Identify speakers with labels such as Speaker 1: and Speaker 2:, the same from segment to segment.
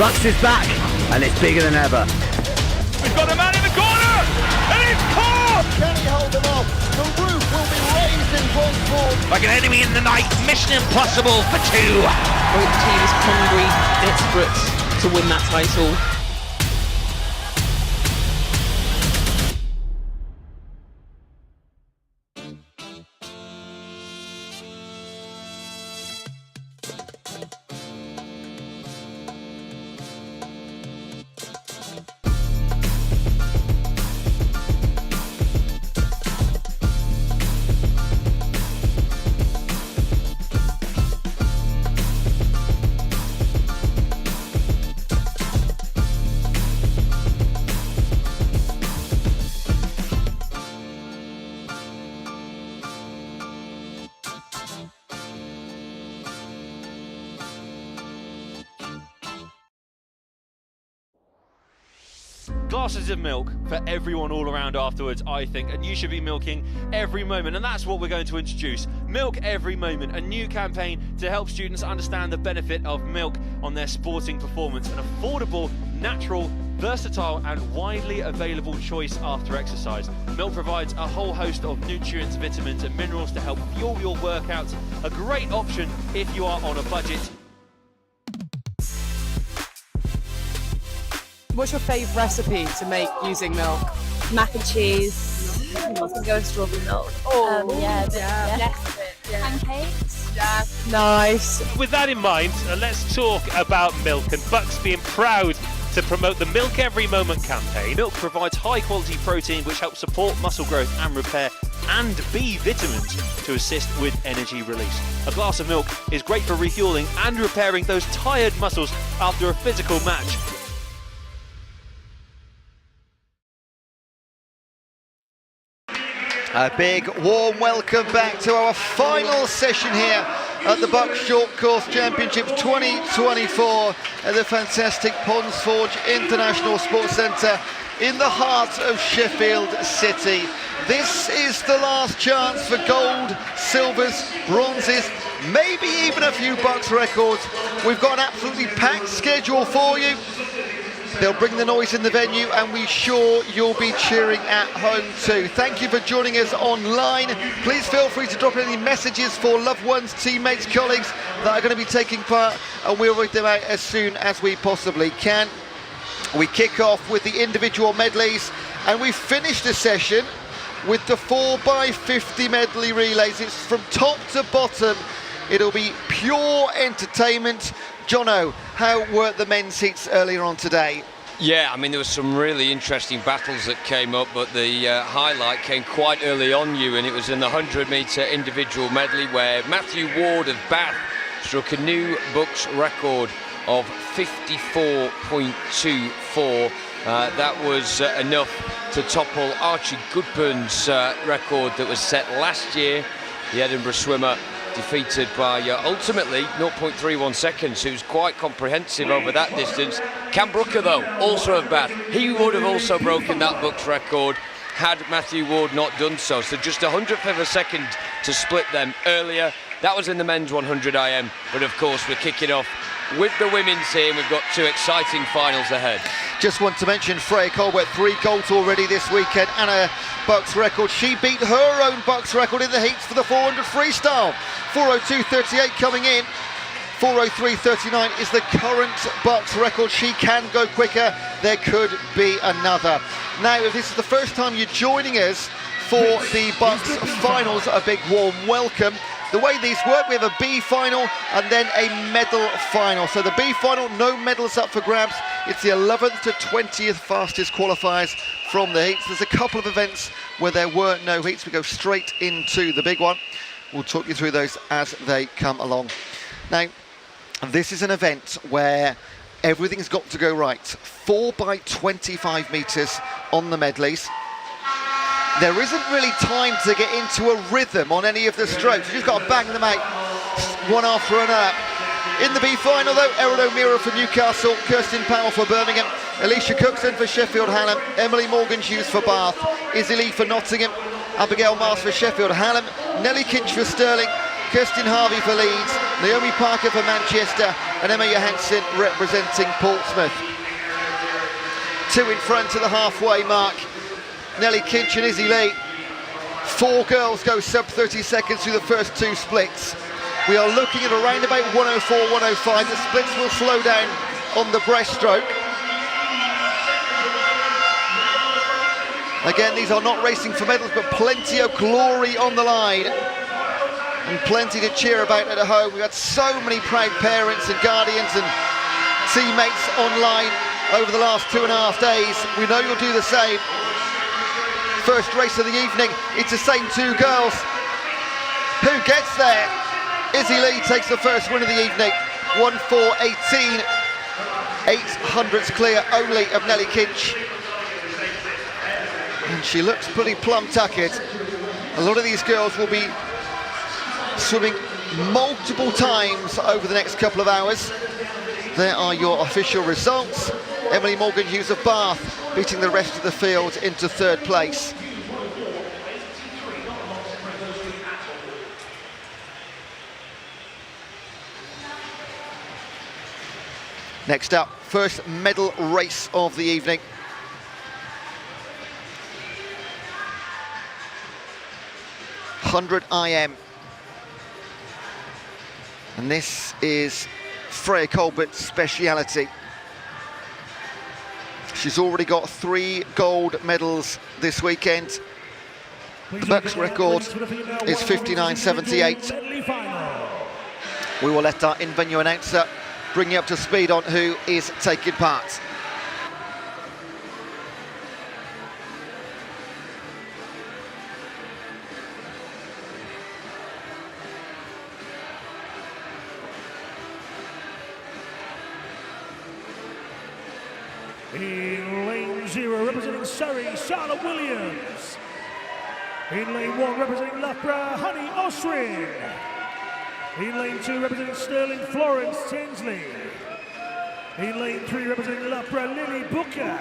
Speaker 1: BUCS is back, and it's bigger than ever.
Speaker 2: We've got a man in the corner, and it's caught!
Speaker 3: Can he hold them off? The roof will be raised in Breaststroke.
Speaker 2: Like an enemy in the night, mission impossible for two.
Speaker 4: Both teams hungry, desperate to win that title.
Speaker 5: Glasses of milk for everyone all around afterwards, I think, and you should be milking every moment, and that's what we're going to introduce. Milk Every Moment, a new campaign to help students understand the benefit of milk on their sporting performance. An affordable, natural, versatile and widely available choice after exercise. Milk provides a whole host of nutrients, vitamins and minerals to help fuel your workouts. A great option if you are on a budget.
Speaker 6: What's your favourite recipe to make using milk?
Speaker 7: Mac and cheese. I was going to go with strawberry milk. Pancakes.
Speaker 6: Yeah. Nice.
Speaker 8: With that in mind, let's talk about milk, and BUCS being proud to promote the Milk Every Moment campaign.
Speaker 5: Milk provides high quality protein which helps support muscle growth and repair, and B vitamins to assist with energy release. A glass of milk is great for refueling and repairing those tired muscles after a physical match.
Speaker 3: A big warm welcome back to our final session here at the BUCS Short Course Championships 2024 at the fantastic Ponds Forge International Sports Centre in the heart of Sheffield City. This is the last chance for gold, silvers, bronzes, maybe even a few BUCS records. We've got an absolutely packed schedule for you. They'll bring the noise in the venue, and we're sure you'll be cheering at home too. Thank you for joining us online. Please feel free to drop any messages for loved ones, teammates, colleagues that are going to be taking part, and we'll read them out as soon as we possibly can. We kick off with the individual medleys, and we finish the session with the 4x50 medley relays. It's from top to bottom. It'll be pure entertainment. Jono, how were the men's heats earlier on today?
Speaker 9: Yeah, I mean, there was some really interesting battles that came up, but the highlight came quite early on, and it was in the 100-metre individual medley where Matthew Ward of Bath struck a new BUCS record of 54.24. That was enough to topple Archie Goodburn's record that was set last year. The Edinburgh swimmer defeated by ultimately 0.31 seconds, who's quite comprehensive over that distance. Cam Brooker, though, also of Bath, he would have also broken that BUCS record had Matthew Ward not done so. So just 100th of a second to split them earlier. That was in the men's 100 IM, but of course we're kicking off with the women's here. We've got two exciting finals ahead.
Speaker 3: Just want to mention Freya Colbert, 3 golds already this weekend and a BUCS record. She beat her own BUCS record in the heats for the 400 freestyle. 4:02.38 coming in. 4:03.39 is the current BUCS record. She can go quicker. There could be another. Now, if this is the first time you're joining us for the BUCS finals, a big warm welcome. The way these work, we have a B final and then a medal final. So the B final, no medals up for grabs. It's the 11th to 20th fastest qualifiers from the heats. There's a couple of events where there were no heats. We go straight into the big one. We'll talk you through those as they come along. Now, this is an event where everything's got to go right. 4x25 metres on the medleys. There isn't really time to get into a rhythm on any of the strokes. You just got to bang them out one after another. In the B final though, Erin O'Meara for Newcastle, Kirsten Powell for Birmingham, Alicia Cookson for Sheffield Hallam, Emily Morgan-Hughes for Bath, Izzy Lee for Nottingham, Abigail Mars for Sheffield Hallam, Nellie Kinch for Stirling, Kirsten Harvey for Leeds, Naomi Parker for Manchester, and Emma Johansson representing Portsmouth. 2 in front of the halfway mark, Nelly Kinch and Izzy Lee. 4 girls go sub 30 seconds through the first 2 splits. We are looking at around about 104, 105. The splits will slow down on the breaststroke. Again, these are not racing for medals, but plenty of glory on the line. And plenty to cheer about at home. We've had so many proud parents and guardians and teammates online over the last 2.5 days. We know you'll do the same. First race of the evening, it's the same 2 girls. Who gets there? Izzy Lee takes the first win of the evening. 1:4.18. 800ths clear only of Nelly Kinch. And she looks pretty plum-tuckered. A lot of these girls will be swimming multiple times over the next couple of hours. There are your official results. Emily Morgan-Hughes of Bath beating the rest of the field into 3rd place. Next up, first medal race of the evening. IM. And this is Freya Colbert's speciality. She's already got 3 gold medals this weekend. The BUCS record is 59.78. We will let our in-venue announcer bring you up to speed on who is taking part.
Speaker 10: In lane 0, representing Surrey, Charlotte Williams. In lane 1, representing Loughborough, Honey Osrin. In lane 2, representing Stirling, Florence Tinsley. In lane 3, representing Loughborough, Lily Booker.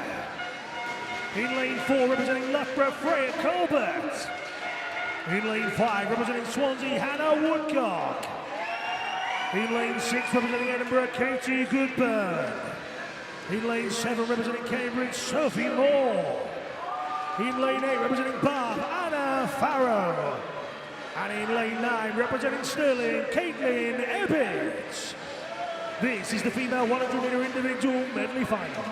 Speaker 10: In lane 4, representing Loughborough, Freya Colbert. In lane 5, representing Swansea, Hannah Woodcock. In lane 6, representing Edinburgh, Katie Goodburn. In lane 7, representing Cambridge, Sophie Moore. In lane 8, representing Bath, Anna Farrow. And in lane 9, representing Stirling, Caitlin Ebbets. This is the female 100-metre individual medley final.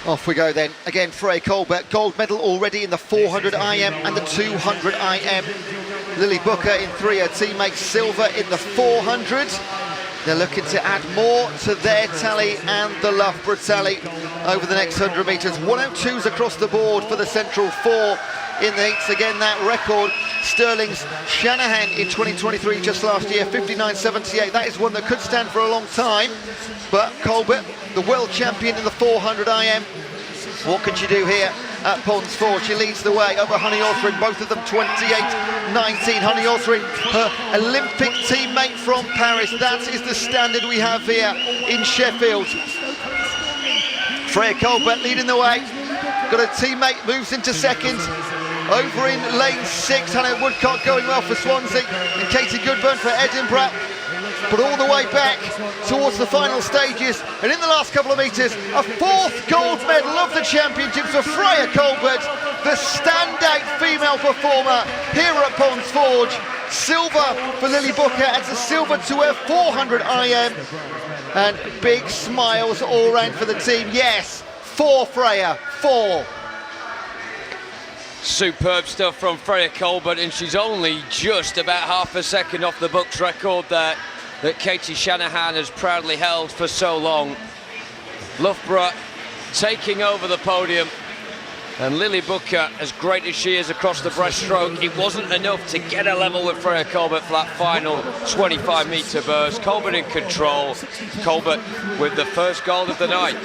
Speaker 3: Off we go then. Again, Freya Colbert, gold medal already in the 400 IM and the 200 IM. Lily Booker in 3, her teammates silver in the 400. They're looking to add more to their tally and the Loughborough tally over the next 100 metres. 102s across the board for the central 4 in the heats. Again, that record, Stirling's Shanahan in 2023, just last year, 59.78. That is one that could stand for a long time. But Colbert, the world champion in the 400 IM, what can she do here at Ponds Ford? She leads the way over Honey Osrin, both of them 28.19. Honey Osrin, her Olympic teammate from Paris. That is the standard we have here in Sheffield. Freya Colbert leading the way. Got a teammate, moves into second. Over in lane 6, Hannah Woodcock going well for Swansea, and Katie Goodburn for Edinburgh. But all the way back towards the final stages, and in the last couple of metres, a 4th gold medal of the championships for Freya Colbert, the standout female performer here at Ponds Forge. Silver for Lily Booker, adds a silver to her 400 IM, and big smiles all round for the team. Yes, 4 Freya, 4.
Speaker 9: Superb stuff from Freya Colbert, and she's only just about half a second off the BUCS record there that Katie Shanahan has proudly held for so long. Loughborough taking over the podium, and Lily Booker, as great as she is across the breaststroke, it wasn't enough to get a level with Freya Colbert for that final 25-metre burst. Colbert in control, Colbert with the first gold of the night.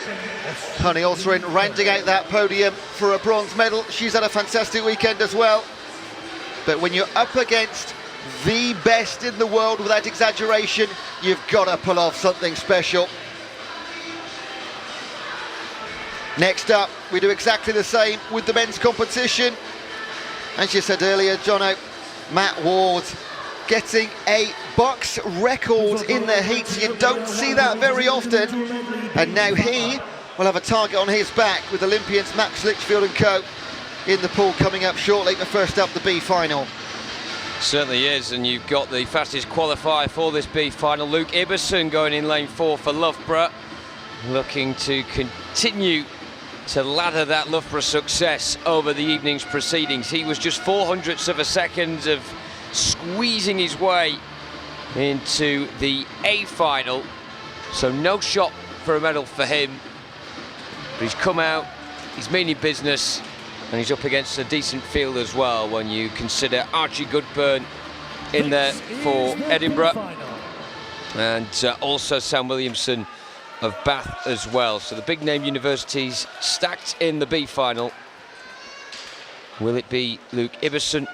Speaker 3: Honey Osrin rounding out that podium for a bronze medal. She's had a fantastic weekend as well. but when you're up against the best in the world, without exaggeration, you've got to pull off something special. Next up, we do exactly the same with the men's competition. As you said earlier, Jono, Matt Ward getting a BUCS record in the heats. You don't see that very often. And now he will have a target on his back with Olympians Max Litchfield and co in the pool coming up shortly. But first up, the B final.
Speaker 9: Certainly is, and you've got the fastest qualifier for this B final, Luke Ibbotson, going in lane 4 for Loughborough, looking to continue to ladder that Loughborough success over the evening's proceedings. He was just 0.04 of a second of squeezing his way into the A final, so no shot for a medal for him, but he's come out, he's meaning business, and he's up against a decent field as well when you consider Archie Goodburn in there for Edinburgh, and also Sam Williamson of Bath as well. So the big name universities stacked in the B final. Will it be Luke Ibbotson,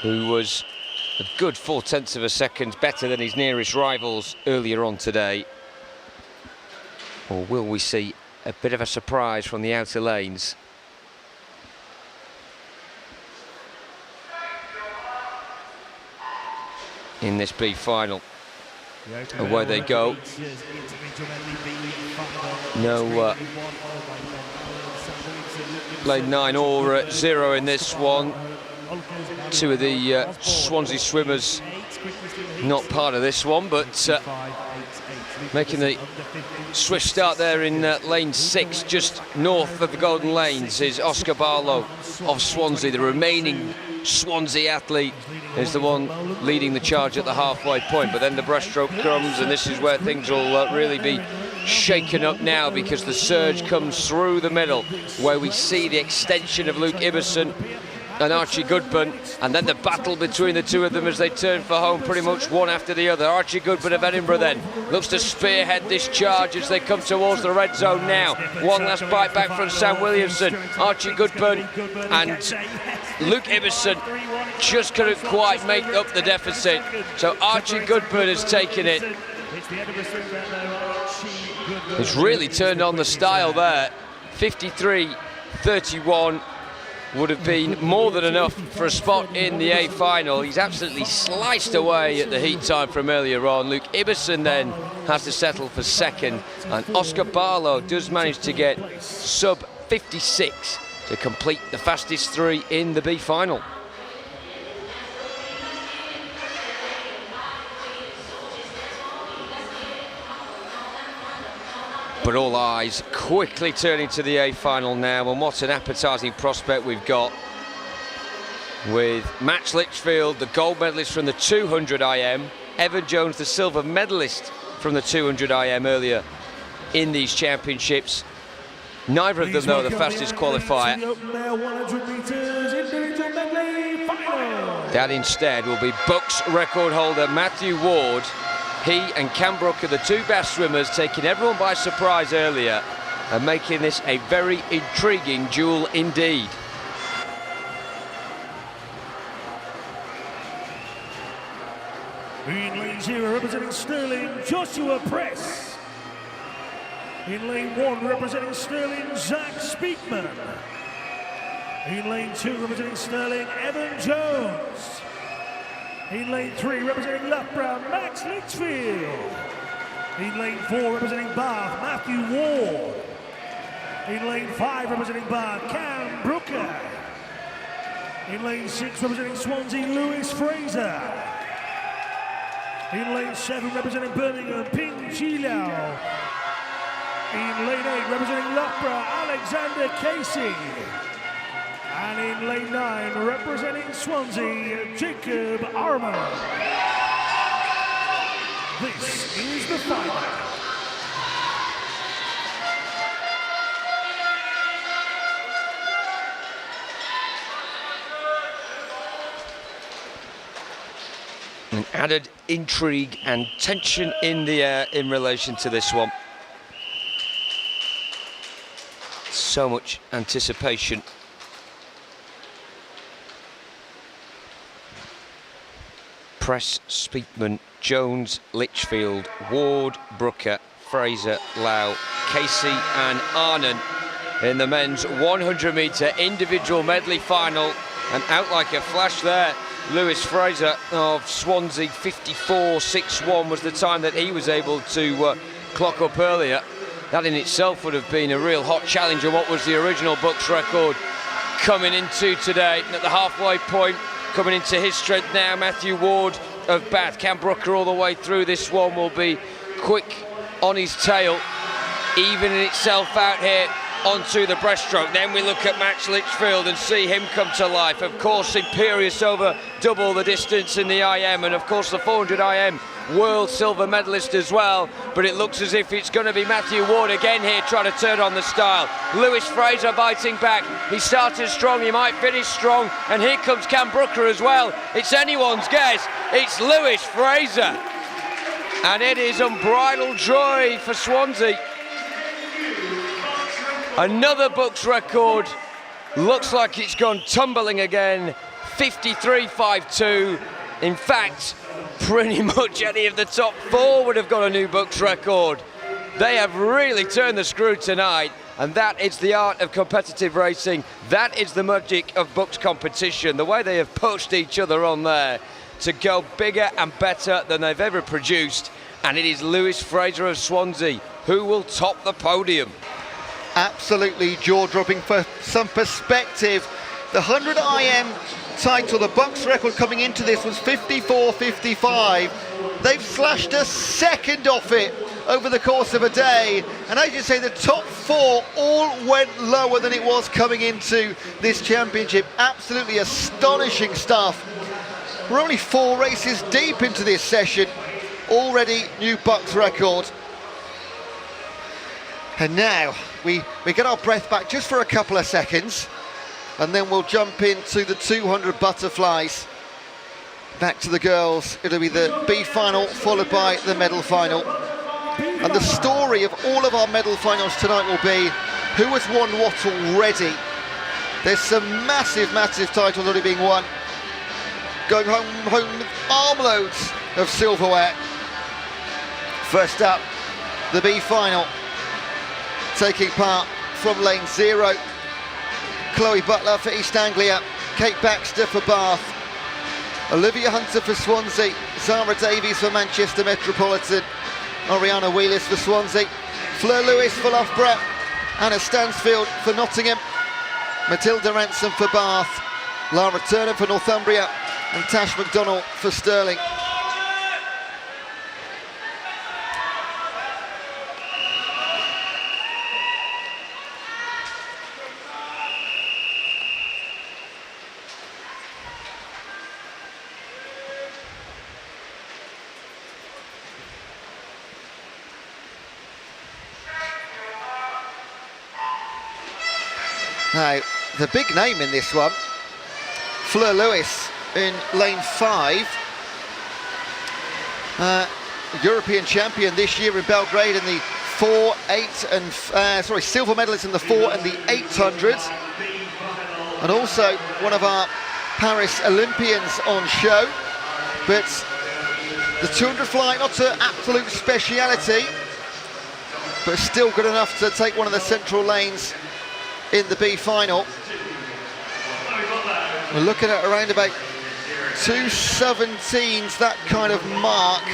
Speaker 9: who was a good 0.4 of a second better than his nearest rivals earlier on today? Or will we see a bit of a surprise from the outer lanes? In this B final. Away they go. No lane 9 or 0 in this one. Two of the Swansea swimmers not part of this one, but making the swift start there in lane 6, just north of the Golden Lanes, is Oscar Barlow of Swansea. The remaining Swansea athlete is the one leading the charge at the halfway point, but then the breaststroke comes, and this is where things will really be shaken up now, because the surge comes through the middle, where we see the extension of Luke Ibbotson and Archie Goodburn, and then the battle between the two of them as they turn for home, pretty much one after the other. Archie Goodburn of Edinburgh then looks to spearhead this charge as they come towards the red zone now. One last bite back from Sam Williamson. Archie Goodburn and Luke Ibbotson just couldn't quite make up the deficit, so Archie Goodburn has taken it. He's really turned on the style there. 53.31 would have been more than enough for a spot in the A final. He's absolutely sliced away at the heat time from earlier on. Luke Ibbotson then has to settle for second, and Oscar Barlow does manage to get sub 56 to complete the fastest 3 in the B final. But all eyes quickly turning to the A final now, and what an appetising prospect we've got with Max Litchfield, the gold medalist from the 200 IM, Evan Jones, the silver medalist from the 200 IM earlier in these championships. Neither of them, though, the fastest qualifier. That instead will be BUCS record holder Matthew Ward. He and Cam Brook are the two best swimmers, taking everyone by surprise earlier and making this a very intriguing duel indeed.
Speaker 10: In lane 0, representing Stirling, Joshua Press. In lane 1, representing Stirling, Zach Speakman. In lane 2, representing Stirling, Evan Jones. In lane 3, representing Loughborough, Max Litchfield. In lane 4, representing Bath, Matthew Ward. In lane 5, representing Bath, Cam Brooker. In lane 6, representing Swansea, Lewis Fraser. In lane 7, representing Birmingham, Ping Chi Liao. In lane 8, representing Loughborough, Alexander Casey. And in lane 9, representing Swansea, Jacob Armour. This is the final.
Speaker 9: An added intrigue and tension in the air in relation to this one. So much anticipation. Press, Speakman, Jones, Litchfield, Ward, Brooker, Fraser, Lau, Casey and Arnon in the men's 100-metre individual medley final. And out like a flash there, Lewis Fraser of Swansea, 54.61 was the time that he was able to clock up earlier. That in itself would have been a real hot challenge on what was the original BUCS record. Coming into today at the halfway point, coming into his strength now, Matthew Ward of Bath. Cam Brooker all the way through this one will be quick on his tail, evening itself out here onto the breaststroke. Then we look at Max Litchfield and see him come to life. Of course, imperious over double the distance in the IM, and of course the 400 IM world silver medalist as well. But it looks as if it's going to be Matthew Ward again here trying to turn on the style. Lewis Fraser biting back. He started strong, he might finish strong, and here comes Cam Brooker as well. It's anyone's guess. It's Lewis Fraser, and it is unbridled joy for Swansea. Another BUCS record, looks like it's gone tumbling again, 53.52. In fact, pretty much any of the top four would have got a new BUCS record. They have really turned the screw tonight, and that is the art of competitive racing. That is the magic of BUCS competition, the way they have pushed each other on there to go bigger and better than they've ever produced. And it is Lewis Fraser of Swansea who will top the podium.
Speaker 3: Absolutely jaw-dropping. For some perspective, the 100 IM title, the BUCS record coming into this was 54.55. They've slashed a second off it over the course of a day, and as you say, the top four all went lower than it was coming into this championship. Absolutely astonishing stuff. We're only 4 races deep into this session, already new BUCS record. And now we get our breath back just for a couple of seconds, and then we'll jump into the 200 butterflies. Back to the girls. It'll be the B final followed by the medal final. And the story of all of our medal finals tonight will be who has won what already. There's some massive titles already being won. Going home with armloads of silverware. First up, the B final. Taking part from lane 0, Chloe Butler for East Anglia, Kate Baxter for Bath, Olivia Hunter for Swansea, Zara Davies for Manchester Metropolitan, Oriana Wheelers for Swansea, Fleur Lewis for Loughborough, Anna Stansfield for Nottingham, Matilda Ransom for Bath, Lara Turner for Northumbria, and Tash McDonnell for Stirling. Now, the big name in this one, Fleur Lewis in lane 5, European champion this year in Belgrade in the 4, 8 and silver medalist in the 4 and the 800s, and also one of our Paris Olympians on show. But the 200 fly, not an absolute speciality, but still good enough to take one of the central lanes in the B final. We're looking at around about 2:17s, that kind of mark.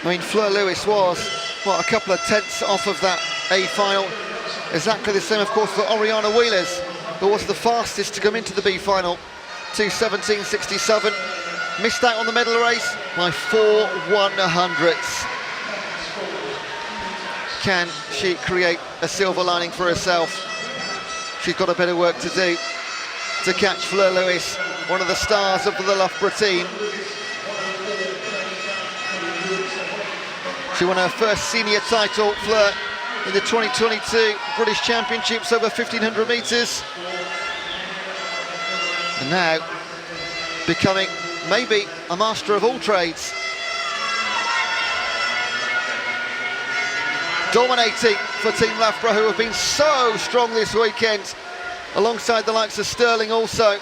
Speaker 3: I mean, Fleur Lewis was, what, a couple of tenths off of that A final. Exactly the same, of course, for Oriana Wheelers, who was the fastest to come into the B final. 2:17.67. Missed out on the medal race by 4 100ths. Can she create a silver lining for herself? She's got a bit of work to do to catch Fleur Lewis, one of the stars of the Loughborough team. She won her first senior title, Fleur, in the 2022 British Championships over 1500 metres. And now becoming maybe a master of all trades. Dominating for Team Loughborough, who have been so strong this weekend, alongside the likes of Stirling also.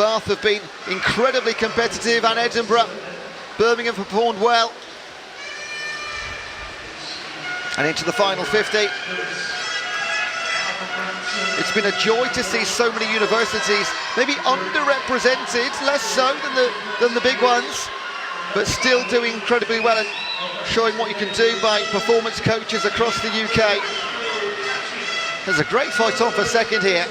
Speaker 3: Bath have been incredibly competitive, and Edinburgh. Birmingham performed well. And into the final 50. It's been a joy to see so many universities, maybe underrepresented, less so than the big ones, but still doing incredibly well and showing what you can do by performance coaches across the UK. There's a great fight on for second here.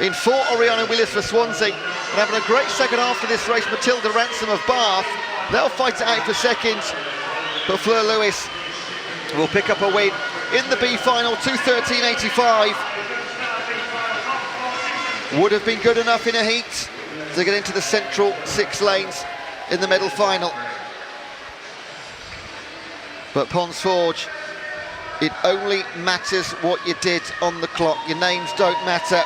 Speaker 3: In for Oriana Willis for Swansea, and having a great second half to this race, Matilda Ransom of Bath. They'll fight it out for second, but Fleur Lewis will pick up a win in the B final, 2:13.85. Would have been good enough in a heat to get into the central 6 lanes in the medal final. But Ponds Forge, it only matters what you did on the clock. Your names don't matter.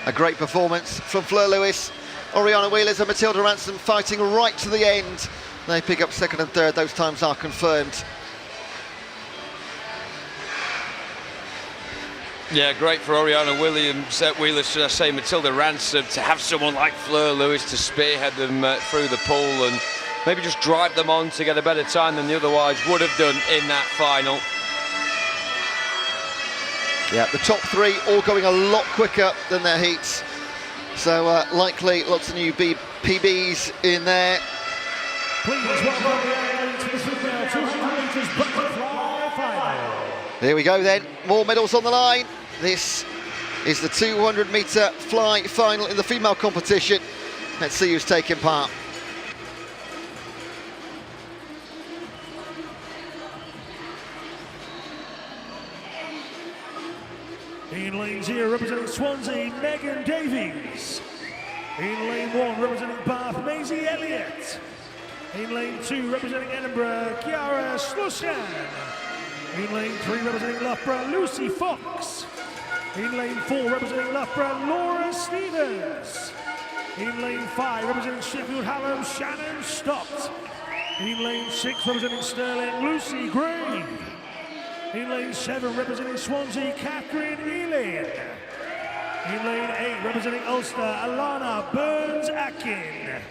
Speaker 3: A great performance from Fleur Lewis, Oriana Wheelers and Matilda Ransom fighting right to the end. They pick up second and third, those times are confirmed.
Speaker 9: Yeah, great for Oriana Wheelers, should I say, Matilda Ransom, to have someone like Fleur Lewis to spearhead them through the pool and maybe just drive them on to get a better time than they otherwise would have done in that final.
Speaker 3: Yeah, the top 3 all going a lot quicker than their heats. So likely lots of new PBs in there.
Speaker 10: Please welcome the athletes for the female 200 metres butterfly final.
Speaker 3: Here we go then, more medals on the line. This is the 200 metre fly final in the female competition. Let's see who's taking part.
Speaker 10: In lane 0, representing Swansea, Megan Davies. In lane 1, representing Bath, Maisie Elliott. In lane 2, representing Edinburgh, Chiara Slushan. In lane 3, representing Loughborough, Lucy Fox. In lane 4, representing Loughborough, Laura Stevens. In lane 5, representing Sheffield Hallam, Shannon Stott. In lane 6, representing Stirling, Lucy Gray. In lane 7, representing Swansea, Catherine Elin. In lane 8, representing Ulster, Alana Burns-Akin.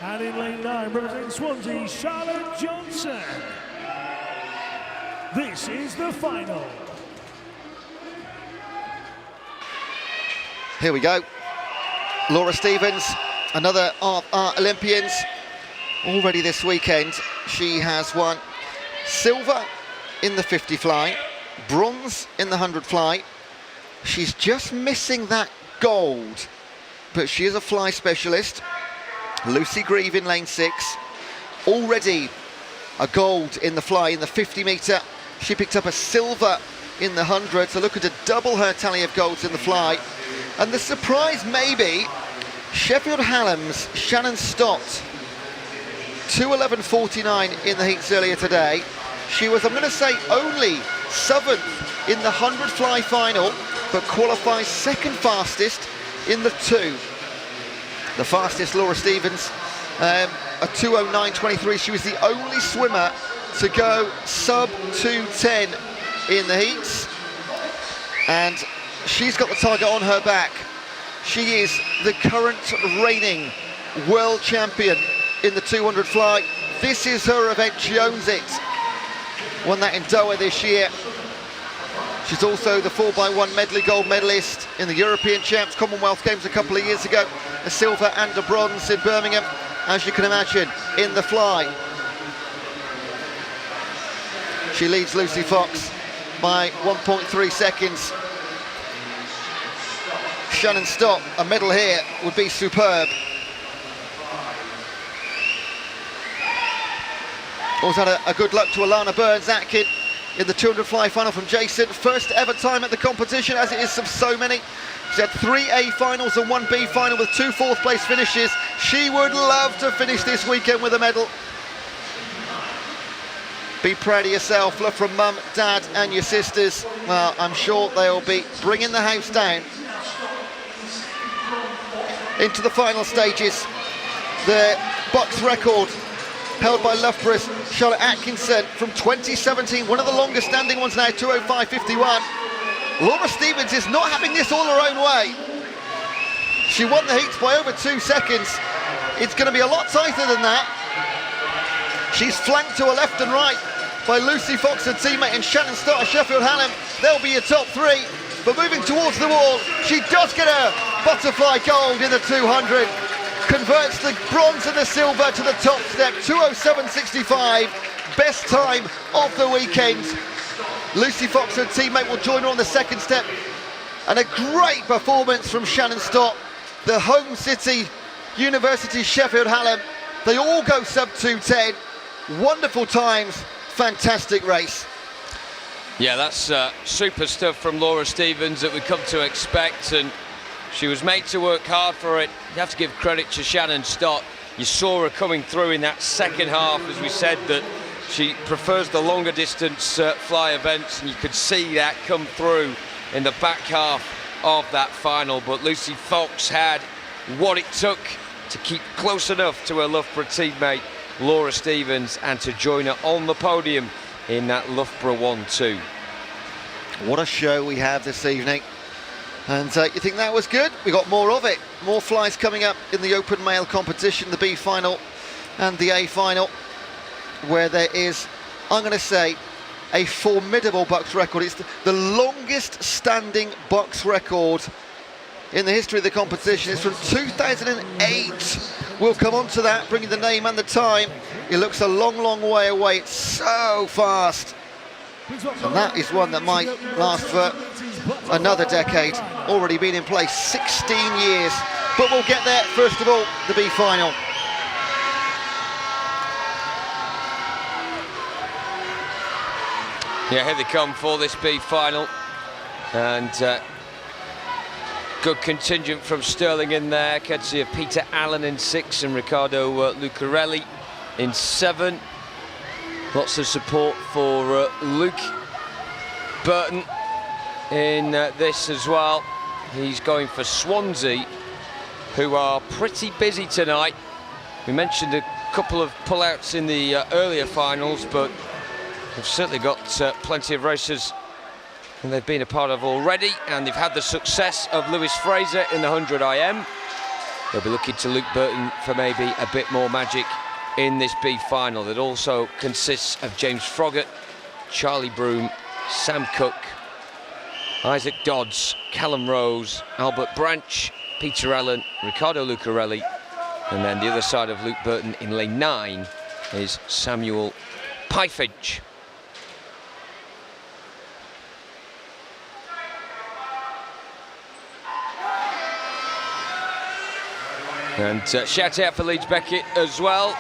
Speaker 10: And in lane 9, representing Swansea, Charlotte Johnson. This is the final.
Speaker 3: Here we go. Laura Stevens, another of our Olympians. Already this weekend, she has won silver in the 50 fly, bronze in the 100 fly. She's just missing that gold, but she is a fly specialist. Lucy Grieve in lane 6, already a gold in the fly in the 50 metre. She picked up a silver in the 100, so looking to double her tally of golds in the fly. And the surprise maybe, Sheffield Hallam's Shannon Stott, 2:11.49 in the heats earlier today. She was, I'm going to say, only 7th in the 100 fly final, but qualifies second fastest in the 2. The fastest, Laura Stevens, a 2:09.23. She was the only swimmer to go sub 2:10 in the heats, and she's got the target on her back. She is the current reigning world champion in the 200 fly. This is her event, she owns it. Won that in Doha this year. She's also the 4x1 medley gold medalist in the European Champs, Commonwealth Games a couple of years ago, a silver and a bronze in Birmingham, as you can imagine, in the fly. She leads Lucy Fox by 1.3 seconds. Shannon Stott, a medal here would be superb. Also had a good luck to Alana Burns-Atkin in the 200 fly final from Jason. First ever time at the competition, as it is of so many. She's had 3 A finals and 1 B final with 2 fourth place finishes. She would love to finish this weekend with a medal. Be proud of yourself. Love from mum, dad and your sisters. Well, I'm sure they'll be bringing the house down. Into the final stages. The BUCS record held by Loughborough's Charlotte Atkinson from 2017, one of the longest standing ones now, 2:05.51. Laura Stevens is not having this all her own way. She won the heats by over 2 seconds. It's going to be a lot tighter than that. She's flanked to her left and right by Lucy Fox, her teammate, and Shannon Stott of Sheffield Hallam. They'll be your top 3. But moving towards the wall, she does get her butterfly gold in the 200. Converts the bronze and the silver to the top step, 2:07.65. Best time of the weekend. Lucy Fox, her teammate, will join her on the second step. And a great performance from Shannon Stott, the home city, University Sheffield Hallam. They all go sub 2:10. Wonderful times, fantastic race.
Speaker 9: Yeah, that's super stuff from Laura Stevens that we've come to expect, and she was made to work hard for it. You have to give credit to Shannon Stott. You saw her coming through in that second half, as we said, that she prefers the longer distance fly events, and you could see that come through in the back half of that final. But Lucy Fox had what it took to keep close enough to her Loughborough teammate Laura Stevens and to join her on the podium in that Loughborough 1-2.
Speaker 3: What a show we have this evening. And you think that was good? We got more of it. More flies coming up in the open male competition, the B final and the A final, where there is, I'm going to say, a formidable BUCS record. It's the longest standing BUCS record in the history of the competition. It's from 2008. We'll come on to that, bringing the name and the time. It looks a long, long way away. It's so fast. And that is one that might last for another decade. Already been in place 16 years. But we'll get there. First of all, the B final.
Speaker 9: Yeah, here they come for this B final. And good contingent from Stirling in there, courtesy of Peter Allen in 6 and Riccardo Lucarelli in 7. Lots of support for Luke Burton in this as well. He's going for Swansea, who are pretty busy tonight. We mentioned a couple of pullouts in the earlier finals, but they've certainly got plenty of races and they've been a part of already, and they've had the success of Lewis Fraser in the 100 IM. They'll be looking to Luke Burton for maybe a bit more magic in this B final that also consists of James Froggatt, Charlie Broome, Sam Cook, Isaac Dodds, Callum Rose, Albert Branch, Peter Allen, Riccardo Lucarelli, and then the other side of Luke Burton in lane 9 is Samuel Pyfinch. And shout out for Leeds Beckett as well.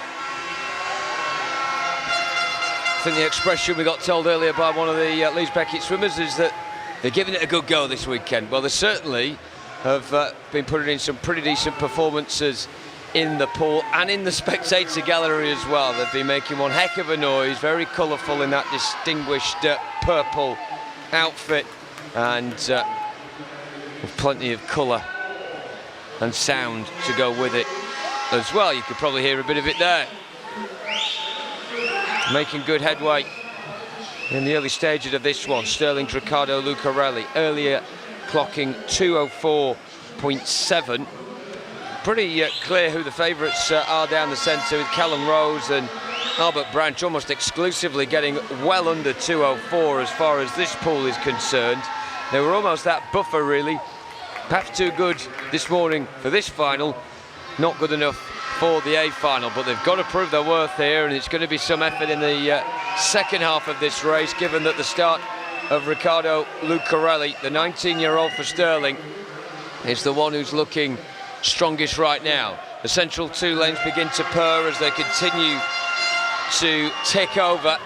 Speaker 9: I think the expression we got told earlier by one of the Leeds Beckett swimmers is that they're giving it a good go this weekend. Well, they certainly have been putting in some pretty decent performances in the pool and in the spectator gallery as well. They've been making one heck of a noise, very colourful in that distinguished purple outfit, and with plenty of colour and sound to go with it as well. You could probably hear a bit of it there. Making good headway in the early stages of this one. Stirling's Riccardo Lucarelli, earlier clocking 2:04.7. Pretty clear who the favourites are down the centre, with Callum Rose and Albert Branch almost exclusively getting well under 2:04 as far as this pool is concerned. They were almost that buffer, really. Perhaps too good this morning for this final, not good enough for the A final, but they've got to prove their worth here, and it's going to be some effort in the second half of this race, given that the start of Riccardo Lucarelli, the 19-year-old for Stirling, is the one who's looking strongest right now. The central 2 lanes begin to purr as they continue to tick over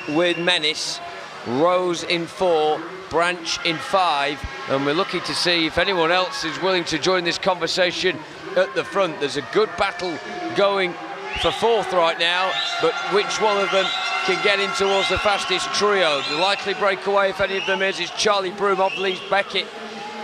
Speaker 9: with menace. Rose in 4, Branch in 5, and we're looking to see if anyone else is willing to join this conversation at the front. There's a good battle going for 4th right now, but which one of them can get in towards the fastest trio? The likely breakaway, if any of them is Charlie Broome of Leeds Beckett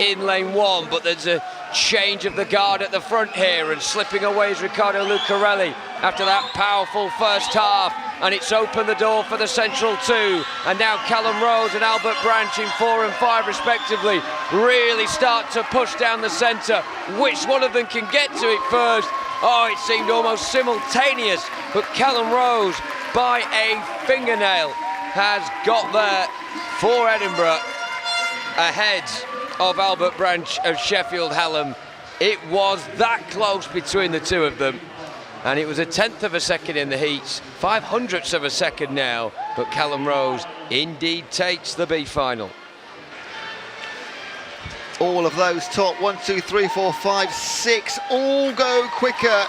Speaker 9: in lane 1, but there's a change of the guard at the front here, and slipping away is Riccardo Lucarelli after that powerful first half. and it's opened the door for the central two. And now Callum Rose and Albert Branch in 4 and 5 respectively really start to push down the centre. Which one of them can get to it first? Oh, it seemed almost simultaneous, but Callum Rose, by a fingernail, has got there for Edinburgh, ahead of Albert Branch of Sheffield Hallam. It was that close between the two of them, and it was a 1/10 of a second in the heats, 500ths of a second now, but Callum Rose indeed takes the B final.
Speaker 3: All of those top 1, 2, 3, 4, 5, 6 all go quicker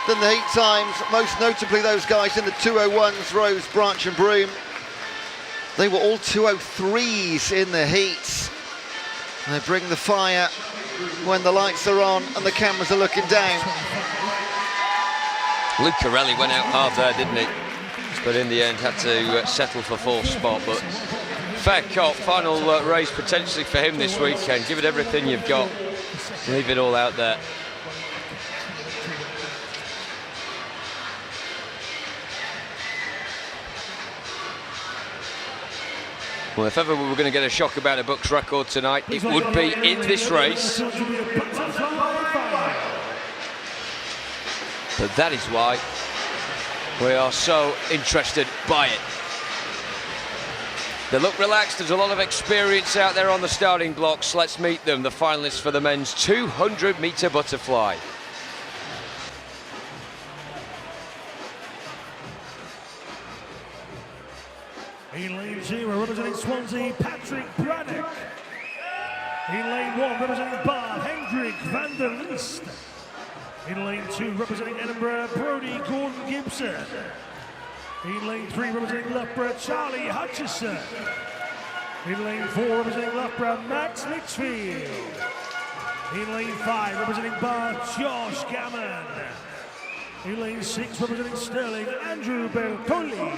Speaker 3: than the heat times, most notably those guys in the 201s, Rose, Branch and Broom. They were all 203s in the heats. They bring the fire when the lights are on and the cameras are looking down.
Speaker 9: Lucarelli went out hard there, didn't he? But in the end had to settle for 4th spot. But fair cop, final race potentially for him this weekend. Give it everything you've got. Leave it all out there. Well, if ever we were going to get a shock about a BUCS record tonight, it would be in this race. But that is why we are so interested by it. They look relaxed, there's a lot of experience out there on the starting blocks. Let's meet them, the finalists for the men's 200-metre butterfly.
Speaker 10: In lane 0, representing Swansea, Patrick Braddock. In lane 1, representing Bath, Hendrik van der Leest. In lane 2, representing Edinburgh, Brodie Gordon Gibson. In lane 3, representing Loughborough, Charlie Hutchison. In lane 4, representing Loughborough, Max Litchfield. In lane 5, representing Bath, Josh Gammon. In lane 6, representing Stirling, Andrew Bertoli.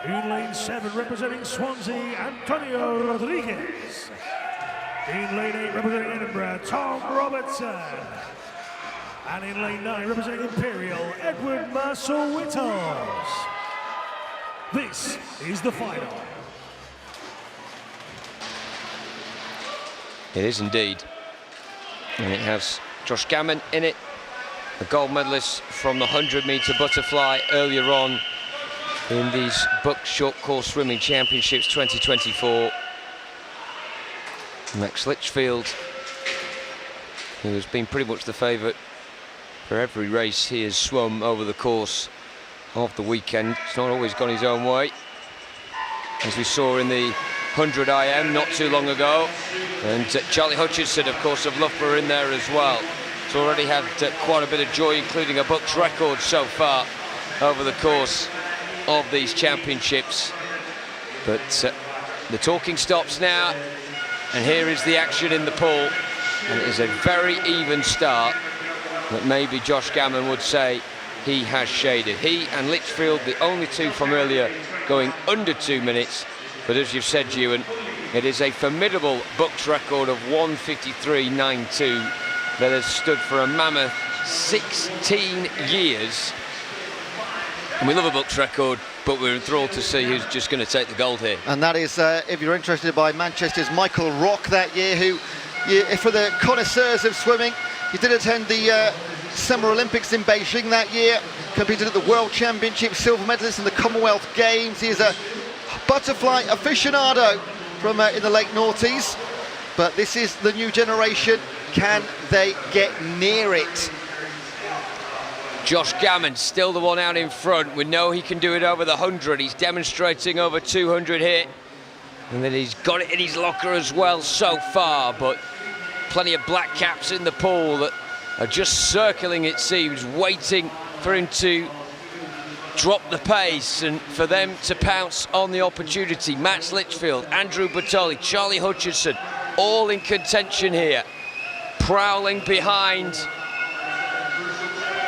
Speaker 10: In lane 7, representing Swansea, Antonio Rodriguez. In lane 8, representing Edinburgh, Tom Robertson. And in lane 9, representing Imperial, Edward Marceau-Wittels. This is the final.
Speaker 9: It is indeed. And it has Josh Gammon in it, a gold medalist from the 100-metre butterfly earlier on in these BUCS Short Course Swimming Championships 2024. Max Litchfield, who has been pretty much the favourite for every race he has swum over the course of the weekend. It's not always gone his own way, as we saw in the 100 IM not too long ago. And Charlie Hutchison, of course, of Loughborough in there as well. It's already had quite a bit of joy, including a BUCS record so far over the course of these championships. But the talking stops now, and here is the action in the pool, and it is a very even start that maybe Josh Gammon would say he has shaded. He and Litchfield, the only two from earlier, going under 2 minutes. But as you've said, Ewan, it is a formidable BUCS record of 1:53.92 that has stood for a mammoth 16 years. And we love a BUCS record, but we're enthralled to see who's just going to take the gold here.
Speaker 3: And that is, if you're interested, by Manchester's Michael Rock that year, who, for the connoisseurs of swimming, he did attend the Summer Olympics in Beijing that year, competed at the World Championship, silver medalist in the Commonwealth Games. He is a butterfly aficionado from in the late noughties, but this is the new generation. Can they get near it?
Speaker 9: Josh Gammon still the one out in front. We know he can do it over the 100. He's demonstrating over 200 here, and then he's got it in his locker as well so far. But plenty of black caps in the pool that are just circling, it seems, waiting for him to drop the pace and for them to pounce on the opportunity. Max Litchfield, Andrew Bertoli, Charlie Hutchison, all in contention here, prowling behind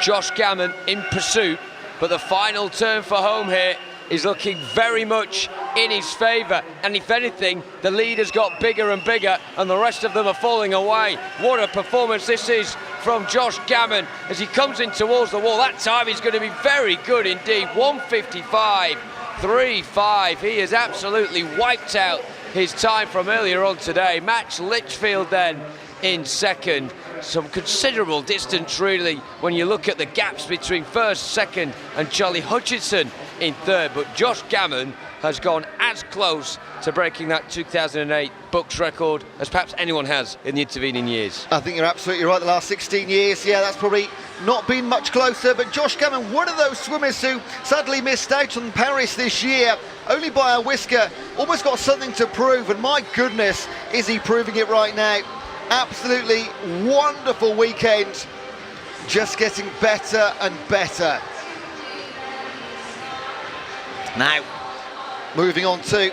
Speaker 9: Josh Gammon in pursuit. But the final turn for home here is looking very much in his favour, and if anything, the lead has got bigger and bigger, and the rest of them are falling away. What a performance this is from Josh Gammon as he comes in towards the wall. That time is going to be very good indeed. 1:55.35. He has absolutely wiped out his time from earlier on today. Max Litchfield then in second. Some considerable distance really when you look at the gaps between first, second and Charlie Hutchinson in third, but Josh Gammon has gone as close to breaking that 2008 BUCS record as perhaps anyone has in the intervening years.
Speaker 3: I think you're absolutely right. The last 16 years, yeah, that's probably not been much closer, but Josh Gammon, one of those swimmers who sadly missed out on Paris this year, only by a whisker, almost got something to prove, and my goodness, is he proving it right now. Absolutely wonderful weekend, just getting better and better. Now, moving on to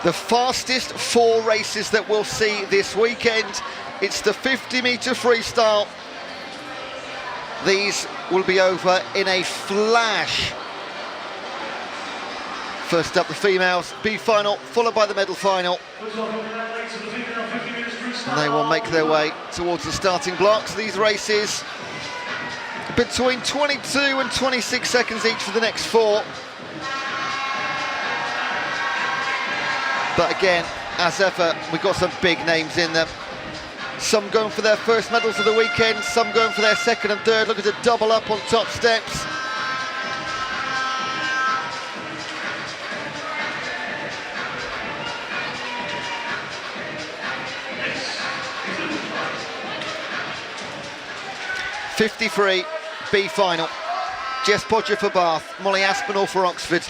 Speaker 3: the fastest 4 races that we'll see this weekend. It's the 50-metre freestyle. These will be over in a flash. First up, the females, B final, followed by the medal final. And they will make their way towards the starting blocks. These races between 22 and 26 seconds each for the next 4. But again, as ever, we've got some big names in them. Some going for their first medals of the weekend, some going for their second and third, looking to double up on top steps. '53 B final. Jess Podger for Bath, Molly Aspinall for Oxford,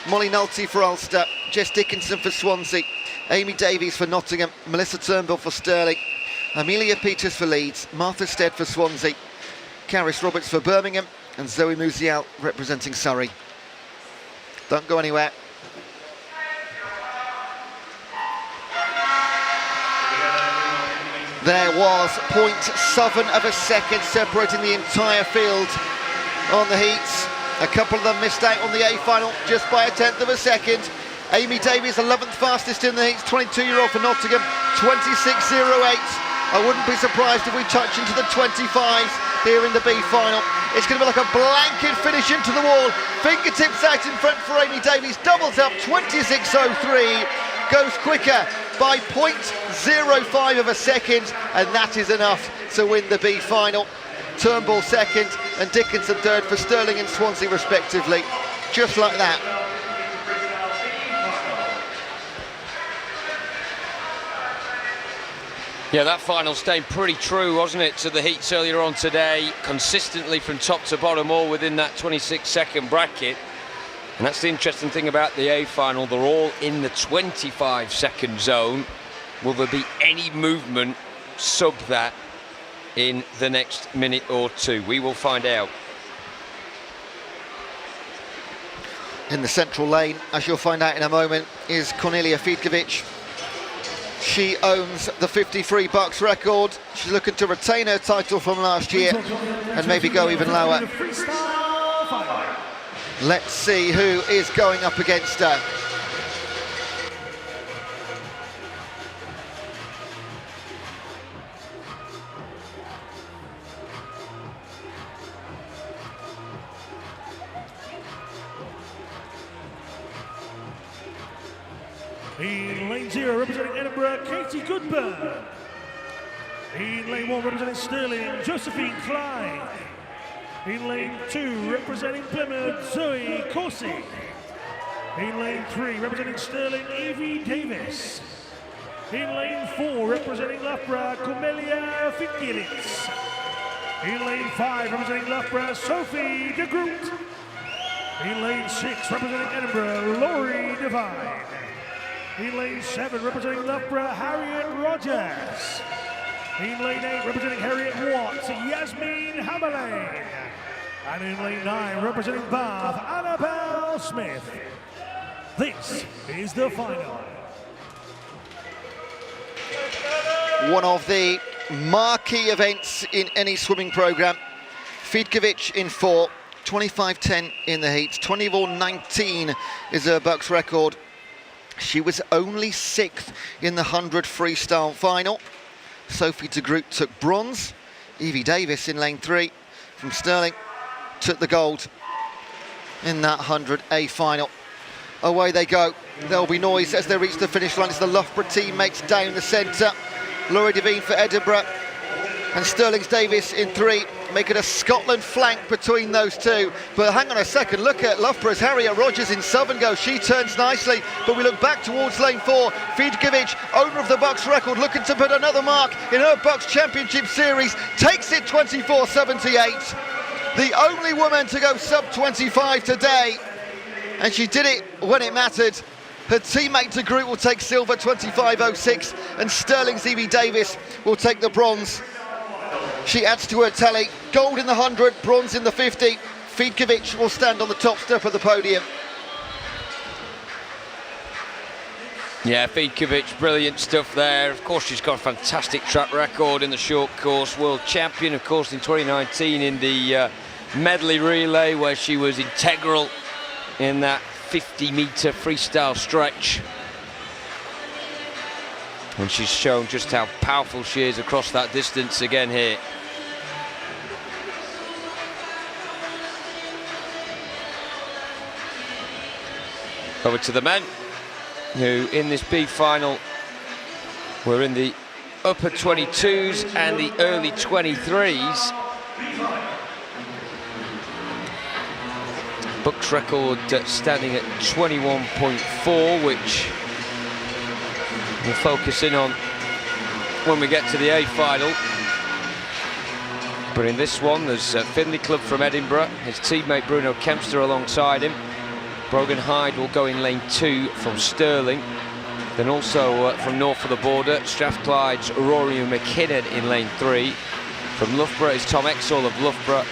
Speaker 3: Molly Nolte for Ulster, Jess Dickinson for Swansea, Amy Davies for Nottingham, Melissa Turnbull for Stirling, Amelia Peters for Leeds, Martha Stead for Swansea, Caris Roberts for Birmingham, and Zoe Musial representing Surrey. Don't go anywhere. There was 0.7 of a second separating the entire field on the heats. A couple of them missed out on the A final just by 1/10 of a second. Amy Davies, 11th fastest in the heats, 22-year-old for Nottingham, 26.08. I wouldn't be surprised if we touch into the 25s here in the B final. It's going to be like a blanket finish into the wall. Fingertips out in front for Amy Davies, doubles up, 26.03. Goes quicker by 0.05 of a second, and that is enough to win the B final. Turnbull second and Dickinson third for Stirling and Swansea respectively. Just like that.
Speaker 9: Yeah, that final stayed pretty true, wasn't it, to the heats earlier on today, consistently from top to bottom, all within that 26-second bracket. And that's the interesting thing about the A final, they're all in the 25-second zone. Will there be any movement sub that in the next minute or two? We will find out.
Speaker 3: In the central lane, as you'll find out in a moment, is Cornelia Fidkovic. She owns the 53 BUCS record. She's looking to retain her title from last year and maybe go even lower. Let's see who is going up against her.
Speaker 10: In lane 0, representing Edinburgh, Katie Goodburn. In lane 1, representing Stirling, Josephine Clyde. In lane 2, representing Plymouth, Zoe Corsi. In lane 3, representing Stirling, Evie Davis. In lane 4, representing Loughborough, Cornelia Fidkovic. In lane 5, representing Loughborough, Sophie de Groot. In lane 6, representing Edinburgh, Laurie Devine. In lane 7, representing Loughborough, Harriet Rogers. In lane 8, representing Harriet Watts, Yasmin Hammerlane. And in lane 9, representing Bath, Annabelle Smith. This is the final.
Speaker 3: One of the marquee events in any swimming programme. Fidkovic in 4, 25.10 in the heats, 24.19 is her BUCS record. She was only 6th in the 100 freestyle final. Sophie de Groot took bronze. Evie Davis in lane 3 from Stirling took the gold in that 100A final. Away they go. There'll be noise as they reach the finish line. It's the Loughborough teammates down the centre. Laurie Devine for Edinburgh and Stirling's Davis in 3, making a Scotland flank between those two. But hang on a second, look at Loughborough's Harriet Rogers in Southern Go. She turns nicely, but we look back towards lane 4. Fidkovic, owner of the BUCS record, looking to put another mark in her BUCS Championship Series, takes it 24.78. The only woman to go sub-25 today, and she did it when it mattered. Her teammate de Groot will take silver, 25.06, and Stirling's Evie Davis will take the bronze. She adds to her tally, gold in the 100, bronze in the 50. Fidkovic will stand on the top step of the podium.
Speaker 9: Yeah, Fidkovic, brilliant stuff there. Of course, she's got a fantastic track record in the short course. World champion, of course, in 2019 in the medley relay, where she was integral in that 50-metre freestyle stretch. And she's shown just how powerful she is across that distance again here. Over to the men, who in this B final were in the upper 22s and the early 23s. BUCS record standing at 21.4, which we'll focus in on when we get to the A final. But in this one, there's Finley Club from Edinburgh, his teammate Bruno Kempster alongside him. Brogan Hyde will go in lane 2 from Stirling. Then also from north of the border, Strathclyde's Rory McKinnon in lane 3. From Loughborough is Tom Exall of Loughborough,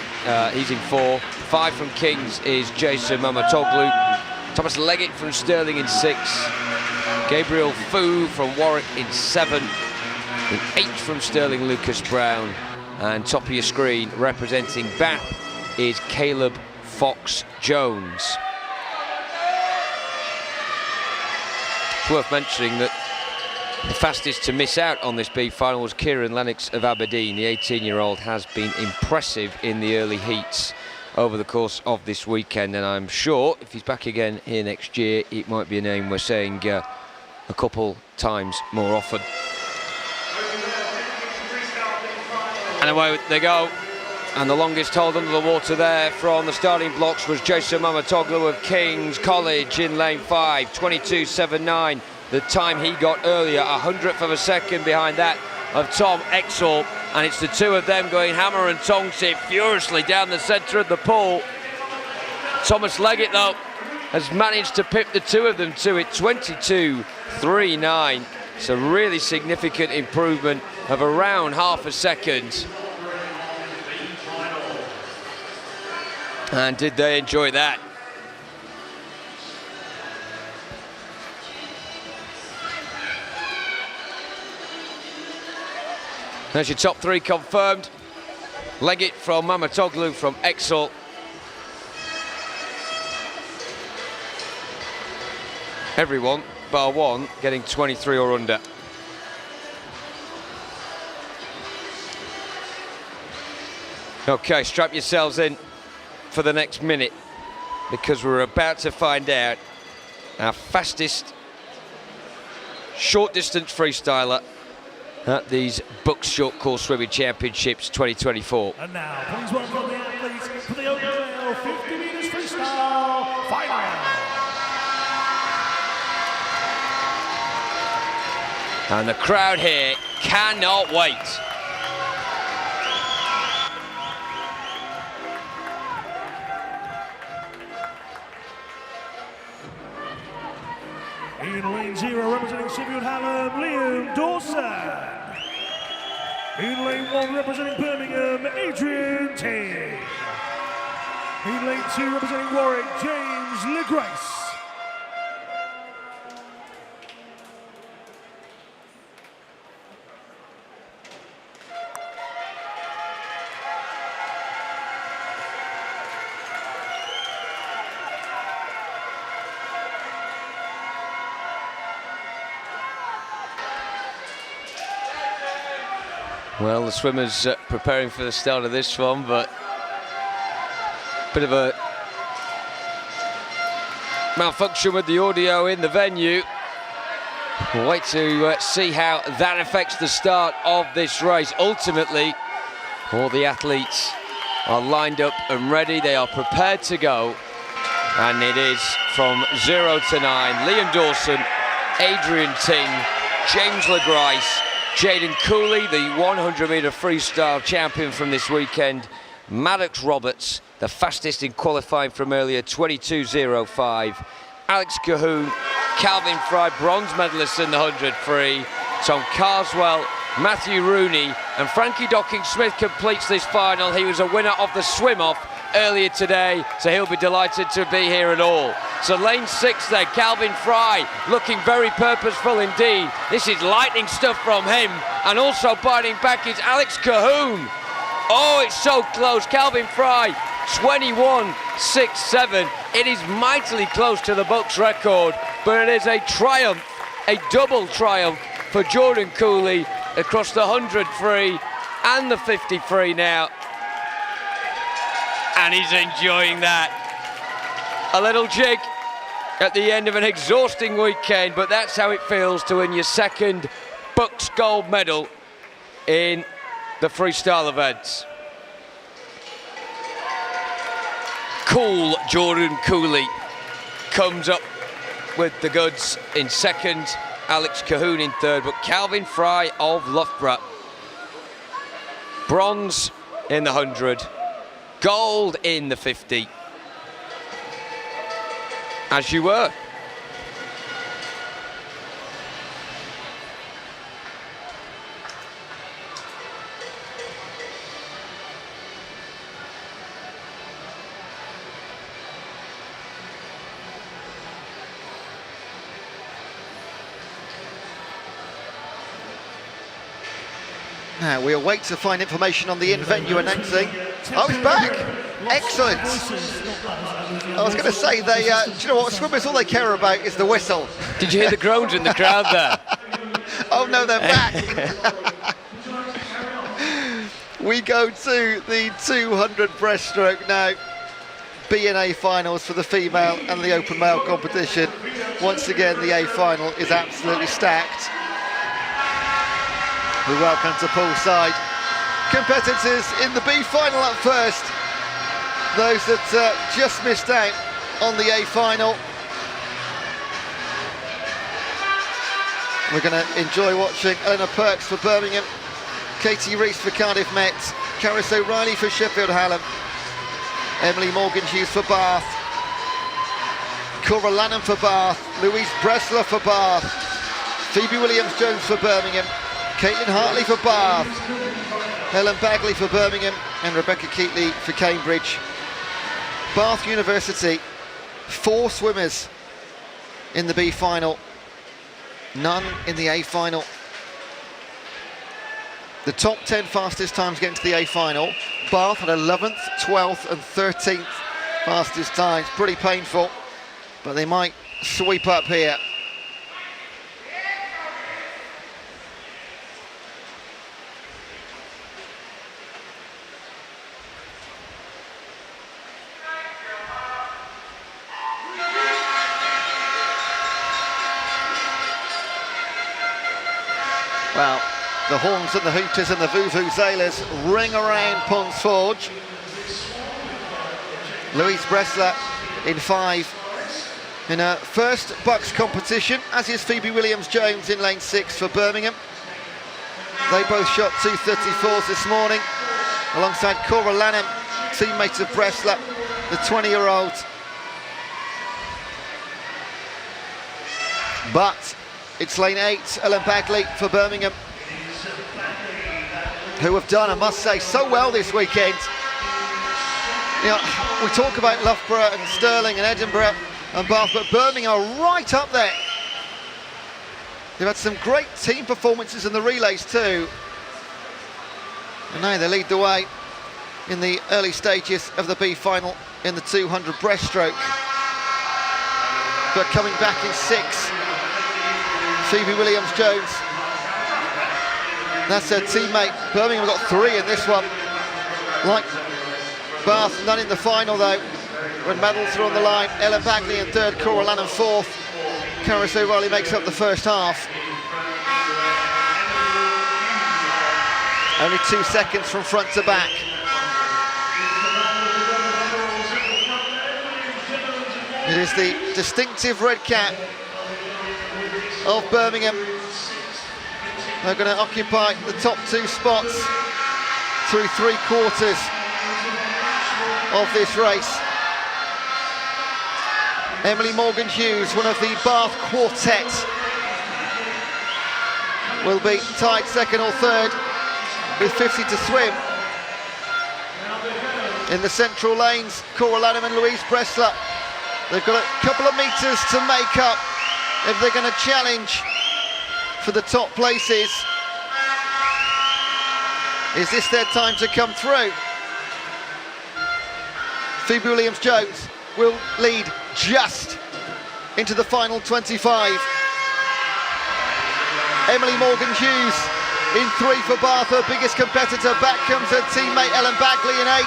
Speaker 9: he's in 4. 5 from Kings is Jason Mamatoglu. Thomas Leggett from Stirling in 6. Gabriel Fu from Warwick in 7. In 8 from Stirling, Lucas Brown. And top of your screen, representing Bath, is Caleb Fox-Jones. It's worth mentioning that the fastest to miss out on this B final was Kieran Lennox of Aberdeen. The 18-year-old has been impressive in the early heats over the course of this weekend, and I'm sure if he's back again here next year, it might be a name we're saying a couple times more often. And away they go. And the longest hold under the water there from the starting blocks was Jason Mamatoglu of King's College in lane 5, 22.79. The time he got earlier, 100th of a second behind that of Tom Exall. And it's the two of them going hammer and tongs here furiously down the centre of the pool. Thomas Leggett, though, has managed to pip the two of them to it, 22.39. It's a really significant improvement of around half a second. And did they enjoy that? There's your top 3 confirmed. Leggett from Mamatoglu from Exall. Everyone, bar one, getting 23 or under. Okay, strap yourselves in for the next minute, because we're about to find out our fastest short distance freestyler at these BUCS Short Course Swimming Championships 2024.
Speaker 10: And now, please welcome the athletes for the open rail 50 meters freestyle final.
Speaker 9: And the crowd here cannot wait.
Speaker 10: In lane 0, representing Sheffield Hallam, Liam Dawson. In lane 1, representing Birmingham, Adrian Tay. In lane 2, representing Warwick, James LeGrace.
Speaker 9: Well, the swimmers preparing for the start of this one, but bit of a malfunction with the audio in the venue. We'll wait to see how that affects the start of this race. Ultimately, all the athletes are lined up and ready. They are prepared to go. And it is from 0 to 9. Liam Dawson, Adrian Ting, James LeGrice, Jaden Cooley, the 100-metre freestyle champion from this weekend, Maddox Roberts, the fastest in qualifying from earlier, 22.05. Alex Cahoon, Calvin Fry, bronze medalist in the 100 free. Tom Carswell, Matthew Rooney, and Frankie Docking-Smith completes this final. He was a winner of the swim-off earlier today, so he'll be delighted to be here and all. So lane 6 there, Calvin Fry, looking very purposeful indeed. This is lightning stuff from him, and also biting back is Alex Cahoon. Oh, it's so close. Calvin Fry, 21.67. It is mightily close to the BUCS record, but it is a triumph, a double triumph for Jordan Cooley across the 100 free and the 50 free now. And he's enjoying that. A little jig at the end of an exhausting weekend, but that's how it feels to win your second BUCS gold medal in the freestyle events. Cool Jordan Cooley comes up with the goods in second, Alex Cahoon in third, but Calvin Fry of Loughborough, bronze in the 100, gold in the 50, as you were.
Speaker 3: Now we await to find information on the in-venue announcing. Oh, he's back! Excellent! I was going to say, they, do you know what, swimmers, all they care about is the whistle.
Speaker 9: Did you hear the groans in the crowd there?
Speaker 3: Oh no, they're back! We go to the 200 breaststroke now. B and A finals for the female and the open male competition. Once again, the A final is absolutely stacked. We welcome to poolside competitors in the B final up first. Those that just missed out on the A final. We're going to enjoy watching Eleanor Perks for Birmingham, Katie Rees for Cardiff Met, Caris O'Reilly for Sheffield Hallam, Emily Morgan-Hughes for Bath, Cora Lanham for Bath, Louise Bressler for Bath, Phoebe Williams-Jones for Birmingham, Caitlin Hartley for Bath, Helen Bagley for Birmingham, and Rebecca Keatley for Cambridge. Bath University, 4 swimmers in the B final, none in the A final. The top 10 fastest times getting to the A final. Bath had 11th, 12th and 13th fastest times. Pretty painful, but they might sweep up here. Well, the horns and the hooters and the vuvuzelas ring around Ponds Forge. Louise Bressler in 5 in her first BUCS competition, as is Phoebe Williams-Jones in lane 6 for Birmingham. They both shot 2:34s this morning, alongside Cora Lanham, teammate of Bressler, the 20-year-old. But it's lane 8, Ellen Bagley for Birmingham, who have done, I must say, so well this weekend. You know, we talk about Loughborough and Stirling and Edinburgh and Bath, but Birmingham are right up there. They've had some great team performances in the relays too. And now they lead the way in the early stages of the B final in the 200 breaststroke. But coming back in 6, Phoebe Williams-Jones. That's her teammate. Birmingham got 3 in this one. Like Bath, none in the final though. When medals are on the line, Ellen Bagley in 3rd, Cora Lanham 4th. Karis O'Reilly makes up the first half. Only 2 seconds from front to back. It is the distinctive red cap of Birmingham. They're going to occupy the top 2 spots through 3/4 of this race. Emily Morgan-Hughes, one of the Bath quartet, will be tied 2nd or 3rd with 50 to swim. In the central lanes, Cora Lanham and Louise Breaststroke. They've got a couple of metres to make up if they're going to challenge for the top places. Is this their time to come through? Phoebe Williams-Jones will lead just into the final 25. Emily Morgan-Hughes in 3 for Bath, her biggest competitor. Back comes her teammate Ellen Bagley in 8.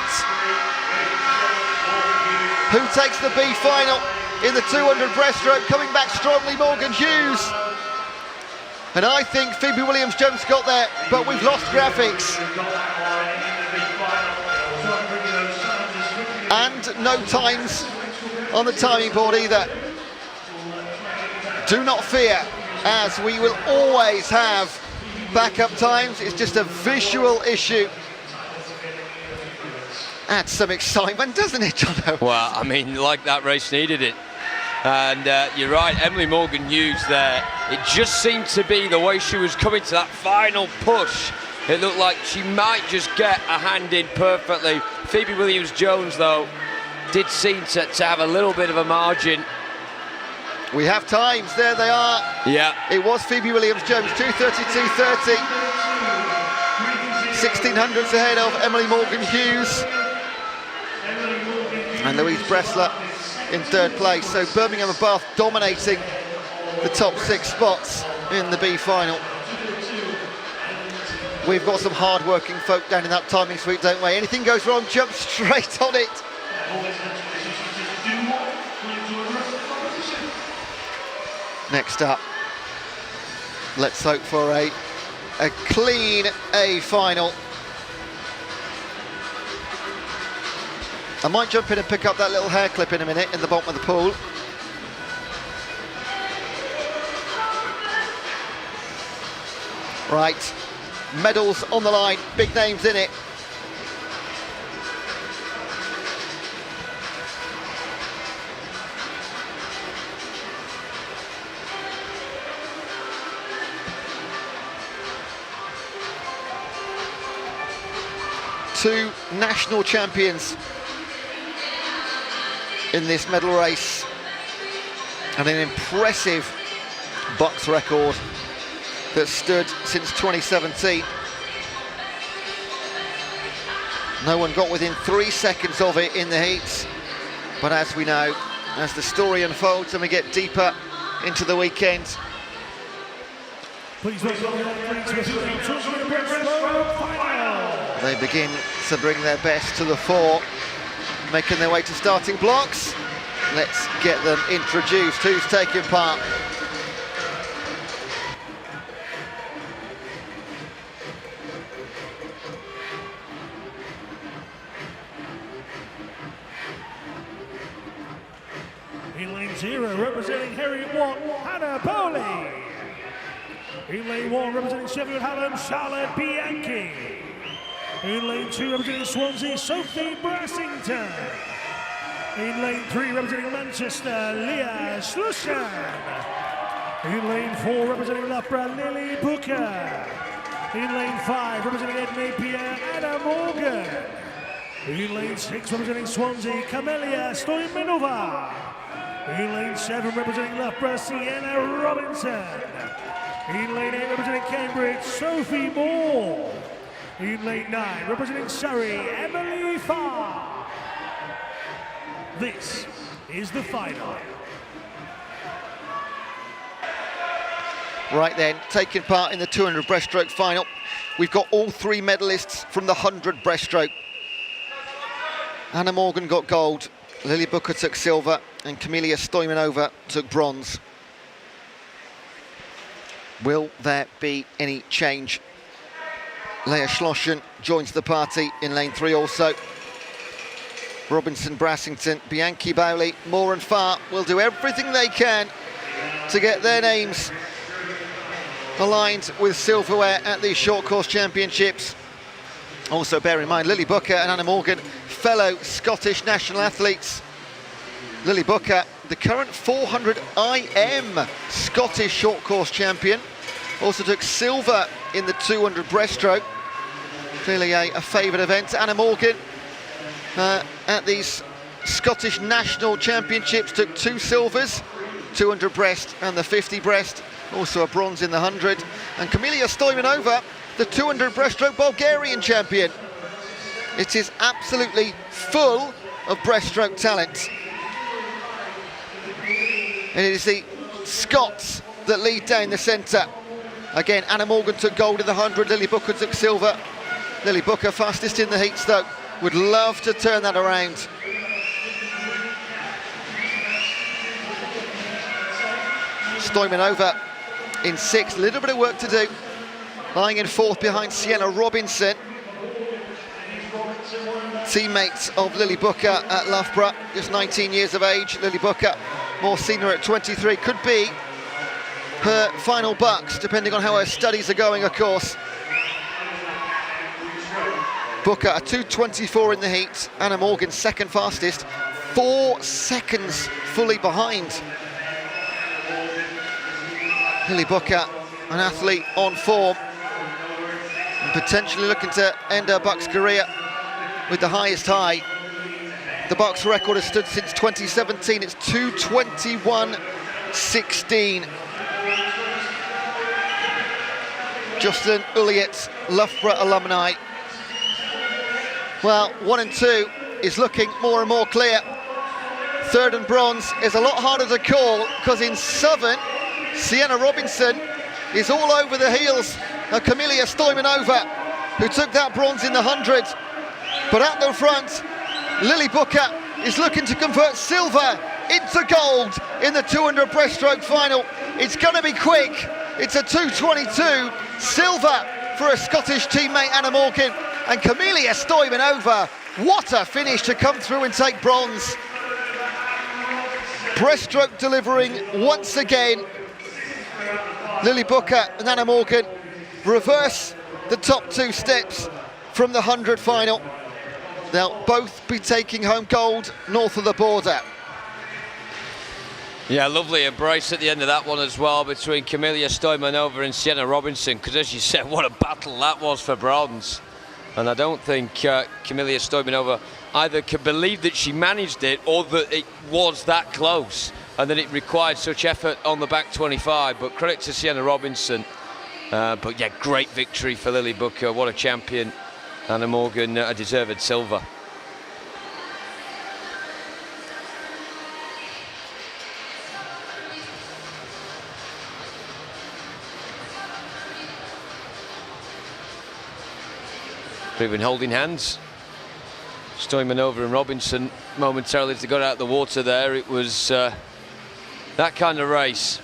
Speaker 3: Who takes the B final in the 200 breaststroke? Coming back strongly, Morgan-Hughes. And I think Phoebe Williams-Jones got there, but we've lost graphics. And no times on the timing board either. Do not fear, as we will always have backup times. It's just a visual issue. Adds some excitement, doesn't it, Jono?
Speaker 9: Well, I mean, like that race needed it. And you're right, Emily Morgan-Hughes there. It just seemed to be the way she was coming to that final push. It looked like she might just get a hand in perfectly. Phoebe Williams-Jones, though, did seem to have a little bit of a margin.
Speaker 3: We have times, there they are.
Speaker 9: Yeah.
Speaker 3: It was Phoebe Williams-Jones, 2:32.30. 1600ths ahead of Emily Morgan-Hughes. And Louise Breaststroke in 3rd place. So Birmingham and Bath dominating the top 6 spots in the B final. We've got some hard-working folk down in that timing suite, don't we? Anything goes wrong, jump straight on it. Next up, let's hope for a clean A final. I might jump in and pick up that little hair clip in a minute in the bottom of the pool. Right, medals on the line, big names in it. Two national champions in this medal race, and an impressive BUCS record that stood since 2017. No one got within 3 seconds of it in the heats, but as we know, as the story unfolds and we get deeper into the weekend, they begin to bring their best to the fore, making their way to starting blocks. Let's get them introduced. Who's taking part?
Speaker 10: In lane 0, representing Harriet Watt, Hannah Bowley. In lane 1, representing Sheffield Hallam, Charlotte Bianchi. In lane 2, representing Swansea, Sophie Brassington. In lane 3, representing Manchester, Leah Schlushan. In lane 4, representing Loughborough, Lily Booker. In lane 5, representing Ed Napier, Anna Morgan. In lane 6, representing Swansea, Camelia Stoimenova. In lane 7, representing Loughborough, Sienna Robinson. In lane 8, representing Cambridge, Sophie Moore. In lane 9, representing Surrey, Emily Farr. This is the final.
Speaker 3: Right then, taking part in the 200 breaststroke final. We've got all 3 medalists from the 100 breaststroke. Anna Morgan got gold, Lily Booker took silver, and Kamila Stoimanova took bronze. Will there be any change? Leah Schlossen joins the party in lane 3 also. Robinson, Brassington, Bianchi, Bowley, Moore and Farr will do everything they can to get their names aligned with silverware at these short course championships. Also bear in mind, Lily Booker and Anna Morgan, fellow Scottish national athletes. Lily Booker, the current 400 IM Scottish short course champion, also took silver in the 200 breaststroke. Clearly a favoured event. Anna Morgan at these Scottish national championships took 2 silvers, 200 breast and the 50 breast, also a bronze in the 100. And Kamila Stoimanova, the 200 breaststroke Bulgarian champion. It is absolutely full of breaststroke talent. And it is the Scots that lead down the centre. Again, Anna Morgan took gold in the 100, Lily Booker took silver. Lily Booker fastest in the heats though. Would love to turn that around. Stoimanova in 6th, a little bit of work to do. Lying in 4th behind Sienna Robinson. Teammate of Lily Booker at Loughborough, just 19 years of age. Lily Booker, more senior at 23, could be her final BUCS, depending on how her studies are going, of course. Booker, a 2:24 in the heat. Anna Morgan, 2nd fastest, 4 seconds fully behind. Lily Booker, an athlete on form, and potentially looking to end her BUCS career with the highest high. The BUCS record has stood since 2017. It's 2:21.16. Jocelyn Ulliott, Loughborough alumni. Well, 1 and 2 is looking more and more clear. 3rd and bronze is a lot harder to call, because in Southern, Sienna Robinson is all over the heels of Kamila Stoimanova, who took that bronze in the 100. But at the front, Lily Booker is looking to convert silver into gold in the 200 breaststroke final. It's going to be quick. It's a 2:22, silver for a Scottish teammate, Anna Morgan, and Kamila Stoimanova. What a finish to come through and take bronze. Breaststroke delivering once again. Lily Booker and Anna Morgan reverse the top 2 steps from the 100 final. They'll both be taking home gold north of the border.
Speaker 9: Yeah, lovely embrace at the end of that one as well between Kamila Stoimanova and Sienna Robinson, because as you said, what a battle that was for bronze. And I don't think Kamila Stoimanova either can believe that she managed it, or that it was that close and that it required such effort on the back 25. But credit to Sienna Robinson. But yeah, great victory for Lily Booker. What a champion. Anna Morgan, a deserved silver. They've been holding hands. Stoimanova and Robinson momentarily, as they got out of the water there, it was that kind of race.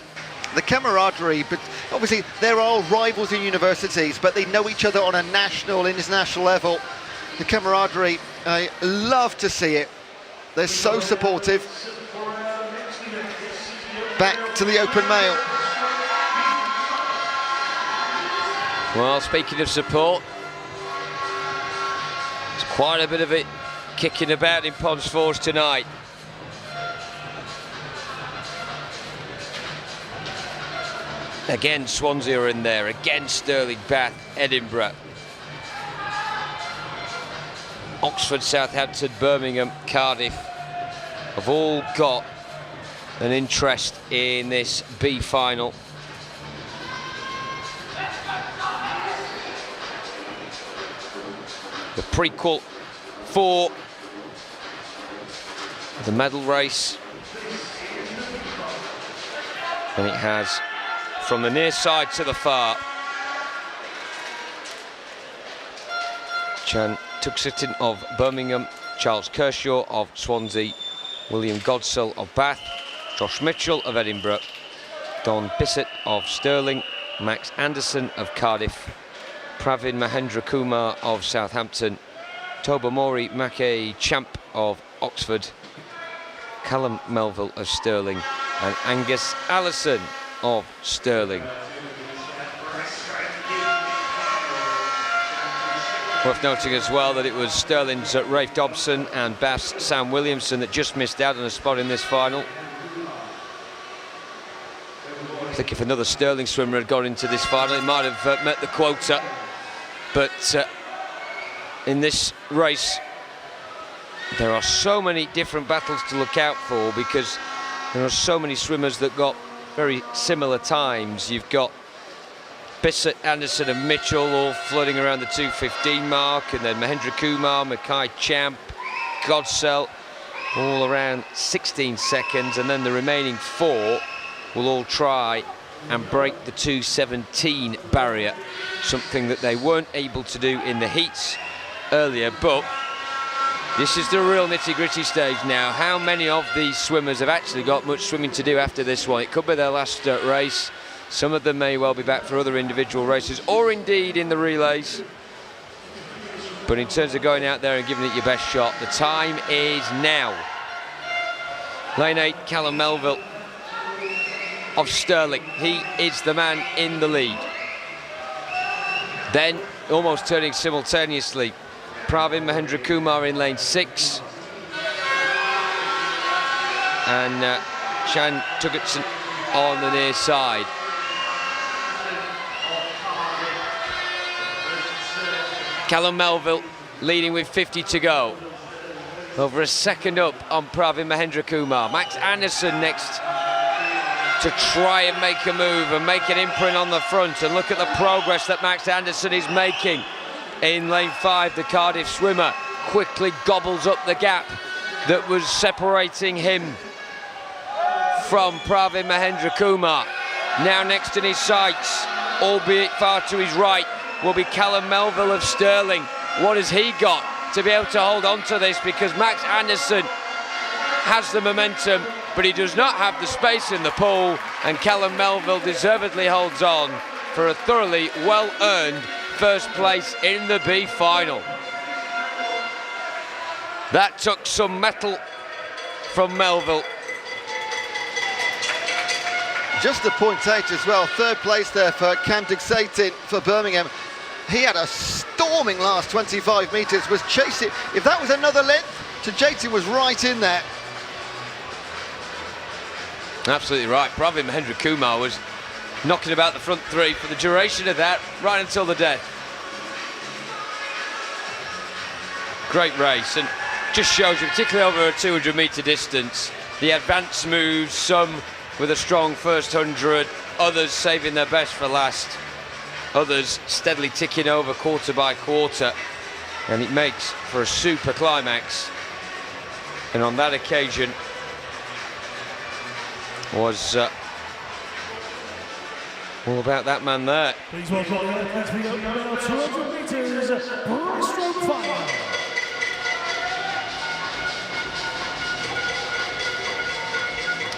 Speaker 3: The camaraderie, but obviously they're all rivals in universities, but they know each other on a national, international level. The camaraderie, I love to see it. They're so supportive. Back to the open mail.
Speaker 9: Well, speaking of support, there's quite a bit of it kicking about in Ponds Forge tonight. Again, Swansea are in there. Again, Stirling, Bath, Edinburgh. Oxford, Southampton, Birmingham, Cardiff have all got an interest in this B final. The prequel for the medal race. And it has from the near side to the far. Chan Tuxeton of Birmingham, Charles Kershaw of Swansea, William Godsell of Bath, Josh Mitchell of Edinburgh, Don Bissett of Stirling, Max Anderson of Cardiff, Pravin Mahendra Kumar of Southampton, Tobamori Make Champ of Oxford, Callum Melville of Stirling, and Angus Allison of Stirling. Worth noting as well that it was Stirling's Rafe Dobson and Bath's Sam Williamson that just missed out on a spot in this final. I think if another Stirling swimmer had gone into this final, it might have met the quota. But in this race, there are so many different battles to look out for because there are so many swimmers that got very similar times. You've got Bissett, Anderson and Mitchell all floating around the 2:15 mark, and then Mahendra Kumar, Mackay Champ, Godsell all around 16 seconds, and then the remaining 4 will all try and break the 2:17 barrier, something that they weren't able to do in the heats earlier. But this is the real nitty-gritty stage now. How many of these swimmers have actually got much swimming to do after this one? It could be their last race. Some of them may well be back for other individual races, or indeed in the relays. But in terms of going out there and giving it your best shot, the time is now. Lane 8, Callum Melville of Stirling. He is the man in the lead. Then, almost turning simultaneously, Pravin Mahendra Kumar in lane 6. And Chan Tuxeton on the near side. Callum Melville leading with 50 to go. Over a second up on Pravin Mahendra Kumar. Max Anderson next to try and make a move and make an imprint on the front. And look at the progress that Max Anderson is making. In lane 5, the Cardiff swimmer quickly gobbles up the gap that was separating him from Pravin Mahendra Kumar. Now next in his sights, albeit far to his right, will be Callum Melville of Stirling. What has he got to be able to hold on to this? Because Max Anderson has the momentum, but he does not have the space in the pool, and Callum Melville deservedly holds on for a thoroughly well-earned first place in the B final. That took some mettle from Melville.
Speaker 3: Just to point out as well, third place there for Cam Tuxeton for Birmingham. He had a storming last 25 metres, was chasing. If that was another length, Tuxeton was right in there.
Speaker 9: Absolutely right. Pravin Mahendra Kumar was knocking about the front 3 for the duration of that, right until the death. Great race, and just shows you, particularly over a 200-metre distance, the advanced moves, some with a strong first 100, others saving their best for last, others steadily ticking over quarter by quarter, and it makes for a super climax. And on that occasion was all about that man there.
Speaker 10: Please welcome the athletes for the open now 200 metres breaststroke final.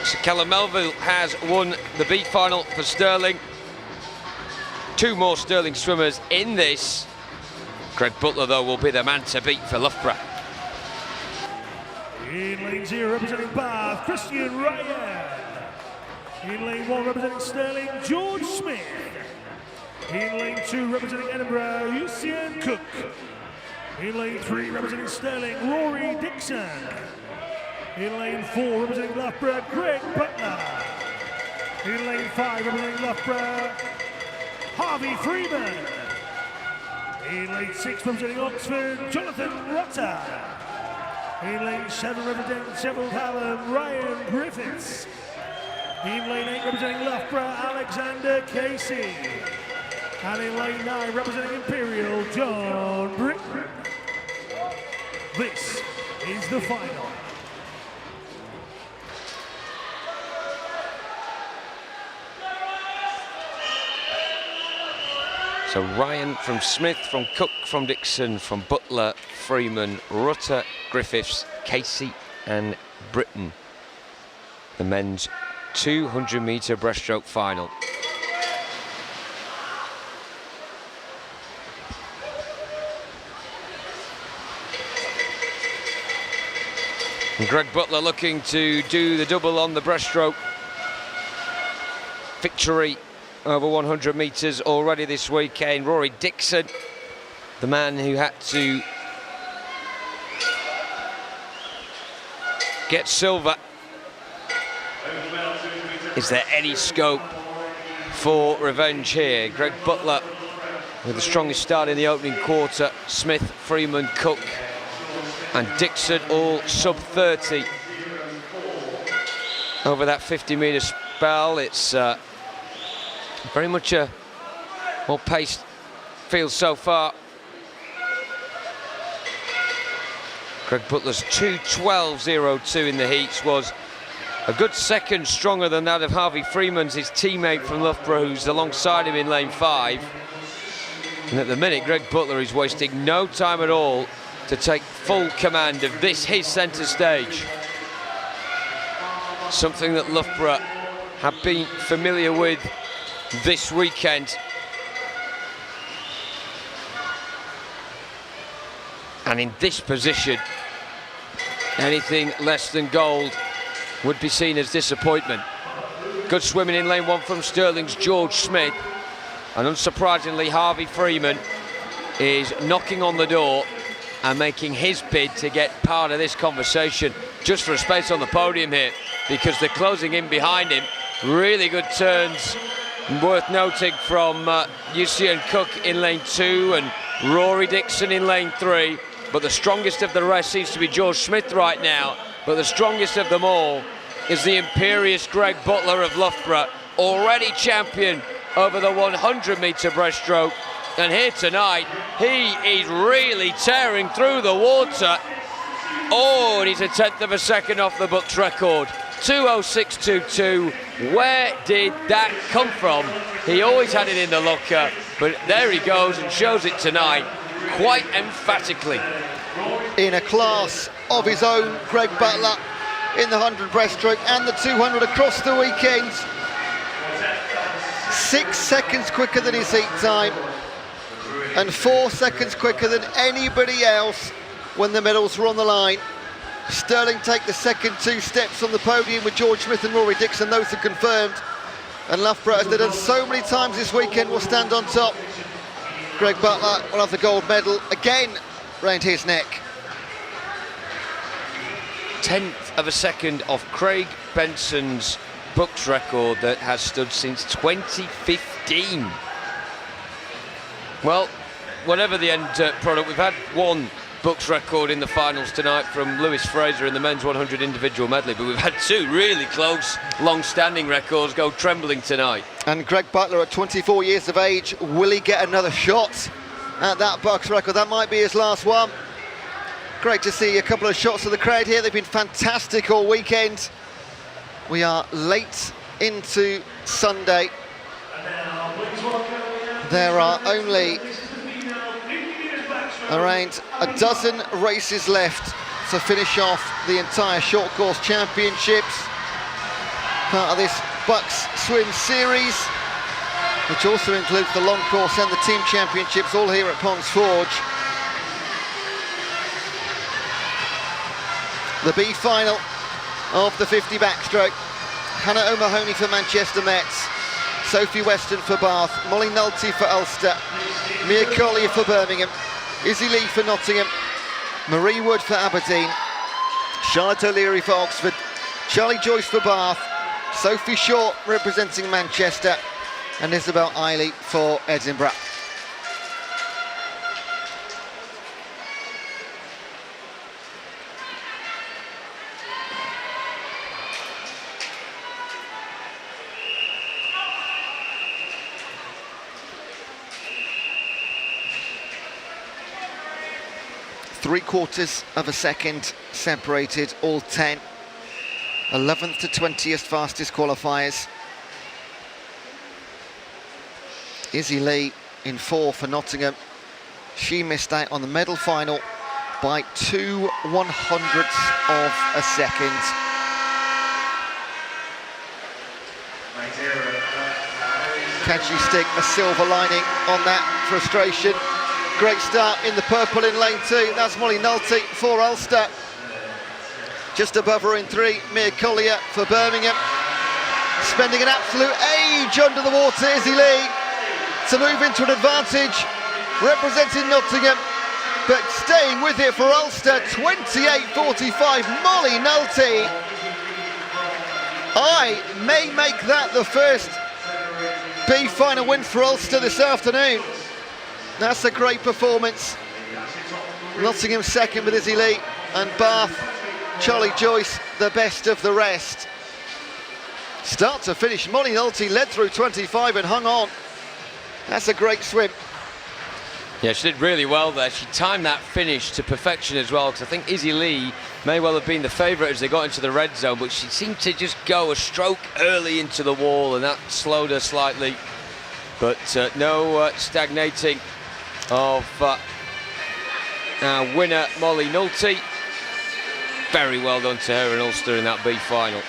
Speaker 9: So Callum Melville has won the B final for Stirling. 2 more Stirling swimmers in this. Greg Butler, though, will be the man to beat for Loughborough.
Speaker 10: In lane 0, representing Bath, Christian Ryan. In lane 1, representing Stirling, George Smith. In lane 2, representing Edinburgh, Usain Cook. In lane 3, representing Stirling, Rory Dixon. In lane 4, representing Loughborough, Greg Butler. In lane 5, representing Loughborough, Harvey Freeman. In lane 6, representing Oxford, Jonathan Rutter. In lane 7, representing Sheffield Hallam, Ryan Griffiths. In lane 8, representing Loughborough, Alexander Casey. And in lane 9, representing Imperial, John Britton. This is the final.
Speaker 9: So Ryan from Smith, from Cook, from Dixon, from Butler, Freeman, Rutter, Griffiths, Casey and Britton. The men's 200-metre breaststroke final. And Greg Butler looking to do the double on the breaststroke. Victory over 100 metres already this weekend. Rory Dixon, the man who had to get silver. Is there any scope for revenge here? Greg Butler with the strongest start in the opening quarter. Smith, Freeman, Cook and Dixon all sub 30 over that 50-metre spell. It's very much a more paced field so far. Greg Butler's 2:12.02 in the heats was a good second stronger than that of Harvey Freeman's, his teammate from Loughborough, who's alongside him in lane 5. And at the minute, Greg Butler is wasting no time at all to take full command of this, his centre stage. Something that Loughborough have been familiar with this weekend. And in this position, anything less than gold would be seen as disappointment. Good swimming in lane 1 from Stirling's George Smith. And unsurprisingly, Harvey Freeman is knocking on the door and making his bid to get part of this conversation just for a space on the podium here, because they're closing in behind him. Really good turns, worth noting, from Usain Cook in lane 2 and Rory Dixon in lane 3. But the strongest of the rest seems to be George Smith right now. But the strongest of them all is the imperious Greg Butler of Loughborough, already champion over the 100-metre breaststroke. And here tonight, he is really tearing through the water. Oh, and he's a tenth of a second off the BUCS record. 2:06.22. Where did that come from? He always had it in the locker, but there he goes and shows it tonight quite emphatically.
Speaker 3: In a class of his own, Greg Butler in the 100 breaststroke and the 200 across the weekend. 6 seconds quicker than his heat time and 4 seconds quicker than anybody else when the medals were on the line. Stirling take the second 2 steps on the podium with George Smith and Rory Dixon. Those are confirmed. And Loughborough, as they've done so many times this weekend, will stand on top. Greg Butler will have the gold medal again round his neck.
Speaker 9: Tenth of a second off Craig Benson's BUCS record that has stood since 2015. Well, whatever the end product, we've had one BUCS record in the finals tonight from Lewis Fraser in the men's 100 individual medley, but we've had 2 really close, long-standing records go trembling tonight.
Speaker 3: And Greg Butler at 24 years of age, will he get another shot at that BUCS record? That might be his last one. Great to see a couple of shots of the crowd here. They've been fantastic all weekend. We are late into Sunday. There are only around a dozen races left to finish off the entire short course championships. Part of this BUCS swim series, which also includes the long course and the team championships, all here at Ponds Forge. The B final of the 50 backstroke. Hannah O'Mahony for Manchester Mets, Sophie Weston for Bath, Molly Nolte for Ulster, Mia Collier for Birmingham, Izzy Lee for Nottingham, Marie Wood for Aberdeen, Charlotte O'Leary for Oxford, Charlie Joyce for Bath, Sophie Shaw representing Manchester, and Isabel Eiley for Edinburgh. Three-quarters of a second separated all 10. 11th to 20th fastest qualifiers. Izzy Lee in 4 for Nottingham. She missed out on the medal final by 2/100ths of a second. Can she stick a silver lining on that frustration? Great start in the purple in lane 2. That's Molly Nolte for Ulster. Just above her in 3, Mia Collier for Birmingham. Spending an absolute age under the water, Izzy Lee, to move into an advantage, representing Nottingham, but staying with it for Ulster, 28.45, Molly Nolte. I may make that the first B final win for Ulster this afternoon. That's a great performance. Nottingham second with Izzy Lee, and Bath, Charlie Joyce, the best of the rest. Start to finish, Molly Nolte led through 25 and hung on. That's a great swim.
Speaker 9: Yeah, she did really well there. She timed that finish to perfection as well, because I think Izzy Lee may well have been the favourite as they got into the red zone, but she seemed to just go a stroke early into the wall, and that slowed her slightly. But no stagnating of our winner, Molly Nolte. Very well done to her and Ulster in that B final.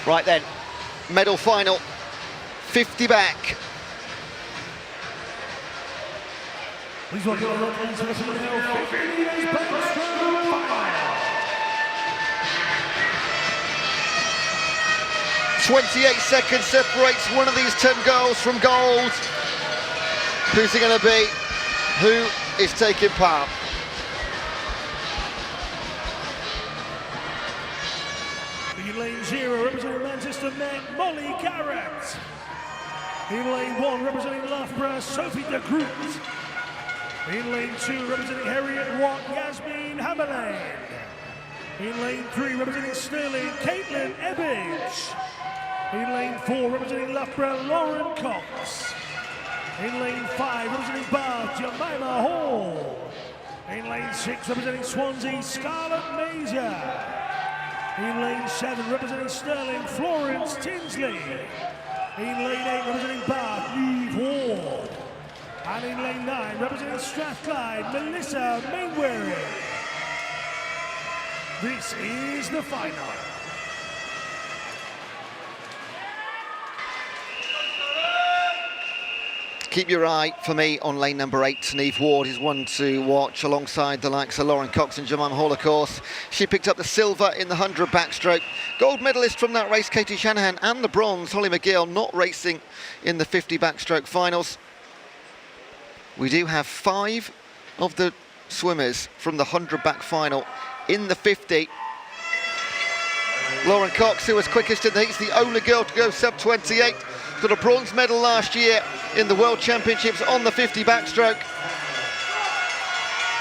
Speaker 3: Right then, medal final, 50 back.
Speaker 10: Please welcome our Rutland's National 50 meters backstroke final.
Speaker 3: 28 seconds separates one of these 10 girls from gold. Who's it going to be? Who is taking part?
Speaker 10: In lane 0, representing Manchester Men, Molly Garrett. In lane 1, representing Loughborough, Sophie de Groot. In lane 2, representing Harriet Watt, Yasmin Hammerlane. In lane 3, representing Stirling, Caitlin Ebbage. In lane 4, representing Loughborough, Lauren Cox. In lane 5, representing Bath, Jemima Hall. In lane 6, representing Swansea, Scarlett Major. In lane 7, representing Stirling, Florence Tinsley. In lane 8, representing Bath, Eve Ward. And in lane 9, representing Strathclyde, Melissa Mainwaring. This is the final.
Speaker 3: Keep your eye for me on lane number 8. Neve Ward is one to watch alongside the likes of Lauren Cox and Jemima Hall, of course. She picked up the silver in the 100 backstroke. Gold medalist from that race, Katie Shanahan, and the bronze, Holly McGill, not racing in the 50 backstroke finals. We do have 5 of the swimmers from the 100 back final in the 50. Lauren Cox, who was quickest in the heats, the only girl to go sub-28. Got a bronze medal last year in the World Championships on the 50 backstroke.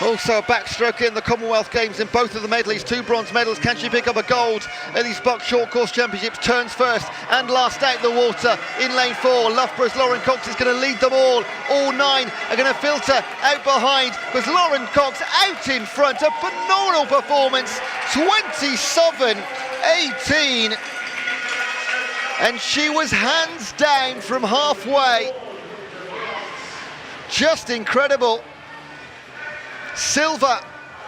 Speaker 3: Also a backstroker in the Commonwealth Games in both of the medleys, 2 bronze medals. Can she pick up a gold at these BUCS Short Course Championships? Turns first and last out the water in lane 4. Loughborough's Lauren Cox is going to lead them all. All 9 are going to filter out behind, because Lauren Cox out in front. A phenomenal performance, 27.18. And she was hands down from halfway. Just incredible. Silver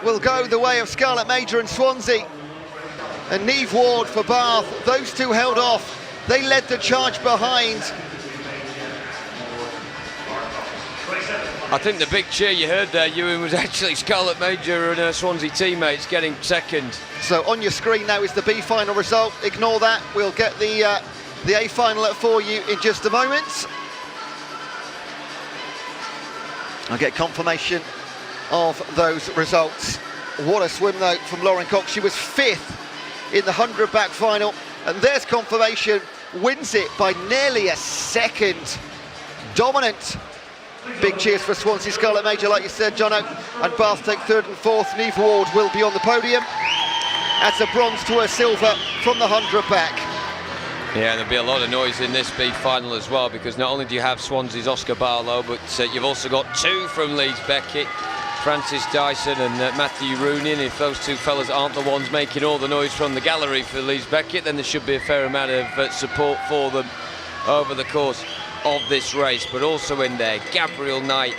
Speaker 3: will go the way of Scarlett Major and Swansea. And Neve Ward for Bath. Those two held off. They led the charge behind.
Speaker 9: I think the big cheer you heard there, Ewan, was actually Scarlett Major and her Swansea teammates getting second.
Speaker 3: So on your screen now is the B final result. Ignore that. We'll get the A final for you in just a moment. I'll get confirmation of those results. What a swim though from Lauren Cox. She was 5th in the 100 back final, and there's confirmation. Wins it by nearly a second. Dominant. Big cheers for Swansea, Scarlett Major, like you said, Jono. And Bath take 3rd and 4th. Neve Ward will be on the podium. That's a bronze to a silver from the 100 back.
Speaker 9: Yeah, there'll be a lot of noise in this B final as well, because not only do you have Swansea's Oscar Barlow, but you've also got 2 from Leeds Beckett, Francis Dyson and Matthew Rooney. And if those 2 fellas aren't the ones making all the noise from the gallery for Leeds Beckett, then there should be a fair amount of support for them over the course of this race. But also in there, Gabriel Knight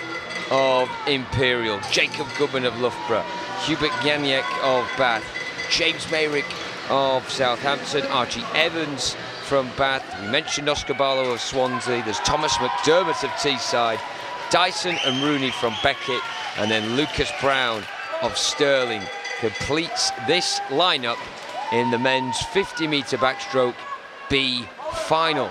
Speaker 9: of Imperial, Jacob Goodman of Loughborough, Hubert Janiek of Bath, James Mayrick of Southampton, Archie Evans from Bath. We mentioned Oscar Barlow of Swansea. There's Thomas McDermott of Teesside, Dyson and Rooney from Beckett, and then Lucas Brown of Stirling completes this lineup in the men's 50-metre backstroke B final.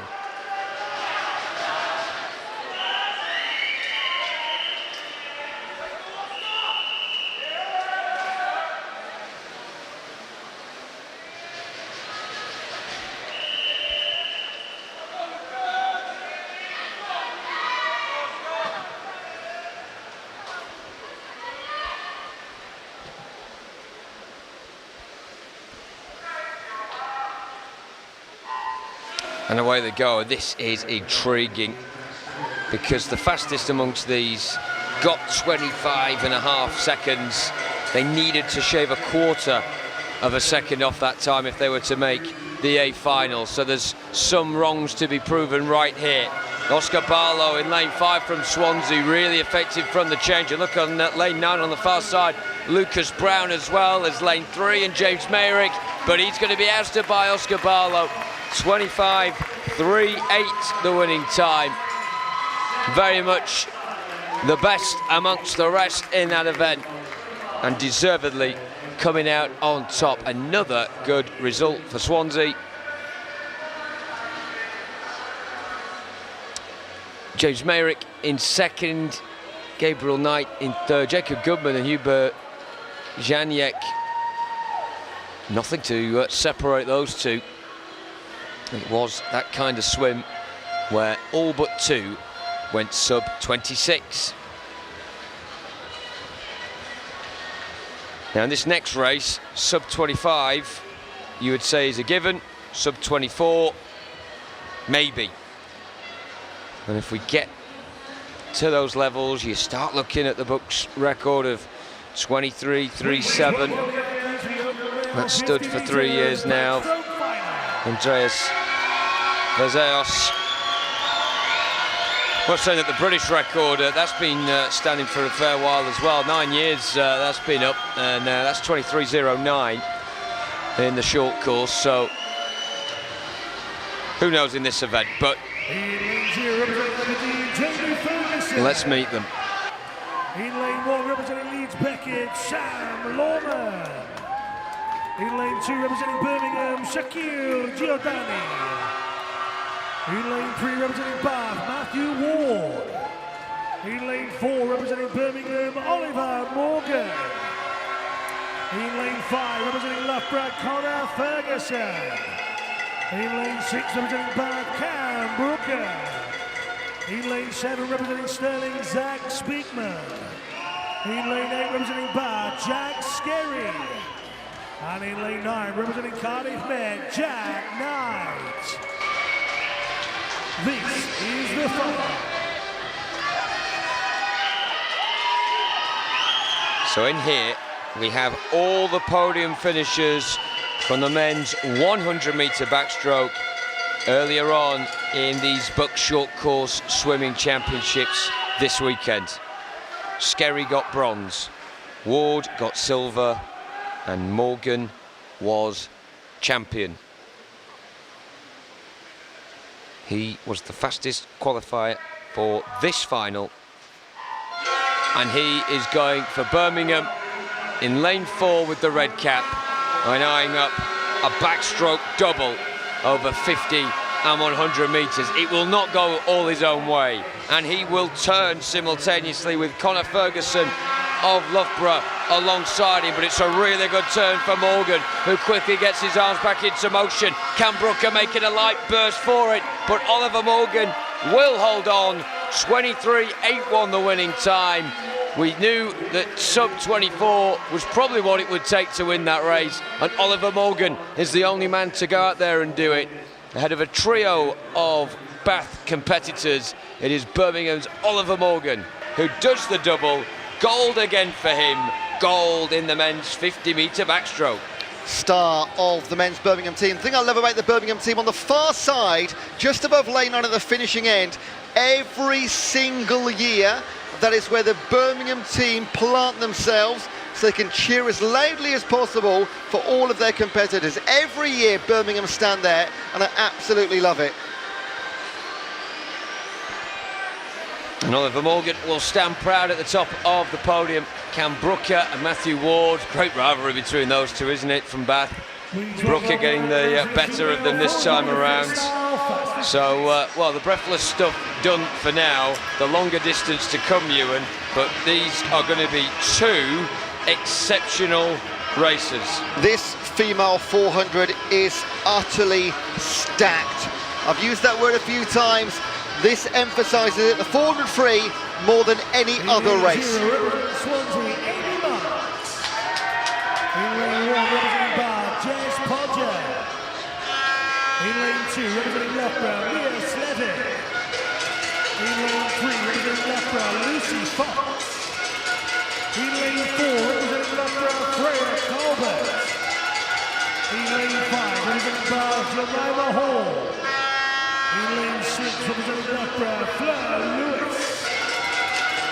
Speaker 9: And away they go. This is intriguing because the fastest amongst these got 25.5 seconds. They needed to shave a quarter of a second off that time if they were to make the A final. So there's some wrongs to be proven right here. Oscar Barlow in lane 5 from Swansea, really effective from the change. And look on lane 9 on the far side, Lucas Brown as well as lane 3 and James Mayrick, but he's going to be ousted by Oscar Barlow. 25.38 the winning time. Very much the best amongst the rest in that event, and deservedly coming out on top. Another good result for Swansea. James Mayrick in second, Gabriel Knight in third, Jacob Goodman and Hubert Janiek. Nothing to separate those two. It was that kind of swim where all but two went sub 26. Now in this next race, sub 25 you would say is a given, sub 24 maybe. And if we get to those levels, you start looking at the BUCS record of 23.37. That stood for 3 years now. Andreas Vazeos. Well, saying that the British record, that's been standing for a fair while as well. 9 years that's been up, and that's 23.09 in the short course. So who knows in this event, but let's meet them.
Speaker 10: In lane 1, representing Leeds Beckett, Sam Lorman. In lane 2, representing Birmingham, Shaquille Giordani. In lane 3, representing Bath, Matthew Ward. In lane 4, representing Birmingham, Oliver Morgan. In lane 5, representing Loughborough, Connor Ferguson. In lane 6, representing Bath, Cam Brooker. In lane 7, representing Stirling, Zach Speakman. In lane 8, representing Bath, Jack Skerry. And in lane 9, representing Cardiff Met, Jack Knight. This is the final.
Speaker 9: So in here, we have all the podium finishers from the men's 100-metre backstroke earlier on in these BUCS short course swimming championships this weekend. Skerry got bronze, Ward got silver, and Morgan was champion. He was the fastest qualifier for this final, and he is going for Birmingham in lane 4 with the red cap and eyeing up a backstroke double over 50 and 100 metres. It will not go all his own way, and he will turn simultaneously with Connor Ferguson of Loughborough alongside him, but it's a really good turn for Morgan, who quickly gets his arms back into motion. Cam Brooker making a light burst for it, but Oliver Morgan will hold on. 23.81 the winning time. We knew that sub 24 was probably what it would take to win that race, and Oliver Morgan is the only man to go out there and do it. Ahead of a trio of Bath competitors, it is Birmingham's Oliver Morgan who does the double. Gold again for him, gold in the men's 50-metre backstroke.
Speaker 3: star of the men's Birmingham team. The thing I love about the Birmingham team, on the far side, just above lane 9 at the finishing end, every single year, that is where the Birmingham team plant themselves so they can cheer as loudly as possible for all of their competitors. Every year Birmingham stand there, and I absolutely love it.
Speaker 9: And Oliver Morgan will stand proud at the top of the podium. Cam Brooker and Matthew Ward. Great rivalry between those two, isn't it, from Bath? Brooker getting the better of them this time around. So, well, the breathless stuff done for now. The longer distance to come, Ewan. But these are going to be two exceptional races.
Speaker 3: This female 400 is utterly stacked. I've used that word a few times. This emphasises it, the 400 free, more than any other race.
Speaker 10: Swansea, Amy Marks. In lane 1, representing Bath, Jess Podger. In lane 2, representing Loughborough, Mia Slevin. In lane 3, representing Loughborough, Lucy Fox. In lane 4, representing Loughborough, Freya Colbert. In lane 5, representing Bath, Jemima Hall. In lane 6, representing Loughborough, Fleur Lewis.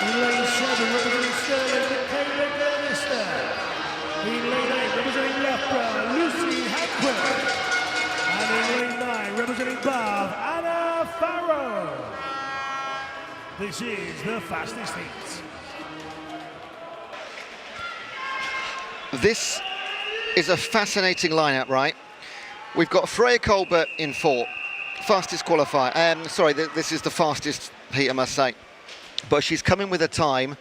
Speaker 10: In lane 7, representing Stirling, Michaela Glenister. In lane 8, representing Loughborough, Lucy Hancock. And in lane 9, representing Bath, Anna Farrow. This is the fastest heat.
Speaker 3: This is a fascinating lineup, right? We've got Freya Colbert in 4. Fastest qualifier. This is the fastest heat, I must say. But she's coming with a time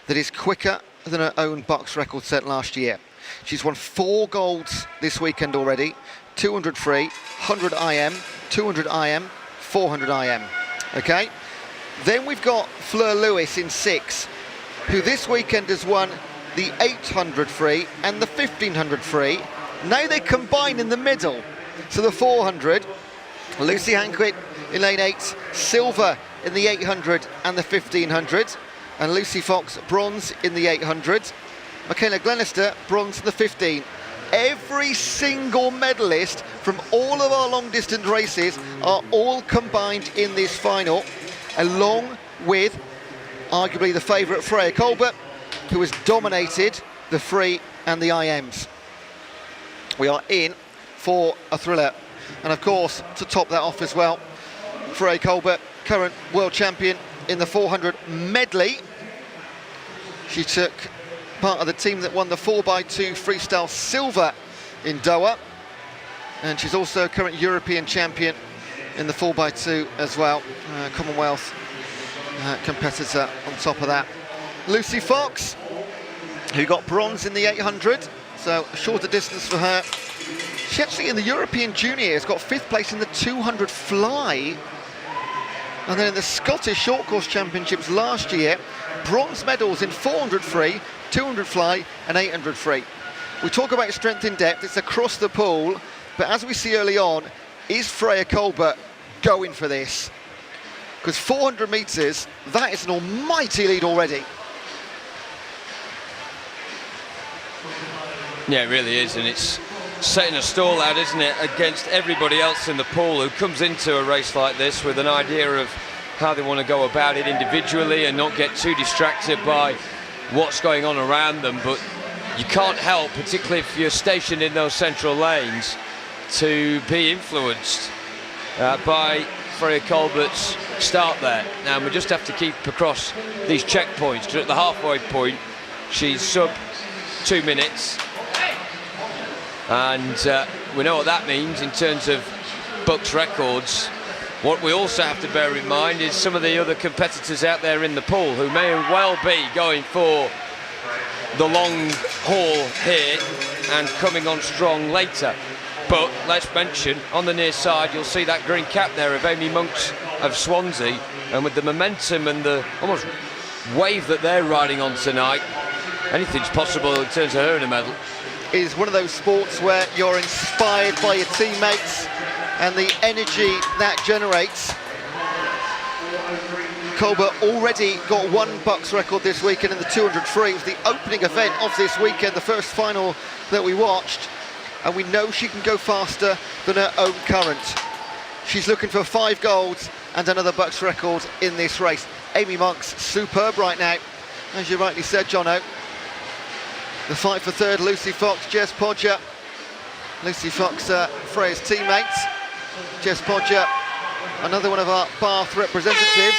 Speaker 3: that is quicker than her own BUCS record set last year. She's won 4 golds this weekend already. 200 free, 100 IM, 200 IM, 400 IM. Okay? Then we've got Fleur Lewis in 6, who this weekend has won the 800 free and the 1500 free. Now they combine in the middle. So the 400, Lucy Hanquett in lane 8, silver in the 800 and the 1500, and Lucy Fox bronze in the 800. Michaela Glenister bronze in the 15. Every single medalist from all of our long distance races are all combined in this final, along with arguably the favourite Freya Colbert, who has dominated the free and the IMs. We are in for a thriller. And of course, to top that off as well, Freya Colbert, current world champion in the 400 medley. She took part of the team that won the 4x2 freestyle silver in Doha. And she's also current European champion in the 4x2 as well. Commonwealth competitor on top of that. Lucy Fox, who got bronze in the 800, so a shorter distance for her. She actually, in the European Juniors, got 5th place in the 200 fly. And then in the Scottish Short Course Championships last year, bronze medals in 400 free, 200 fly and 800 free. We talk about strength in depth, it's across the pool, but as we see early on, is Freya Colbert going for this? Because 400 metres, that is an almighty lead already.
Speaker 9: Yeah, it really is, and it's setting a stall out, isn't it, against everybody else in the pool who comes into a race like this with an idea of how they want to go about it individually and not get too distracted by what's going on around them. But you can't help, particularly if you're stationed in those central lanes, to be influenced by Freya Colbert's start there. Now we just have to keep across these checkpoints, because at the halfway point she's sub 2 minutes. And we know what that means in terms of BUCS records. What we also have to bear in mind is some of the other competitors out there in the pool who may well be going for the long haul here and coming on strong later. But let's mention, on the near side, you'll see that green cap there of Amy Monks of Swansea. And with the momentum and the almost wave that they're riding on tonight, anything's possible in terms of her in a medal.
Speaker 3: Is one of those sports where you're inspired by your teammates and the energy that generates. Colbert already got 1 BUCS record this weekend in the 200 free. It was the opening event of this weekend, the first final that we watched. and we know she can go faster than her own current. She's looking for 5 golds and another BUCS record in this race. Amy Monk's superb right now, as you rightly said, Jono. The fight for third, Lucy Fox, Jess Podger. Lucy Fox, Freya's teammates. Jess Podger, another one of our Bath representatives.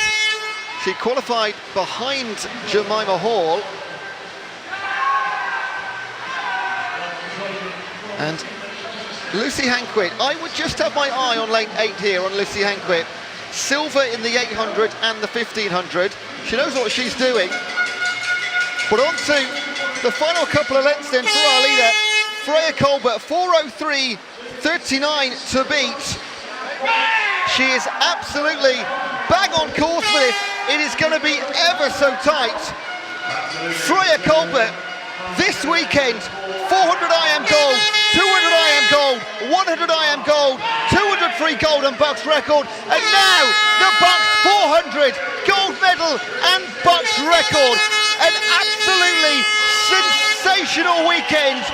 Speaker 3: She qualified behind Jemima Hall. And Lucy Hanquett, I would just have my eye on lane 8 here on Lucy Hanquett. Silver in the 800 and the 1500. She knows what she's doing. But on to the final couple of lengths then for our leader, Freya Colbert, 4:03.39 to beat. She is absolutely bang on course for this. It is going to be ever so tight. Freya Colbert, this weekend, 400 IM gold, 200 IM gold, 100 IM gold, 200 free gold and BUCS record, and now the BUCS 400 gold medal and BUCS record. An absolutely sensational weekend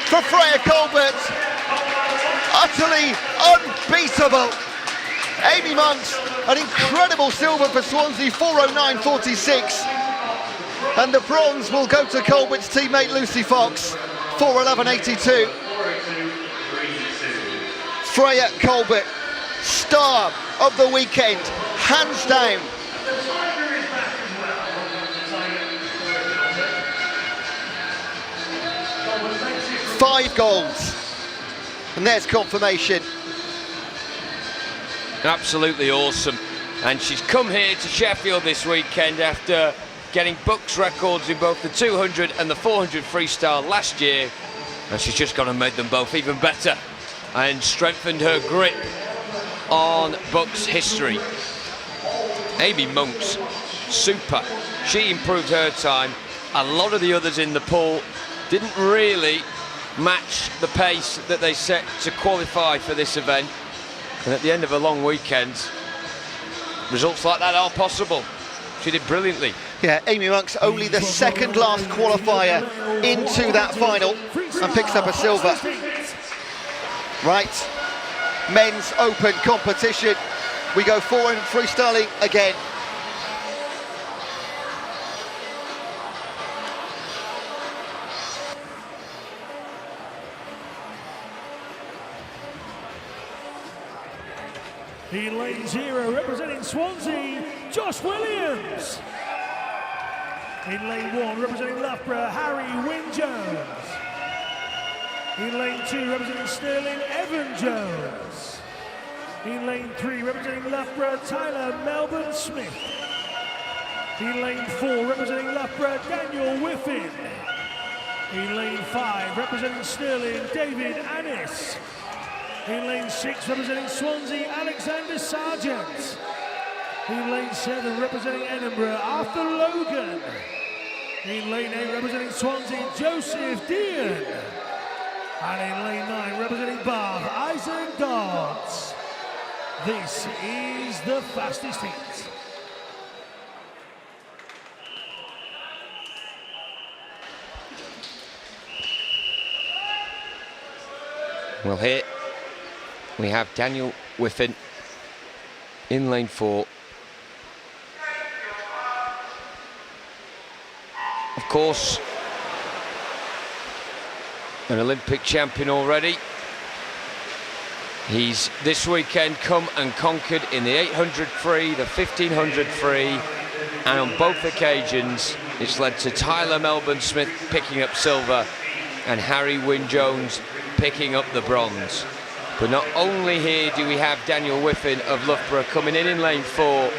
Speaker 3: for Freya Colbert. Utterly unbeatable. Amy Monks, an incredible silver for Swansea, 4:09.46. And the bronze will go to Colbert's teammate Lucy Fox, 4:11.82. Freya Colbert, star of the weekend, hands down. Five golds, and there's confirmation.
Speaker 9: Absolutely awesome. And she's come here to Sheffield this weekend after getting BUCS records in both the 200 and the 400 freestyle last year, and she's just gone and made them both even better and strengthened her grip on BUCS history. Amy Monk's super. She improved her time. A lot of the others in the pool didn't really match the pace that they set to qualify for this event, and at the end of a long weekend, results like that are possible. She did brilliantly.
Speaker 3: Yeah, Amy Monk's only the second last qualifier into that final and picks up a silver. Right, men's open competition. We go forward and freestyling again.
Speaker 10: In lane 0, representing Swansea, Josh Williams. In lane 1, representing Loughborough, Harry Wynne-Jones. In lane 2, representing Stirling, Evan Jones. In lane 3, representing Loughborough, Tyler Melbourne Smith. In lane 4, representing Loughborough, Daniel Whiffin. In lane 5, representing Stirling, David Annis. In lane 6, representing Swansea, Alexander Sargent. In lane 7, representing Edinburgh, Arthur Logan. In lane 8, representing Swansea, Joseph Dean. And in lane 9, representing Bath, Isaac Dodds. This is the fastest heat.
Speaker 9: Well, here we have Daniel Whiffin in lane 4. Of course, an Olympic champion already. He's this weekend come and conquered in the 800 free, the 1500 free, and on both occasions it's led to Tyler Melbourne Smith picking up silver and Harry Wynne-Jones picking up the bronze. But not only here do we have Daniel Whiffin of Loughborough coming in lane 4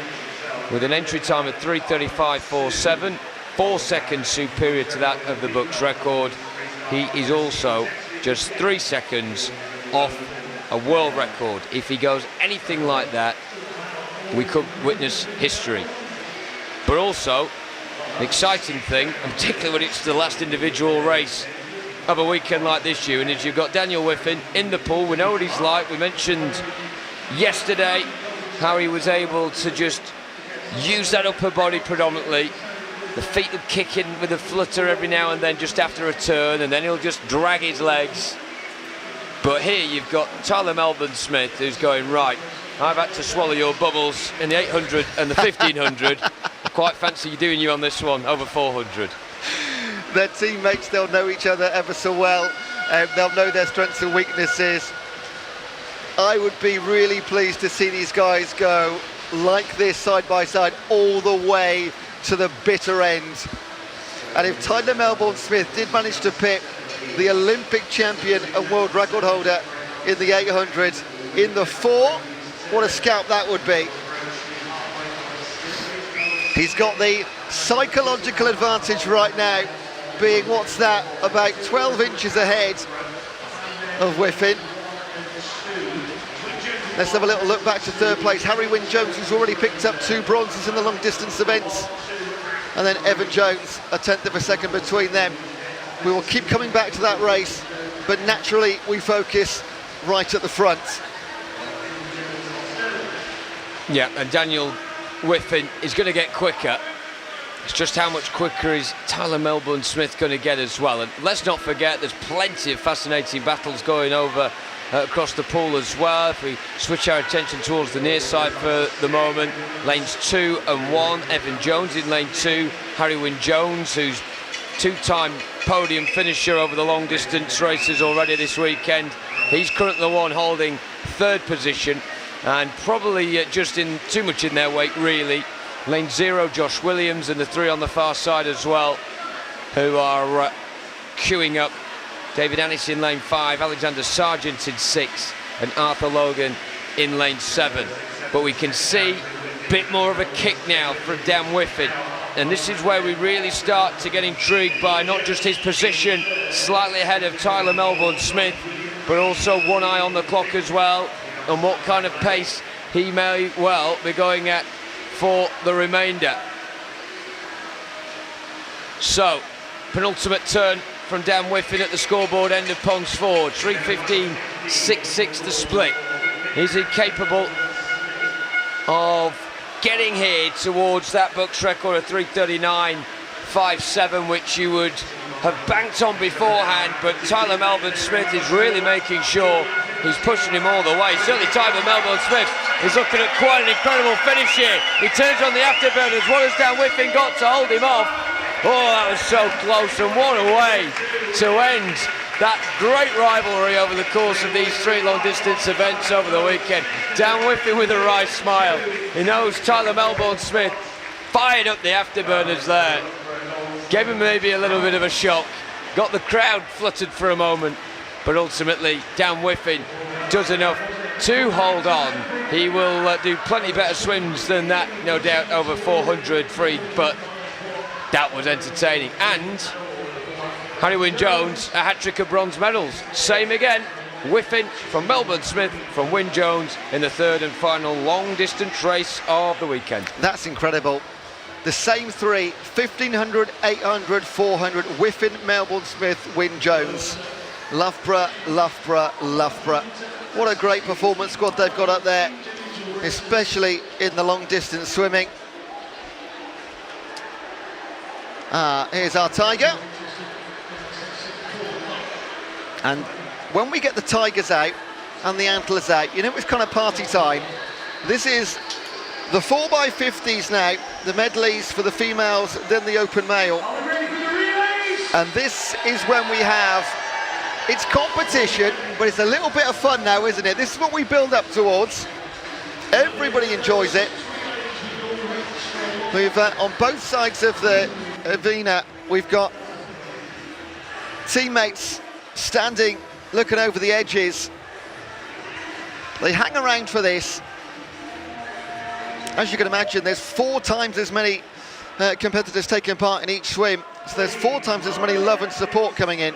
Speaker 9: with an entry time of 3:35.47, 4 seconds superior to that of the BUCS record. He is also just 3 seconds off a world record. If he goes anything like that, we could witness history. But also, an exciting thing, and particularly when it's the last individual race of a weekend like this year, and as you've got Daniel Whiffin in the pool, we know what he's like. We mentioned yesterday how he was able to just use that upper body predominantly. The feet would kick in with a flutter every now and then just after a turn, and then he'll just drag his legs. But here you've got Tyler Melbourne-Smith who's going, right, I've had to swallow your bubbles in the 800 and the 1500. I quite fancy doing you on this one, over 400.
Speaker 3: Their teammates, they'll know each other ever so well. They'll know their strengths and weaknesses. I would be really pleased to see these guys go like this side by side all the way to the bitter end. And if Tyler Melbourne-Smith did manage to pit the Olympic champion and world record holder in the 800 in the 4, what a scalp that would be. He's got the psychological advantage right now, being, what's that, about 12 inches ahead of Whiffen. Let's have a little look back to third place. Harry Wynne-Jones, who's already picked up 2 bronzes in the long distance events. And then Evan Jones, a 10th of a second between them. We will keep coming back to that race, but naturally we focus right at the front.
Speaker 9: Yeah, and Daniel Whiffen is going to get quicker. It's just how much quicker is Tyler Melbourne-Smith going to get as well. And let's not forget, there's plenty of fascinating battles going over across the pool as well. If we switch our attention towards the near side for the moment, lanes 2 and 1, Evan Jones in lane 2, Harry Wynne-Jones, who's 2-time podium finisher over the long distance races already this weekend. He's currently the one holding 3rd position, and probably just in too much in their wake really. Lane 0, Josh Williams, and the 3 on the far side as well, who are queuing up. David Annis in lane 5, Alexander Sargent in 6, and Arthur Logan in lane 7. But we can see a bit more of a kick now from Dan Whiffen, and this is where we really start to get intrigued by not just his position slightly ahead of Tyler Melbourne-Smith, but also one eye on the clock as well, and what kind of pace he may well be going at for the remainder. So, penultimate turn from Dan Whiffen at the scoreboard end of Ponds Ford. 3:15.66 the split. Is he capable of getting here towards that BUCS record of 3:39.57, which you would have banked on beforehand? But Tyler Melbourne-Smith is really making sure he's pushing him all the way. Certainly Tyler Melbourne-Smith is looking at quite an incredible finish here. He turns on the afterburners. What has Dan Whiffen got to hold him off? Oh, that was so close, and what a way to end that great rivalry over the course of these 3 long-distance events over the weekend. Dan Whiffen with a wry smile. He knows Tyler Melbourne-Smith fired up the afterburners there. Gave him maybe a little bit of a shock. Got the crowd fluttered for a moment, but ultimately Dan Whiffen does enough to hold on. He will do plenty better swims than that, no doubt, over 400 free, but that was entertaining. And Harry Wynne-Jones, a hat-trick of bronze medals. Same again, Whiffen from Melbourne-Smith from Wynne-Jones in the 3rd and final long-distance race of the weekend.
Speaker 3: That's incredible. The same 3, 1500, 800, 400, Whiffen, Melbourne-Smith, Wynne-Jones. Loughborough, Loughborough, Loughborough. What a great performance squad they've got up there, especially in the long-distance swimming. Here's our tiger. And when we get the tigers out and the antlers out, you know it's kind of party time. This is the 4x50s now, the medleys for the females, then the open male. And this is when we have, it's competition, but it's a little bit of fun now, isn't it? This is what we build up towards. Everybody enjoys it. We've on both sides of the arena, we've got teammates standing, looking over the edges. They hang around for this. As you can imagine, there's 4 times as many competitors taking part in each swim, so there's 4 times as many love and support coming in.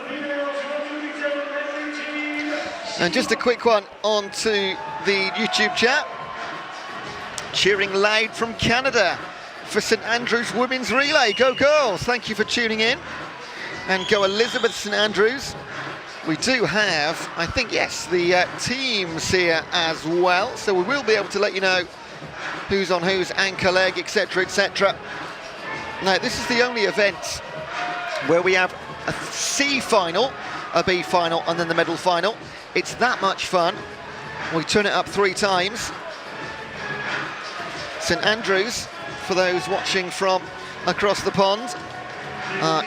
Speaker 3: And just a quick one onto the YouTube chat. Cheering loud from Canada for St Andrews Women's Relay. Go girls, thank you for tuning in. And go Elizabeth St Andrews. We do have, I think, yes, the teams here as well, so we will be able to let you know who's on whose anchor leg, etc, etc. Now, this is the only event where we have a C final, a B final, and then the medal final. It's that much fun. We turn it up 3 times. St Andrews, for those watching from across the pond,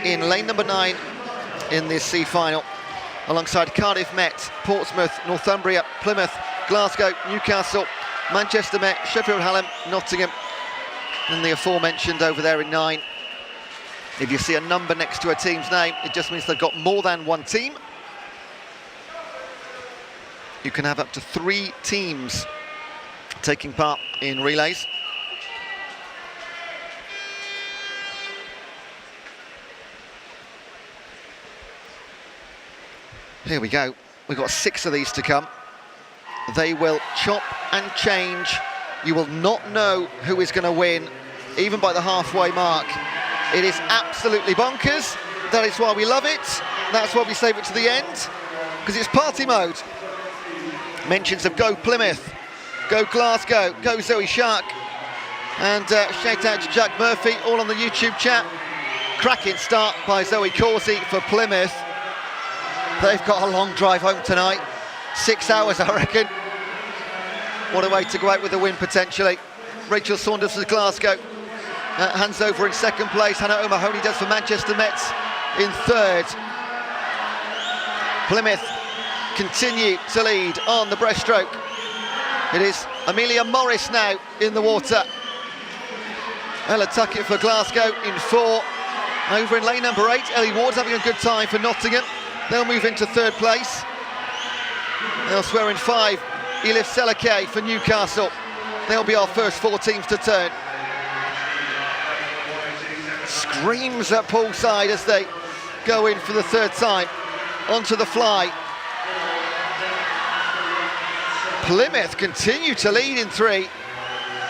Speaker 3: in lane number 9 in this C final, alongside Cardiff Met, Portsmouth, Northumbria, Plymouth, Glasgow, Newcastle, Manchester Met, Sheffield Hallam, Nottingham, and the aforementioned over there in 9. If you see a number next to a team's name, it just means they've got more than one team. You can have up to 3 teams taking part in relays. Here we go. We've got 6 of these to come. They will chop and change. You will not know who is going to win, even by the halfway mark. It is absolutely bonkers. That is why we love it. That's why we save it to the end, because it's party mode. Mentions of Go Plymouth, Go Glasgow, Go Zoe Shark, and shout out to Jack Murphy, all on the YouTube chat. Cracking start by Zoe Causey for Plymouth. They've got a long drive home tonight, 6 hours I reckon. What a way to go out with a win potentially. Rachel Saunders for Glasgow hands over in 2nd place. Hannah O'Mahony does for Manchester Mets in 3rd. Plymouth continue to lead on the breaststroke. It is Amelia Morris now in the water. Ella Tuckett for Glasgow in 4. Over in lane number 8, Ellie Ward's having a good time for Nottingham. They'll move into 3rd place. Elsewhere in 5, Elif Selake for Newcastle. They'll be our first 4 teams to turn. Screams at poolside as they go in for the 3rd time. Onto the fly. Plymouth continue to lead in 3.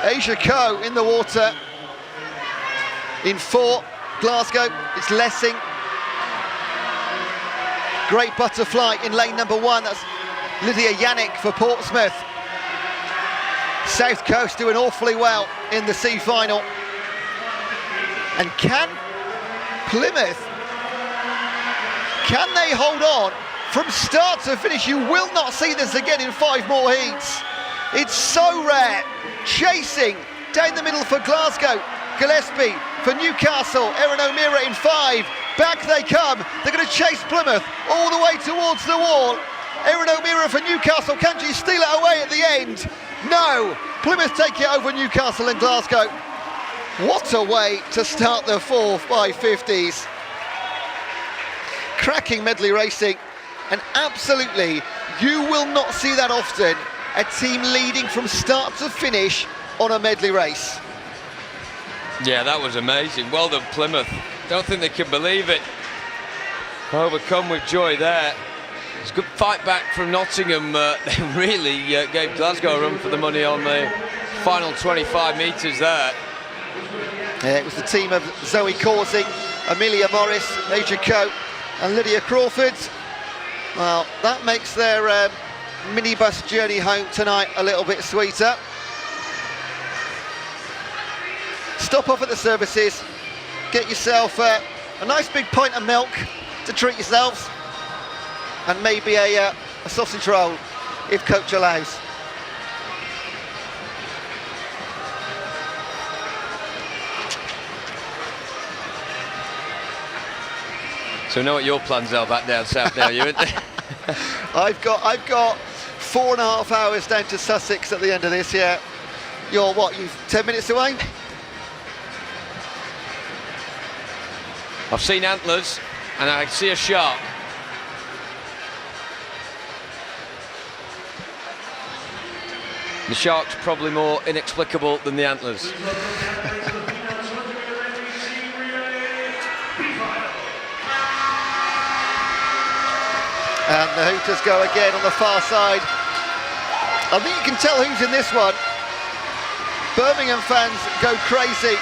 Speaker 3: Asia Coe in the water. In 4, Glasgow, it's Lessing. Great butterfly in lane number 1, that's Lydia Yannick for Portsmouth. South Coast doing awfully well in the C final. And can Plymouth, can they hold on from start to finish? You will not see this again in 5 more heats. It's so rare. Chasing down the middle for Glasgow, Gillespie for Newcastle, Erin O'Meara in 5. Back they come. They're going to chase Plymouth all the way towards the wall. Erin O'Meara for Newcastle. Can she steal it away at the end? No. Plymouth take it over Newcastle and Glasgow. What a way to start the 4x50s. Cracking medley racing. And absolutely, you will not see that often. A team leading from start to finish on a medley race.
Speaker 9: Yeah, that was amazing. Well done, Plymouth. Don't think they can believe it. Overcome with joy there. It's a good fight back from Nottingham. They really gave Glasgow a run for the money on the final 25 metres there.
Speaker 3: Yeah, it was the team of Zoe Causey, Amelia Morris, Asia Coe and Lydia Crawford. Well, that makes their minibus journey home tonight a little bit sweeter. Stop off at the services, get yourself a nice big pint of milk to treat yourselves, and maybe a sausage roll if coach allows.
Speaker 9: So we know what your plans are back down south now, you?
Speaker 3: I've got 4.5 hours down to Sussex at the end of this. Yeah, you're what? You 10 minutes away?
Speaker 9: I've seen antlers and I see a shark. The shark's probably more inexplicable than the antlers.
Speaker 3: And the Hooters go again on the far side. I think you can tell who's in this one. Birmingham fans go crazy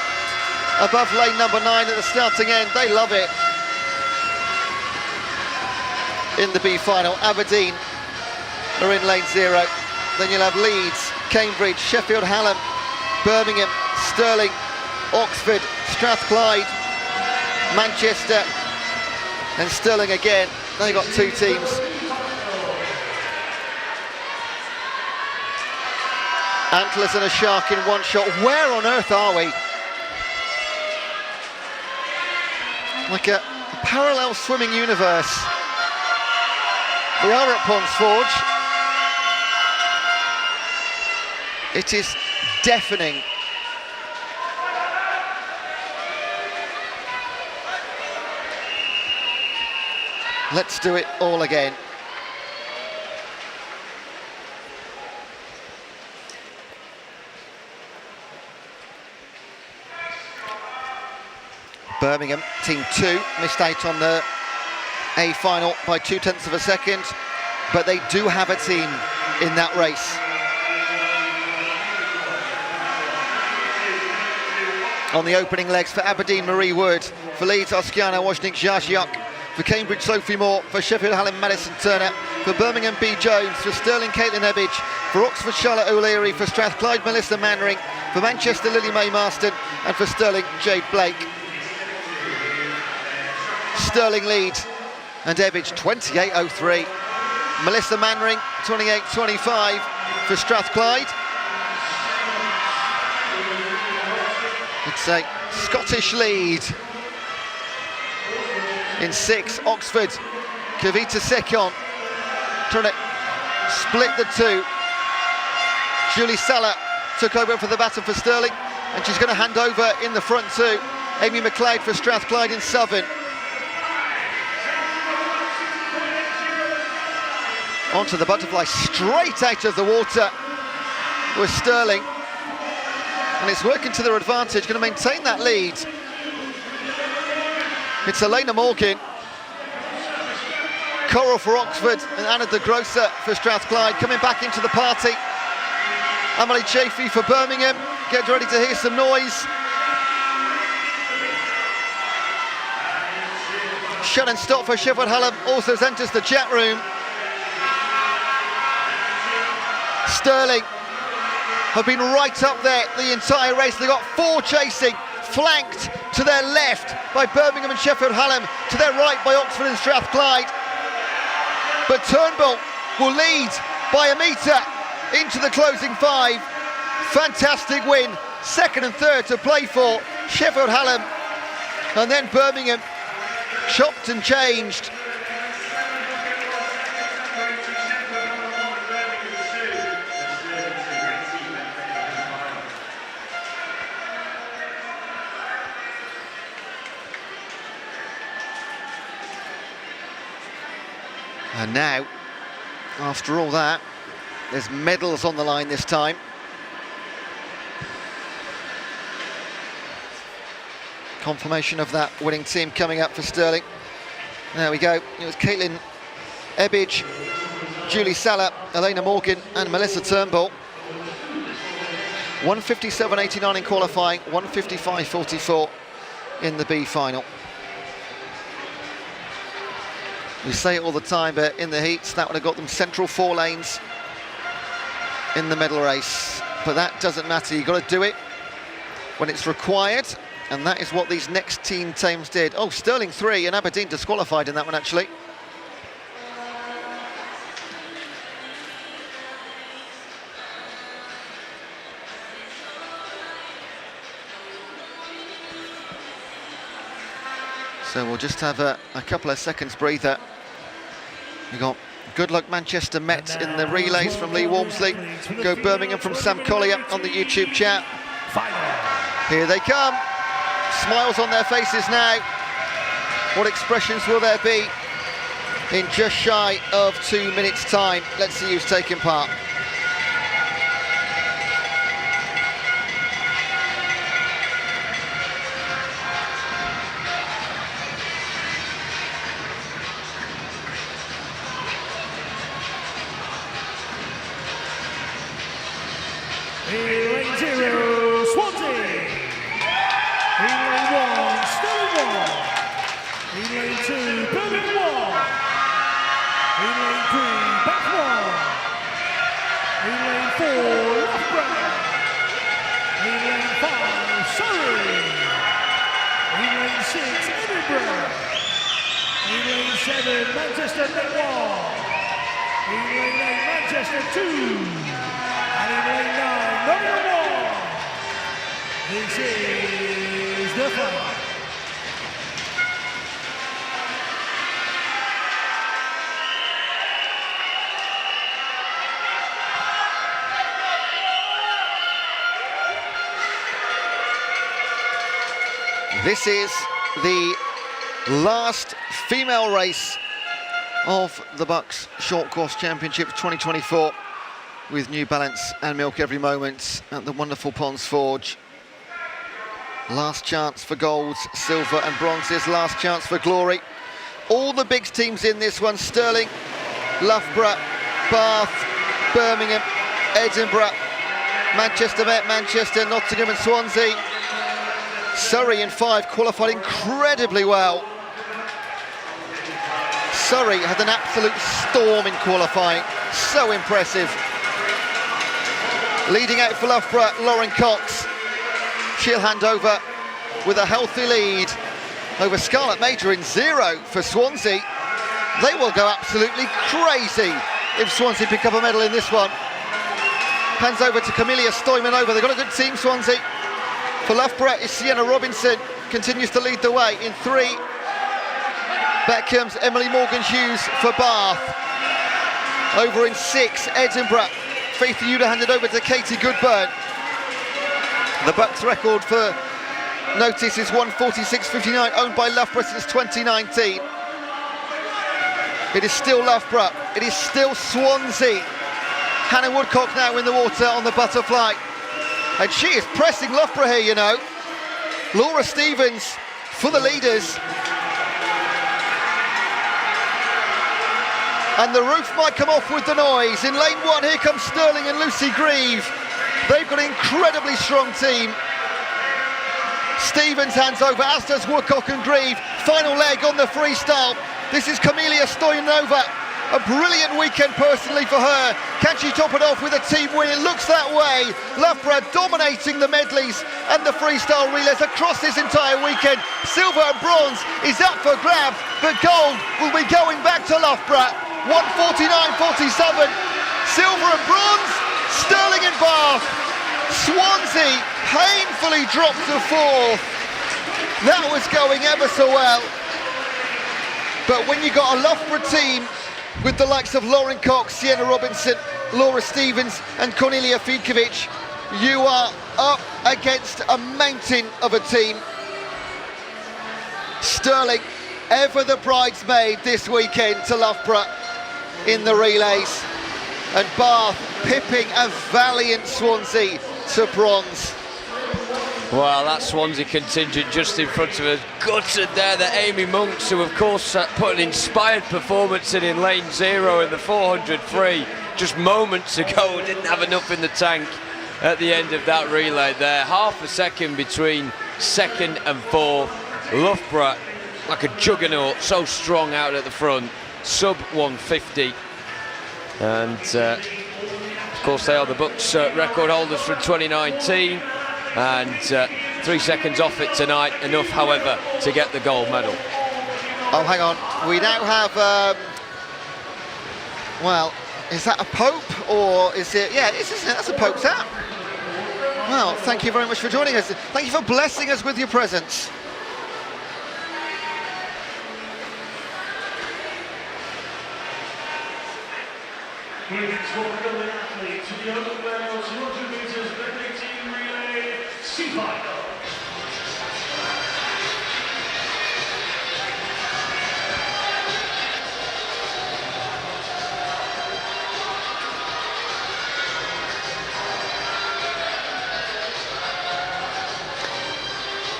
Speaker 3: above lane number 9 at the starting end. They love it. In the B final, Aberdeen are in lane 0. Then you'll have Leeds, Cambridge, Sheffield Hallam, Birmingham, Stirling, Oxford, Strathclyde, Manchester and Stirling again. They got 2 teams. Antlers and a shark in one shot. Where on earth are we? Like a parallel swimming universe. We are at Ponds Forge. It is deafening. Let's do it all again. Birmingham, team 2, missed out on the A final by 0.2 of a second, but they do have a team in that race. On the opening legs for Aberdeen, Marie Wood, for Leeds, Oskiana Wozniak Jarziak, for Cambridge, Sophie Moore, for Sheffield Hallam, Madison Turner, for Birmingham, B. Jones, for Stirling, Caitlin Ebbage, for Oxford, Charlotte O'Leary, for Strathclyde, Melissa Mannering, for Manchester, Lily Mae Marston, and for Stirling, Jade Blake. Stirling lead, and Ebbage 28.03. Melissa Mannering 28.25 for Strathclyde. It's a Scottish lead. In 6, Oxford, Kavita Sekon trying to split the two. Julie Salah took over for the baton for Stirling, and she's going to hand over in the front too. Amy McLeod for Strathclyde in Southern. Onto the butterfly, straight out of the water with Stirling. And it's working to their advantage, going to maintain that lead. It's Elena Morgan. Coral for Oxford and Anna de Grosser for Strathclyde coming back into the party. Emily Chafee for Birmingham. Get ready to hear some noise. Shannon Stott for Sheffield Hallam also enters the chat room. Stirling have been right up there the entire race. They've got 4 chasing, flanked to their left by Birmingham and Sheffield Hallam, to their right by Oxford and Strathclyde. But Turnbull will lead by a metre into the closing 5. Fantastic win, 2nd and 3rd to play for Sheffield Hallam. And then Birmingham chopped and changed. And now, after all that, there's medals on the line this time. Confirmation of that winning team coming up for Stirling. There we go. It was Caitlin Ebbage, Julie Salah, Elena Morgan and Melissa Turnbull. 157.89 in qualifying, 155.44 in the B final. We say it all the time, but in the heats, that would have got them central 4 lanes in the medal race. But that doesn't matter, you've got to do it when it's required, and that is what these next team teams did. Oh, Stirling 3 and Aberdeen disqualified in that one, actually. So we'll just have a couple of seconds breather. We've got Good Luck Manchester Met in the relays from Lee Walmsley. Go Birmingham from Sam Collier on the YouTube chat. Here they come. Smiles on their faces now. What expressions will there be in just shy of 2 minutes' time? Let's see who's taking part.
Speaker 10: Lane 0, Swansea. In lane 1, Stirling 1. In lane 2, Birmingham 1. In lane 3, Bath 1. In lane 4, Loughborough. In lane 5, Surrey. In lane 6, Edinburgh. In lane 7, Manchester Net 1. In lane 8, Manchester 2. And And in lane 9, number 1. This is the final.
Speaker 3: This is the last female race of the BUCS Short Course Championship 2024 with New Balance and Milk Every Moment at the wonderful Ponds Forge. Last chance for golds, silver and bronzes, last chance for glory. All the big teams in this one: Stirling, Loughborough, Bath, Birmingham, Edinburgh, Manchester Met, Manchester, Nottingham and Swansea. Surrey in 5 qualified incredibly well. Surrey had an absolute storm in qualifying, so impressive. Leading out for Loughborough, Lauren Cox. She'll hand over with a healthy lead over Scarlett Major in 0 for Swansea. They will go absolutely crazy if Swansea pick up a medal in this one. Hands over to Camelia Stoimanova. They've got a good team, Swansea. For Loughborough is Sienna Robinson, continues to lead the way in 3. Back comes Emily Morgan-Hughes for Bath. Over in 6, Edinburgh. Faith Yuda handed over to Katie Goodburn. The BUCS record for notice is 1:46.59, owned by Loughborough since 2019. It is still Loughborough, it is still Swansea. Hannah Woodcock now in the water on the butterfly. And she is pressing Loughborough here, you know. Laura Stevens for the leaders. And the roof might come off with the noise. In lane 1, here comes Stirling and Lucy Grieve. They've got an incredibly strong team. Stevens hands over, as does Woodcock and Grieve. Final leg on the freestyle. This is Camelia Stoyanova. A brilliant weekend personally for her. Can she top it off with a team win? It looks that way. Loughborough dominating the medleys and the freestyle relays across this entire weekend. Silver and bronze is up for grabs, but gold will be going back to Loughborough. 1:49.47. Silver and bronze, Stirling and Bath. Swansea painfully dropped to 4th. That was going ever so well. But when you got a Loughborough team with the likes of Lauren Cox, Sienna Robinson, Laura Stevens and Cornelia Fidkovic, you are up against a mountain of a team. Stirling, ever the bridesmaid this weekend to Loughborough in the relays. And Bath pipping a valiant Swansea to bronze.
Speaker 9: Well, that Swansea contingent just in front of us, gutted there, the Amy Monks, who of course put an inspired performance in lane 0 in the 400 free just moments ago. Didn't have enough in the tank at the end of that relay there. Half a second between 2nd and 4th. Loughborough, like a juggernaut, so strong out at the front, sub 150. And of course they are the BUCS record holders from 2019. And 3 seconds off it tonight, enough however to get the gold medal.
Speaker 3: Oh, hang on, we now have well, is that a Pope or is it, yeah, it is, isn't it? That's a Pope's hat. Well, thank you very much for joining us. Thank you for blessing us with your presence.
Speaker 10: Greetings, welcome the athlete to the Open Males 200 meters medley team relay C-final.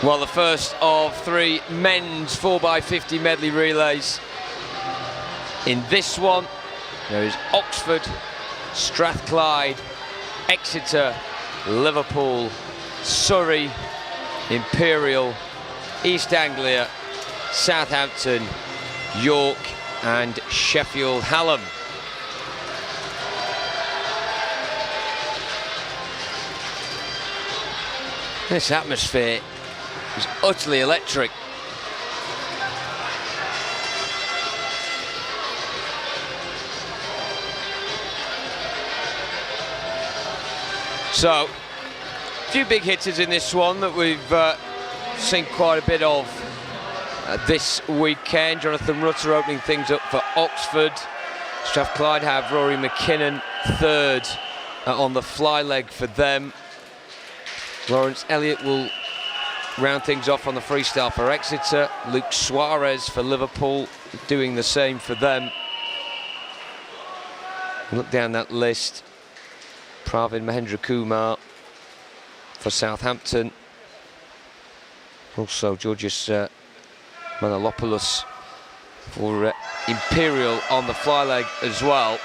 Speaker 9: Well, the first of 3 men's 4x50 medley relays. In this one, there is Oxford, Strathclyde, Exeter, Liverpool, Surrey, Imperial, East Anglia, Southampton, York and Sheffield Hallam. This atmosphere is utterly electric. So, a few big hitters in this one that we've seen quite a bit of this weekend. Jonathan Rutter opening things up for Oxford. Strathclyde have Rory McKinnon third on the fly leg for them. Lawrence Elliott will round things off on the freestyle for Exeter. Luke Suarez for Liverpool doing the same for them. Look down that list. Pravin Mahendra Kumar for Southampton. Also Georgios Manolopoulos for Imperial on the fly leg as well.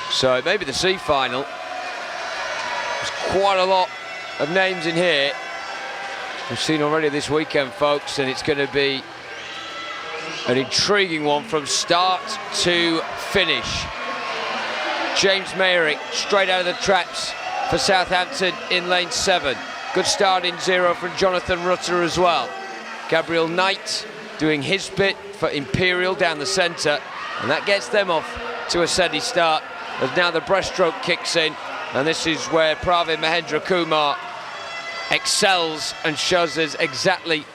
Speaker 9: So it may be the C final. There's quite a lot of names in here we've seen already this weekend, folks, and it's going to be an intriguing one from start to finish. James Mayerick straight out of the traps for Southampton in lane 7. Good start in 0 from Jonathan Rutter as well. Gabriel Knight doing his bit for Imperial down the centre, and that gets them off to a steady start as now the breaststroke kicks in, and this is where Pravin Mahendra Kumar excels and shows us exactly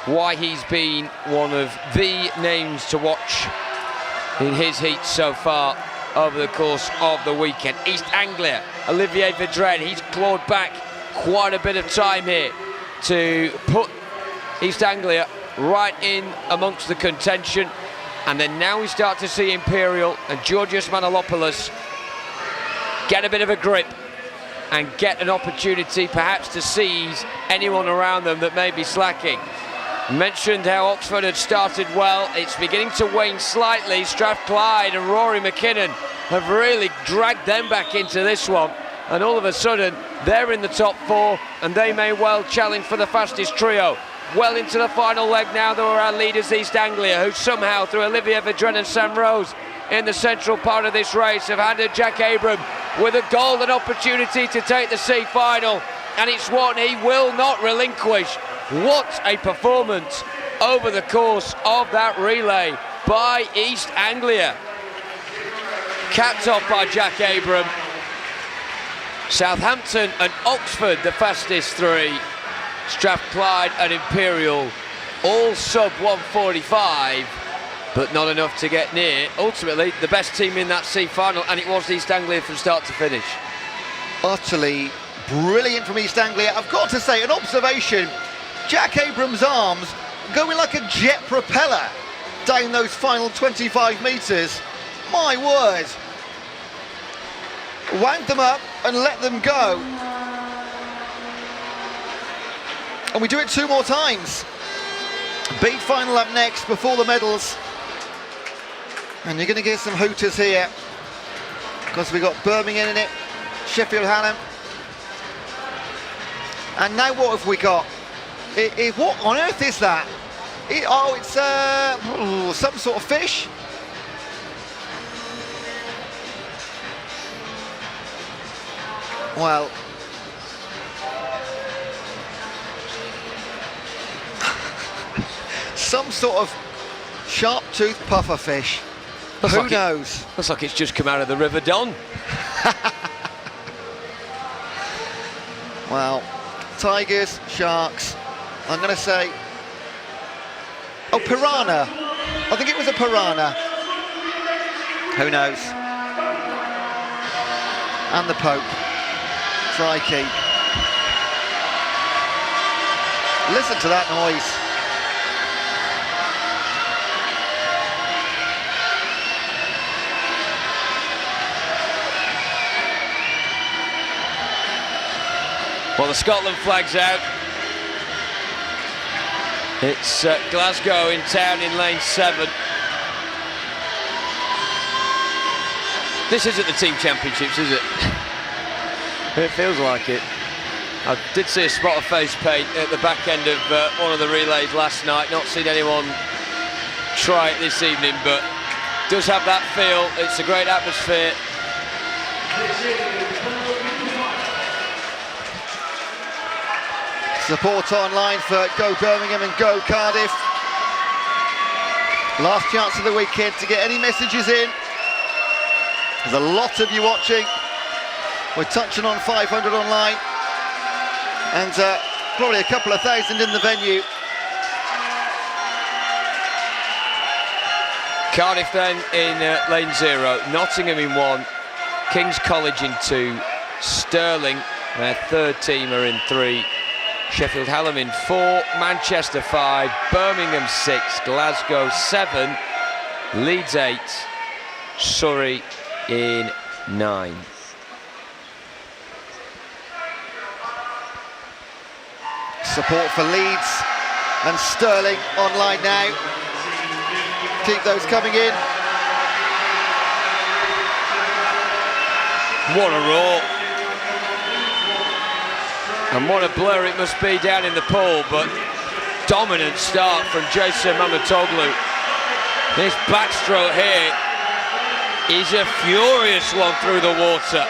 Speaker 9: why he's been one of the names to watch in his heat so far over the course of the weekend. East Anglia, Olivier Vedrenne, he's clawed back quite a bit of time here to put East Anglia right in amongst the contention, and then now we start to see Imperial and Georgios Manolopoulos get a bit of a grip and get an opportunity perhaps to seize anyone around them that may be slacking. Mentioned how Oxford had started well. It's beginning to wane slightly. Strathclyde and Rory McKinnon have really dragged them back into this one, and all of a sudden they're in the top 4 and they may well challenge for the fastest trio. Well into the final leg now, there are our leaders East Anglia, who somehow through Olivier Vedrenne and Sam Rose in the central part of this race have handed Jack Abram with a golden opportunity to take the C final, and it's one he will not relinquish. What a performance over the course of that relay by East Anglia. Capped off by Jack Abram. Southampton and Oxford the fastest 3. Strathclyde and Imperial all sub 145, but not enough to get near. Ultimately the best team in that C final, and it was East Anglia from start to finish.
Speaker 3: Utterly brilliant from East Anglia. I've got to say, an observation, Jack Abram's arms going like a jet propeller down those final 25 metres. My word. Wound them up and let them go. And we do it 2 more times. Big final up next before the medals. And you're going to get some hooters here, because we've got Birmingham in it, Sheffield Hallam. And now what have we got? What on earth is that? It's some sort of fish. Well, some sort of sharp-toothed puffer fish. Who knows?
Speaker 9: Looks like it's just come out of the River Don.
Speaker 3: Well, tigers, sharks, I'm going to say... Oh, piranha. I think it was a piranha. Who knows? And the Pope. Crikey. Listen to that noise.
Speaker 9: Well, the Scotland flag's out. It's Glasgow in town in lane 7. This isn't the team championships, is it? It feels like it. I did see a spot of face paint at the back end of one of the relays last night. Not seen anyone try it this evening, but does have that feel. It's a great atmosphere.
Speaker 3: Support online for Go Birmingham and Go Cardiff. Last chance of the weekend to get any messages in. There's a lot of you watching. We're touching on 500 online, and probably a couple of thousand in the venue.
Speaker 9: Cardiff then in lane 0, Nottingham in 1, King's College in 2, Stirling, their third teamer, in 3, Sheffield Hallam in 4, Manchester 5, Birmingham 6, Glasgow 7, Leeds 8, Surrey in 9.
Speaker 3: Support for Leeds and Stirling online now. Keep those coming in.
Speaker 9: What a roar. And what a blur it must be down in the pool, but dominant start from Jason Mamatoğlu. This backstroke here is a furious one through the water.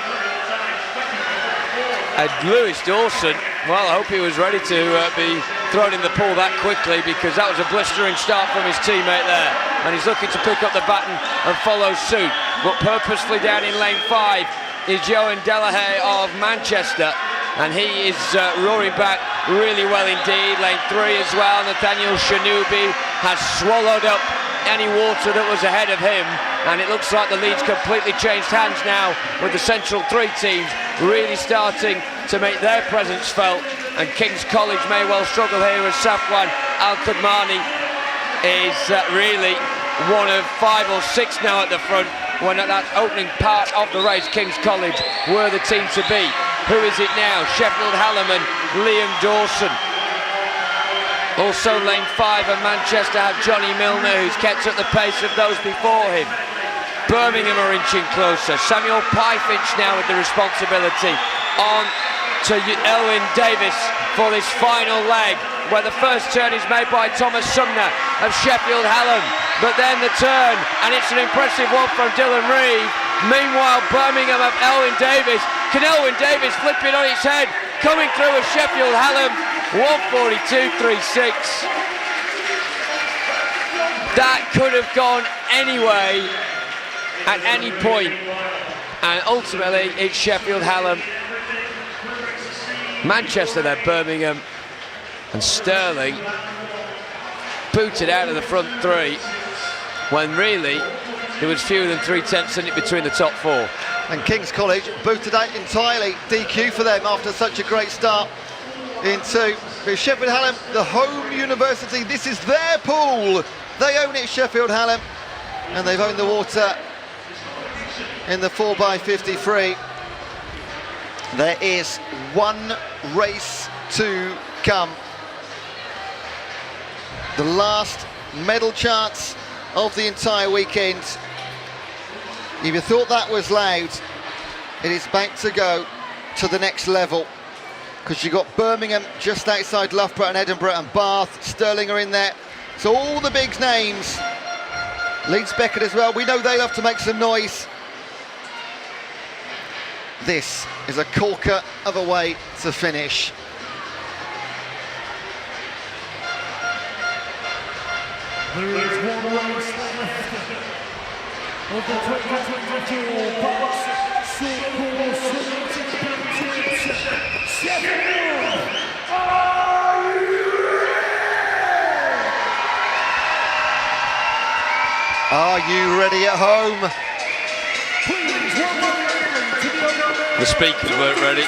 Speaker 9: And Lewis Dawson, well, I hope he was ready to be thrown in the pool that quickly, because that was a blistering start from his teammate there. And he's looking to pick up the baton and follow suit. But purposefully down in lane 5 is Johan Delahaye of Manchester. And he is roaring back really well indeed. Lane 3 as well. Nathaniel Shanubi has swallowed up any water that was ahead of him. And it looks like the lead's completely changed hands now, with the central 3 teams really starting to make their presence felt. And King's College may well struggle here, as Safwan Al-Qudmani is really one of 5 or 6 now at the front, when at that opening part of the race King's College were the team to beat. Who is it now? Sheffield Hallam and Liam Dawson. Also lane 5 and Manchester have Johnny Milner, who's kept up the pace of those before him. Birmingham are inching closer. Samuel Pyfinch now with the responsibility on to Elwyn Davis for this final leg, where the first turn is made by Thomas Sumner of Sheffield Hallam. But then the turn, and it's an impressive one from Dylan Reeve. Meanwhile, Birmingham have Elwyn Davis. Can Elwyn Davis flip it on its head? Coming through with Sheffield Hallam, 1:42.36. That could have gone any way at any point, and ultimately it's Sheffield Hallam. Manchester then, Birmingham and Stirling booted out of the front 3, when really there was fewer than 3/10 in it between the top 4.
Speaker 3: And King's College booted out entirely. DQ for them after such a great start in 2. But Sheffield Hallam, the home university, this is their pool. They own it, Sheffield Hallam, and they've owned the water in the 4x50 There is one race to come. The last medal chance of the entire weekend. If you thought that was loud, it is about to go to the next level, because you've got Birmingham just outside Loughborough and Edinburgh and Bath. Stirling are in there. So all the big names. Leeds Beckett as well. We know they love to make some noise. This is a corker of a way to finish.
Speaker 10: There is one race left of the 2024 BUCS Short Swimming Championships. Sheffield, are you ready?
Speaker 3: Are you ready at home?
Speaker 10: Please welcome to the opening.
Speaker 9: The speakers weren't ready.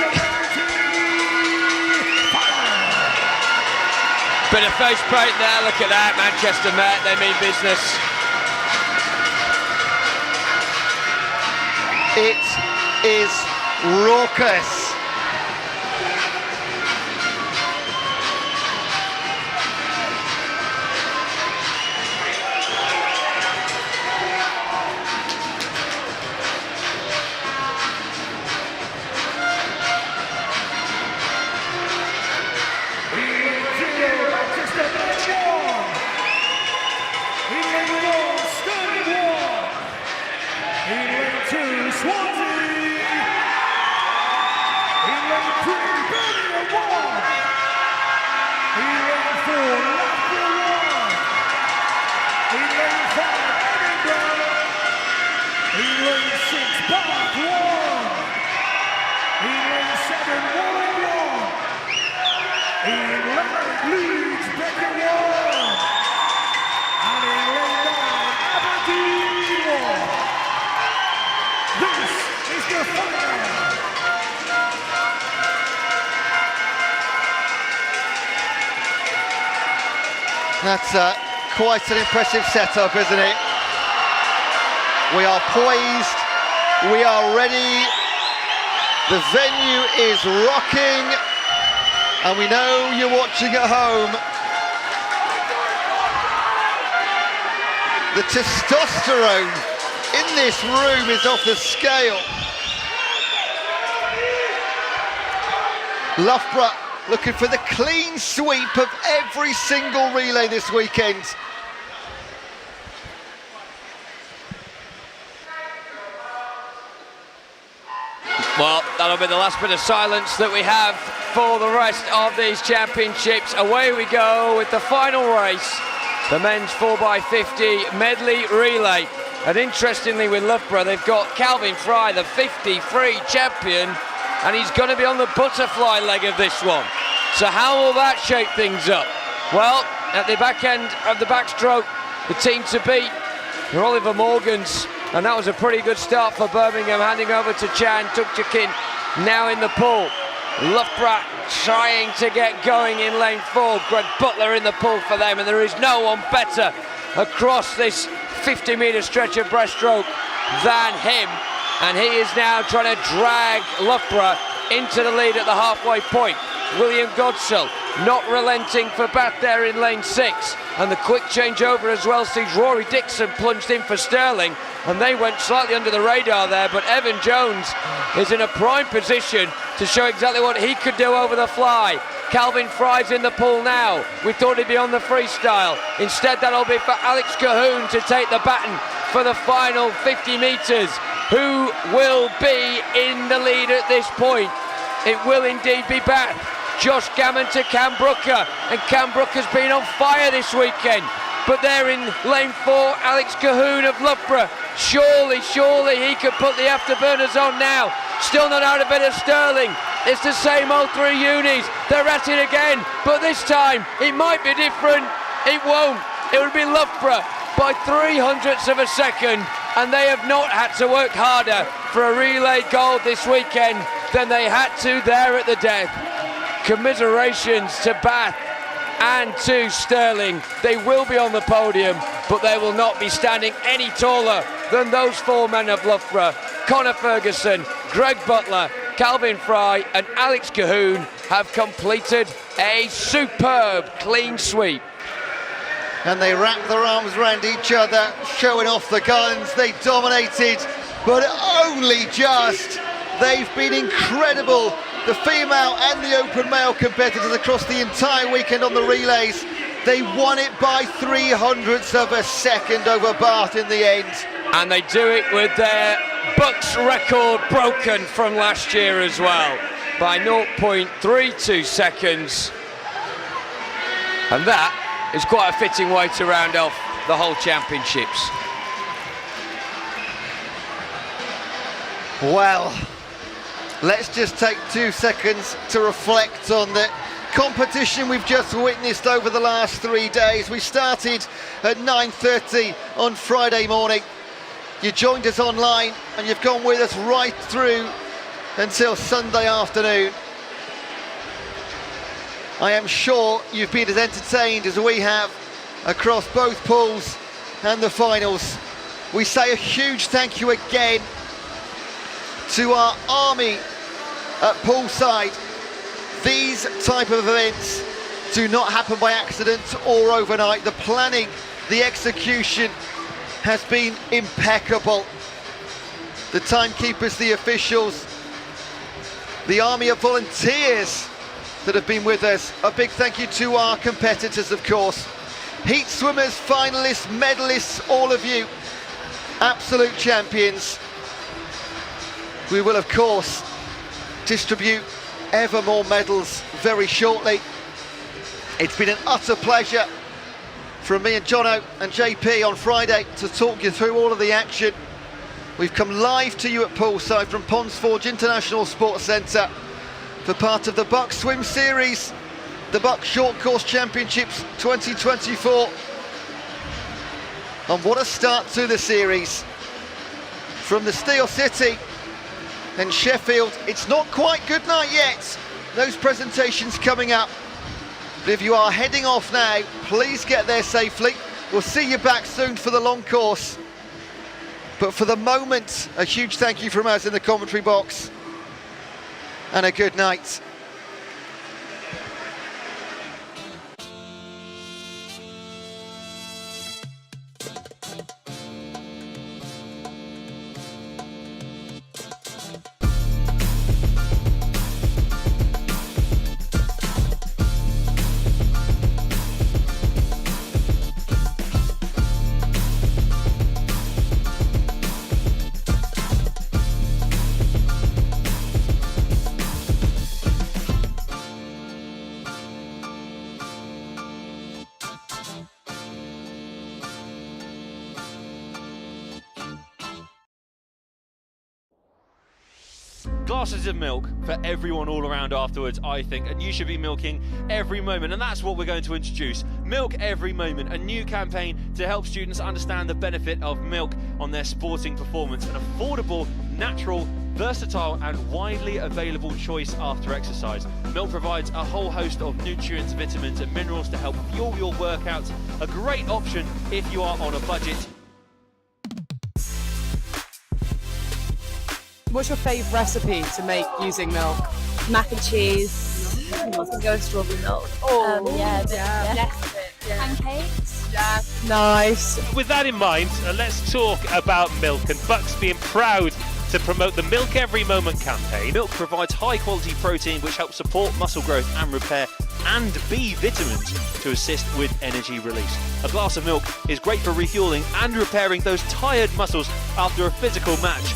Speaker 9: Bit of face paint there, look at that. Manchester Met, they mean business.
Speaker 3: It is raucous.
Speaker 10: 7, Warren 1. In lane leads Becker 1. And in lane 9, Aberdeen 1. This is the final.
Speaker 3: That's quite an impressive setup, isn't it? We are poised, we are ready, the venue is rocking, and we know you're watching at home. The testosterone in this room is off the scale. Loughborough looking for the clean sweep of every single relay this weekend.
Speaker 9: Well, that'll be the last bit of silence that we have for the rest of these championships. Away we go with the final race, the men's 4x50 medley relay. And interestingly with Loughborough, they've got Calvin Fry, the 50-free champion, and he's going to be on the butterfly leg of this one. So how will that shape things up? Well, at the back end of the backstroke, the team to beat are Oliver Morgans, and that was a pretty good start for Birmingham, handing over to Chan Tukjakin, now in the pool. Loughborough trying to get going in lane 4. Greg Butler in the pool for them, and there is no one better across this 50-metre stretch of breaststroke than him. And he is now trying to drag Loughborough into the lead at the halfway point. William Godsell not relenting for Bath there in lane 6, and the quick change over as well sees Rory Dixon plunged in for Sterling, and they went slightly under the radar there, but Evan Jones is in a prime position to show exactly what he could do over the fly. Calvin Fry's in the pool now. We thought he'd be on the freestyle. Instead, that'll be for Alex Cahoon to take the baton for the final 50 metres. Who will be in the lead at this point? It will indeed be Bath. Josh Gammon to Cam Brooker, and Cam Brooker's been on fire this weekend. But there in lane 4, Alex Cahoon of Loughborough. Surely he could put the afterburners on now. Still not out of bed of Sterling. It's the same old 3 unis. They're at it again, but this time it might be different. It won't. It will be Loughborough by 0.03 of a second, and they have not had to work harder for a relay gold this weekend than they had to there at the death. Commiserations to Bath and to Sterling. They will be on the podium, but they will not be standing any taller than those 4 men of Loughborough. Connor Ferguson, Greg Butler, Calvin Fry and Alex Cahoon have completed a superb clean sweep.
Speaker 3: And they wrap their arms around each other, showing off the guns. They dominated, but only just. They've been incredible, the female and the open male competitors across the entire weekend on the relays. They won it by 0.03 of a second over Bath in the end.
Speaker 9: And they do it with their BUCS record broken from last year as well, by 0.32 seconds. And that is quite a fitting way to round off the whole championships.
Speaker 3: Well, let's just take 2 seconds to reflect on the competition we've just witnessed over the last 3 days. We started at 9:30 on Friday morning. You joined us online and you've gone with us right through until Sunday afternoon. I am sure you've been as entertained as we have across both pools and the finals. We say a huge thank you again to our army at poolside. These type of events do not happen by accident or overnight. The planning, the execution has been impeccable. The timekeepers, the officials, the army of volunteers that have been with us. A big thank you to our competitors, of course. Heat swimmers, finalists, medalists, all of you, absolute champions. We will, of course, distribute ever more medals very shortly. It's been an utter pleasure from me and Jono and JP on Friday to talk you through all of the action. We've come live to you at poolside from Ponds Forge International Sports Centre. for part of the BUCS Swim Series, the BUCS Short Course Championships 2024. And what a start to the series. From the Steel City and Sheffield, it's not quite good night yet. Those presentations coming up. But if you are heading off now, please get there safely. We'll see you back soon for the long course. But for the moment, a huge thank you from us in the commentary box. And a good night.
Speaker 5: Glasses of milk for everyone all around afterwards, I think, and you should be milking every moment, and that's what we're going to introduce. Milk Every Moment, a new campaign to help students understand the benefit of milk on their sporting performance. An affordable, natural, versatile and widely available choice after exercise. Milk provides a whole host of nutrients, vitamins and minerals to help fuel your workouts. A great option if you are on a budget.
Speaker 6: What's your favourite recipe to make using milk?
Speaker 7: Mac and cheese. I was gonna go with strawberry milk. Pancakes.
Speaker 6: Yeah. Nice.
Speaker 8: With that in mind, let's talk about milk, and BUCS being proud to promote the Milk Every Moment campaign.
Speaker 5: Milk provides high quality protein which helps support muscle growth and repair, and B vitamins to assist with energy release. A glass of milk is great for refueling and repairing those tired muscles after a physical match.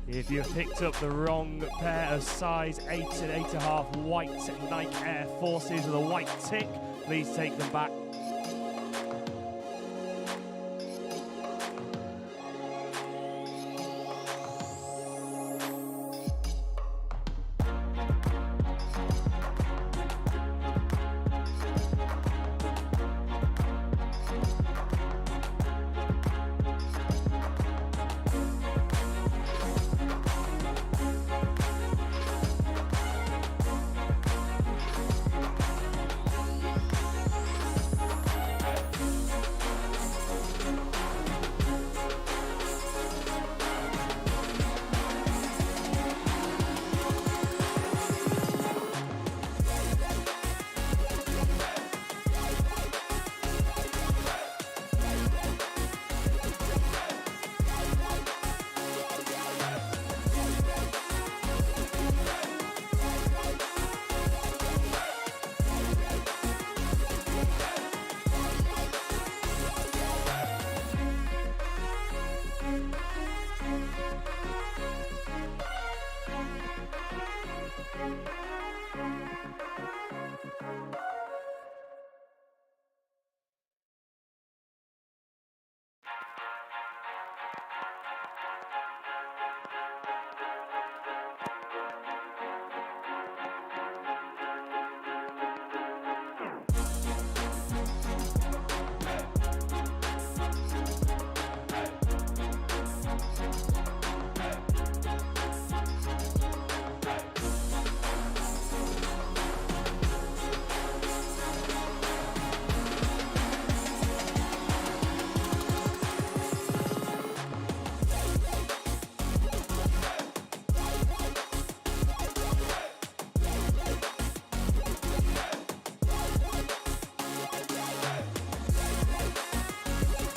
Speaker 10: If you've picked up the wrong pair of size 8 and 8.5 white Nike Air Forces with a white tick, please take them back.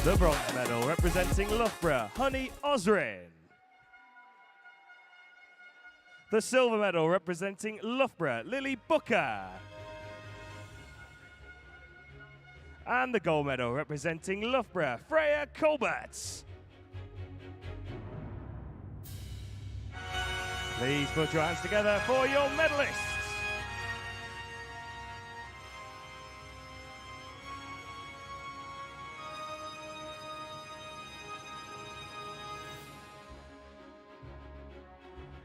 Speaker 10: The bronze medal representing Loughborough, Honey Osrin. The silver medal representing Loughborough, Lily Booker. And the gold medal representing Loughborough, Freya Colbert. Please put your hands together for your medalists.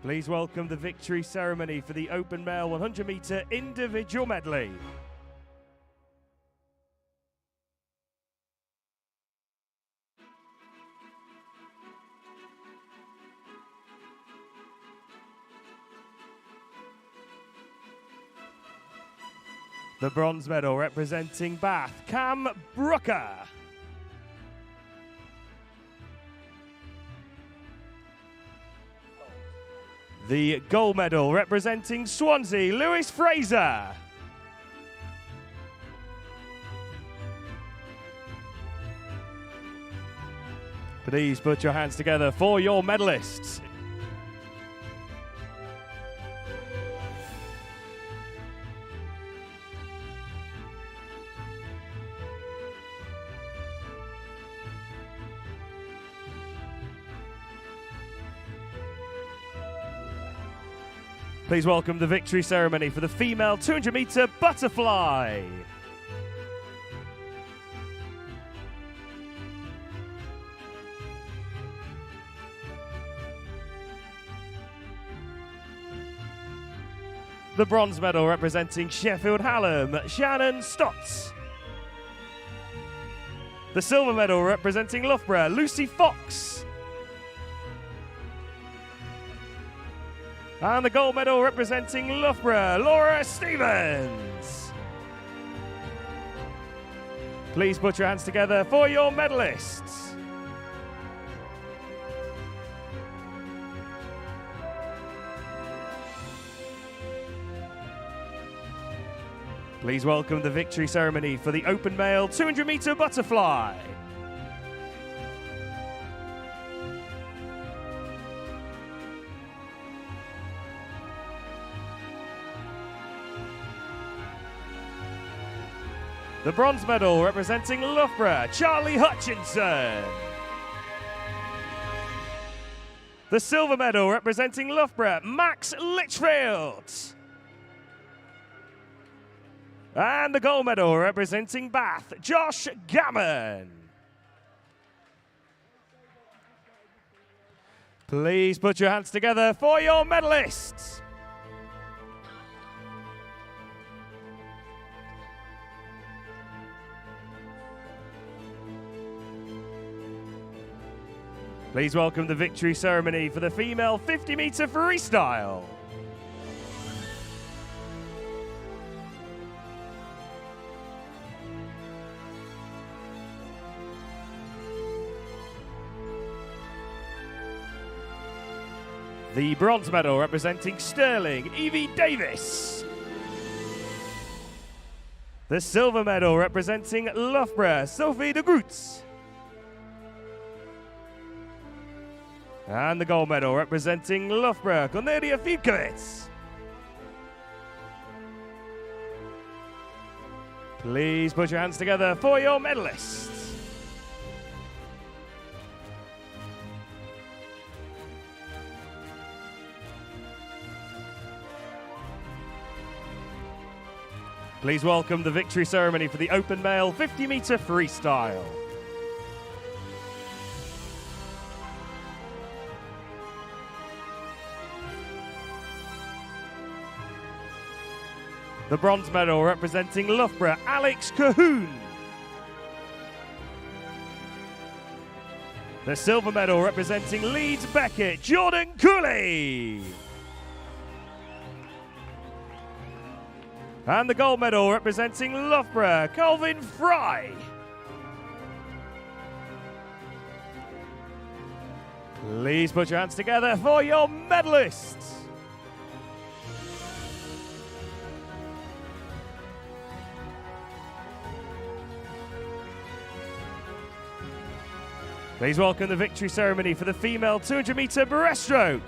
Speaker 10: Please welcome the victory ceremony for the open male 100-metre individual medley. The bronze medal representing Bath, Cam Brooker. The gold medal representing Swansea, Lewis Fraser. Please put your hands together for your medalists. Please welcome the victory ceremony for the female 200-metre butterfly. The bronze medal representing Sheffield Hallam, Shannon Stotts. The silver medal representing Loughborough, Lucy Fox. And the gold medal representing Loughborough, Laura Stevens. Please put your hands together for your medalists. Please welcome the victory ceremony for the open male 200-metre butterfly. The bronze medal representing Loughborough, Charlie Hutchinson. The silver medal representing Loughborough, Max Litchfield. And the gold medal representing Bath, Josh Gammon. Please put your hands together for your medalists. Please welcome the victory ceremony for the female 50-metre freestyle. The bronze medal representing Stirling, Evie Davis. The silver medal representing Loughborough, Sophie de Groot. And the gold medal representing Loughborough, Cornelia Fiedkowitz. Please put your hands together for your medalists. Please welcome the victory ceremony for the open male 50-metre freestyle. The bronze medal representing Loughborough, Alex Cahoon. The silver medal representing Leeds Beckett, Jordan Cooley. And the gold medal representing Loughborough, Calvin Fry. Please put your hands together for your medalists. Please welcome the victory ceremony for the female 200-meter breaststroke.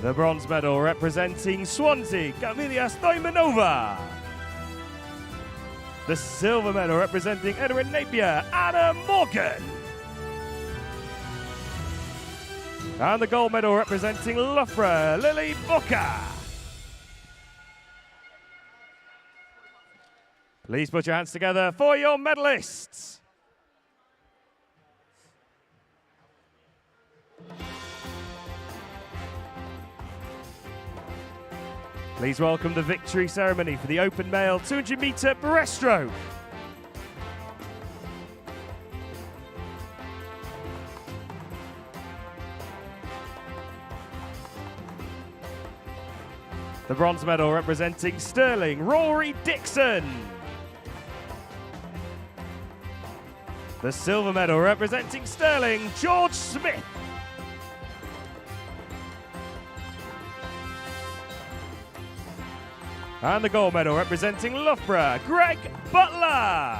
Speaker 10: The bronze medal representing Swansea, Camilla Stoimanova. The silver medal representing Edinburgh Napier, Anna Morgan. And the gold medal representing Loughborough, Lily Booker. Please put your hands together for your medalists. Please welcome the victory ceremony for the open male 200-meter breaststroke. The bronze medal representing Stirling, Rory Dixon. The silver medal representing Stirling, George Smith. And the gold medal representing Loughborough, Greg Butler.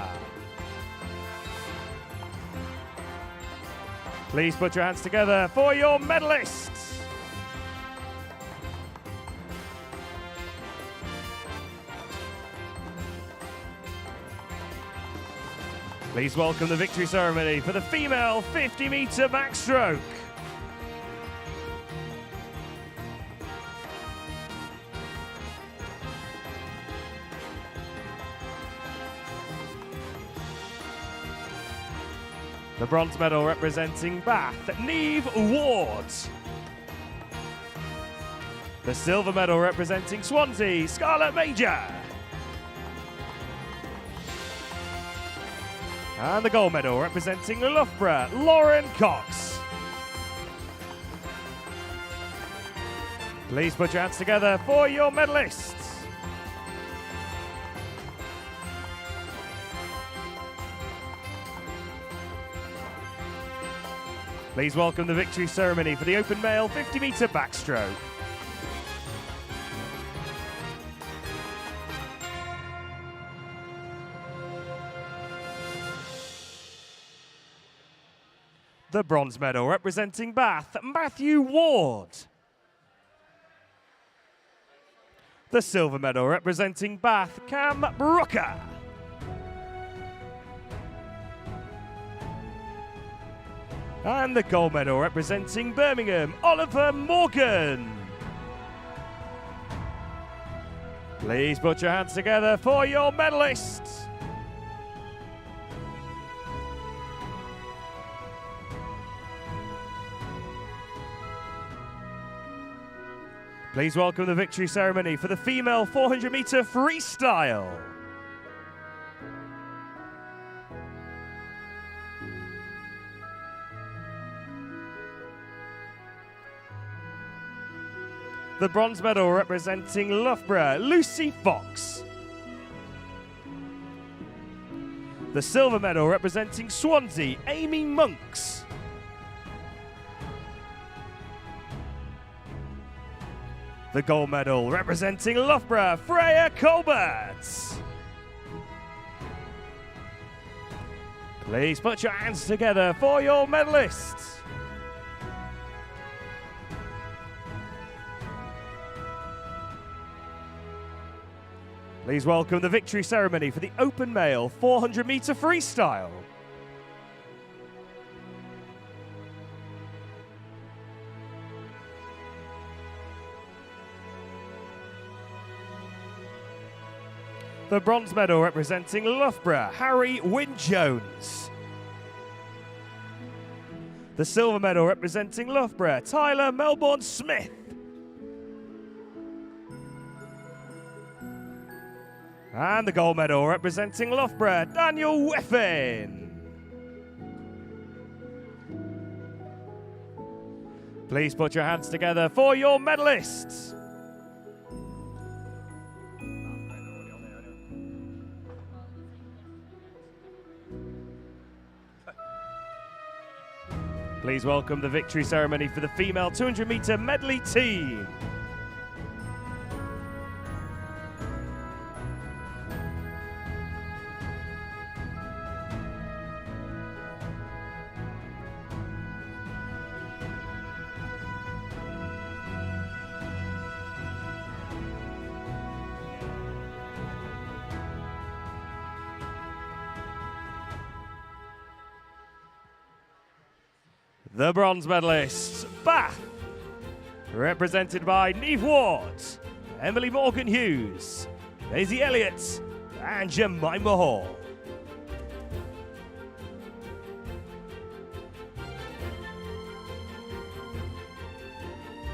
Speaker 10: Please put your hands together for your medalists. Please welcome the victory ceremony for the female 50-meter backstroke. The bronze medal representing Bath, Neve Ward. The silver medal representing Swansea, Scarlett Major. And the gold medal representing Loughborough, Lauren Cox. Please put your hands together for your medalists. Please welcome the victory ceremony for the open male 50-meter backstroke. The bronze medal representing Bath, Matthew Ward. The silver medal representing Bath, Cam Brooker. And the gold medal representing Birmingham, Oliver Morgan. Please put your hands together for your medalists. Please welcome the victory ceremony for the female 400-meter freestyle. The bronze medal representing Loughborough, Lucy Fox. The silver medal representing Swansea, Amy Monks. The gold medal representing Loughborough, Freya Colbert. Please put your hands together for your medalists. Please welcome the victory ceremony for the open male 400-meter freestyle. The bronze medal representing Loughborough, Harry Wynne-Jones. The silver medal representing Loughborough, Tyler Melbourne-Smith. And the gold medal representing Loughborough, Daniel Whiffin. Please put your hands together for your medalists. Please welcome the victory ceremony for the female 200-meter medley team. The bronze medalists, Bath, represented by Neve Ward, Emily Morgan-Hughes, Daisy Elliott, and Jemima Hall.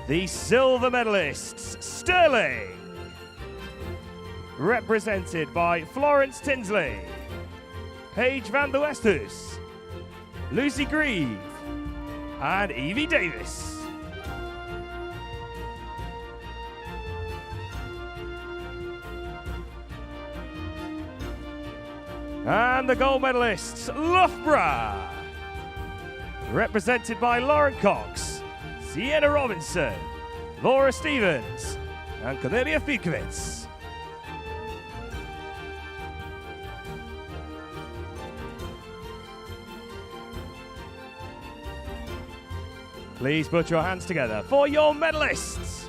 Speaker 10: The silver medalists, Sterling, represented by Florence Tinsley, Paige van der Westhus, Lucy Grieve, and Evie Davis. And the gold medalists, Loughborough, represented by Lauren Cox, Sienna Robinson, Laura Stevens, and Cornelia Fikowitz. Please put your hands together for your medalists.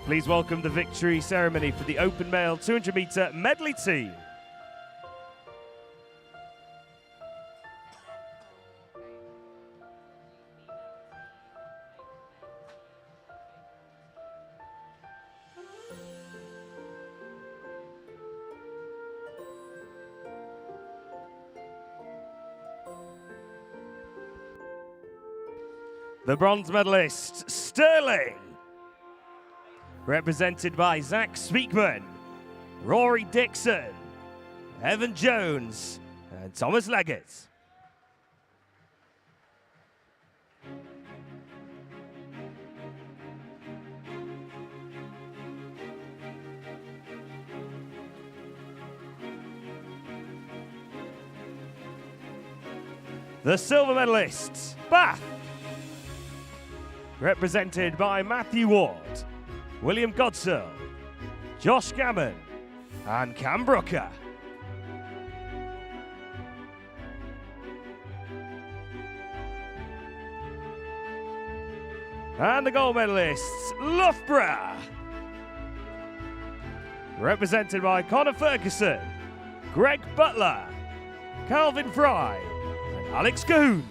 Speaker 10: Please welcome the victory ceremony for the open male 200 meter medley team. The bronze medalist, Sterling, represented by Zach Speakman, Rory Dixon, Evan Jones, and Thomas Leggett. The silver medalists, Bath, represented by Matthew Ward, William Godsill, Josh Gammon, and Cam Brooker. And the gold medalists, Loughborough, represented by Connor Ferguson, Greg Butler, Calvin Fry, and Alex Cahoon.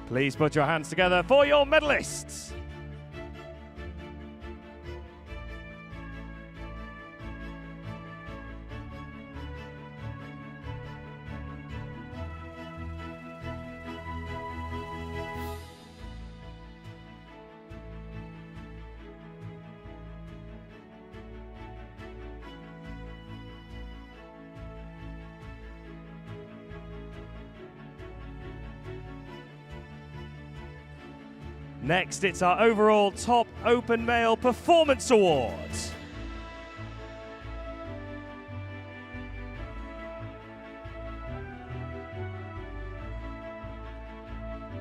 Speaker 10: Please put your hands together for your medalists. Next, it's our overall top open male performance award.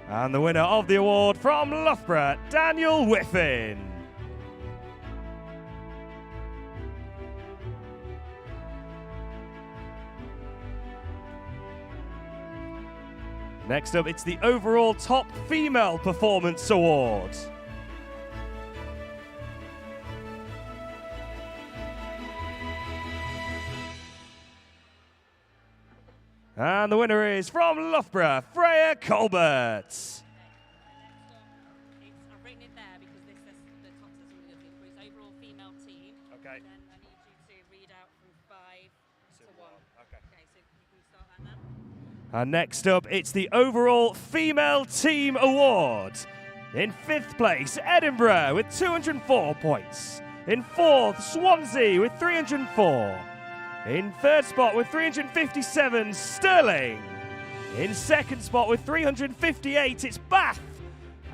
Speaker 10: And the winner of the award from Loughborough, Daniel Whiffin. Next up, it's the overall top female performance award. And the winner is from Loughborough, Freya Colbert.
Speaker 11: I've written it there because this says the top says all the things, but it's overall female team.
Speaker 10: Okay.
Speaker 11: And then I need you to read out from 5 to 1.
Speaker 10: Okay.
Speaker 11: Okay, so you can start that now.
Speaker 10: And next up, it's the overall female team award. In 5th place, Edinburgh with 204 points. In 4th, Swansea with 304. In 3rd spot with 357, Sterling. In 2nd spot with 358, it's Bath.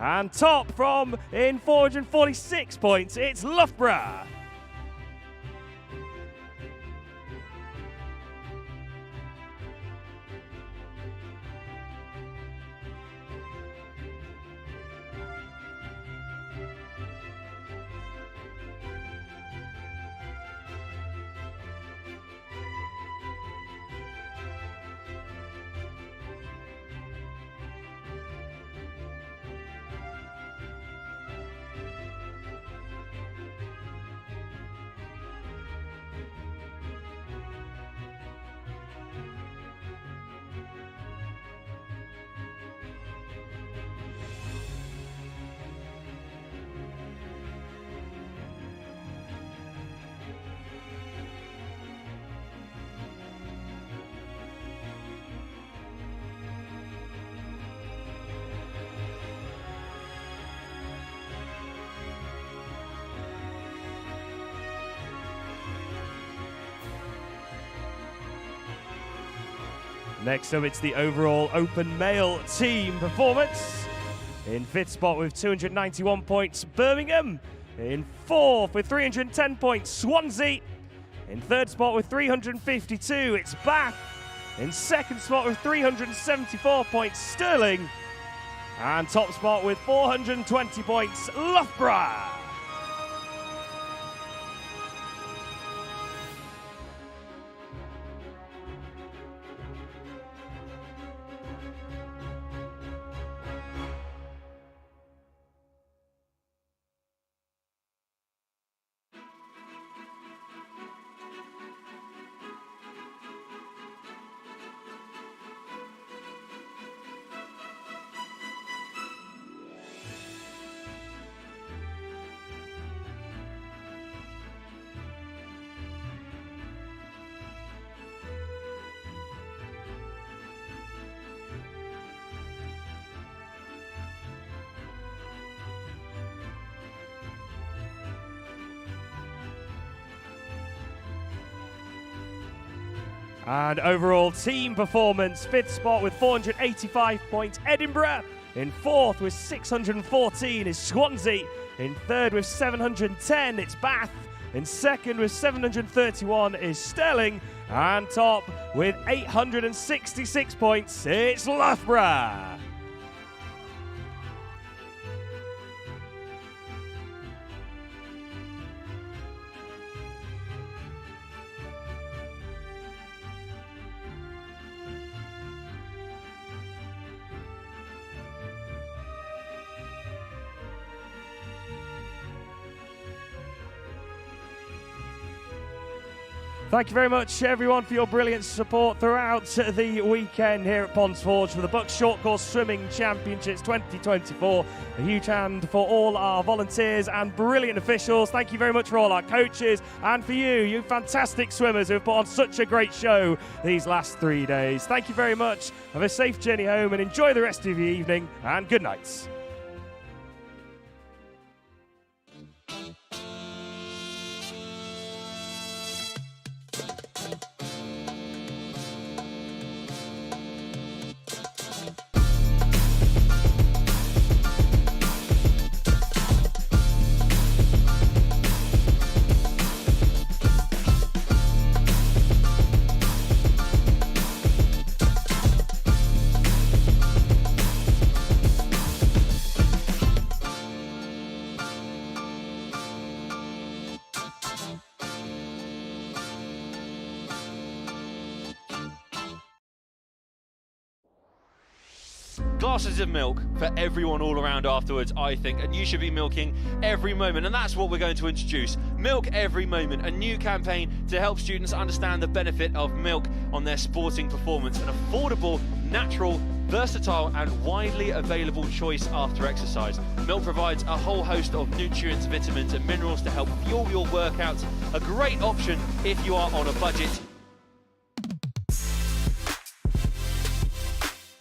Speaker 10: And top from in 446 points, it's Loughborough. Next up, it's the overall open male team performance. In fifth spot with 291 points, Birmingham. In fourth with 310 points, Swansea. In third spot with 352, it's Bath. In second spot with 374 points, Stirling. And top spot with 420 points, Loughborough. And overall team performance, fifth spot with 485 points, Edinburgh. In fourth with 614 is Swansea. In third with 710, it's Bath. In second with 731 is Stirling. And top with 866 points, it's Loughborough. Thank you very much, everyone, for your brilliant support throughout the weekend here at Ponds Forge for the BUCS Short Course Swimming Championships 2024. A huge hand for all our volunteers and brilliant officials. Thank you very much for all our coaches and for you fantastic swimmers who have put on such a great show these last 3 days. Thank you very much. Have a safe journey home and enjoy the rest of your evening, and good night.
Speaker 5: Glasses of milk for everyone all around afterwards, I think, and you should be milking every moment, and that's what we're going to introduce. Milk Every Moment, a new campaign to help students understand the benefit of milk on their sporting performance. An affordable, natural, versatile and widely available choice after exercise. Milk provides a whole host of nutrients, vitamins and minerals to help fuel your workouts. A great option if you are on a budget.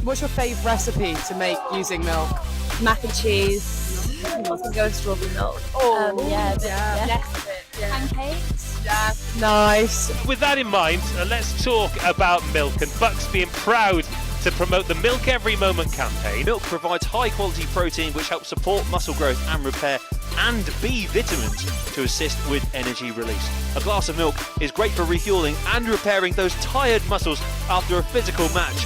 Speaker 6: What's your favourite recipe to make using milk?
Speaker 7: Mac and cheese. I was gonna go with strawberry milk. Pancakes.
Speaker 6: Yeah, nice.
Speaker 8: With that in mind, let's talk about milk and BUCS being proud to promote the Milk Every Moment campaign.
Speaker 5: Milk provides high quality protein which helps support muscle growth and repair, and B vitamins to assist with energy release. A glass of milk is great for refueling and repairing those tired muscles after a physical match.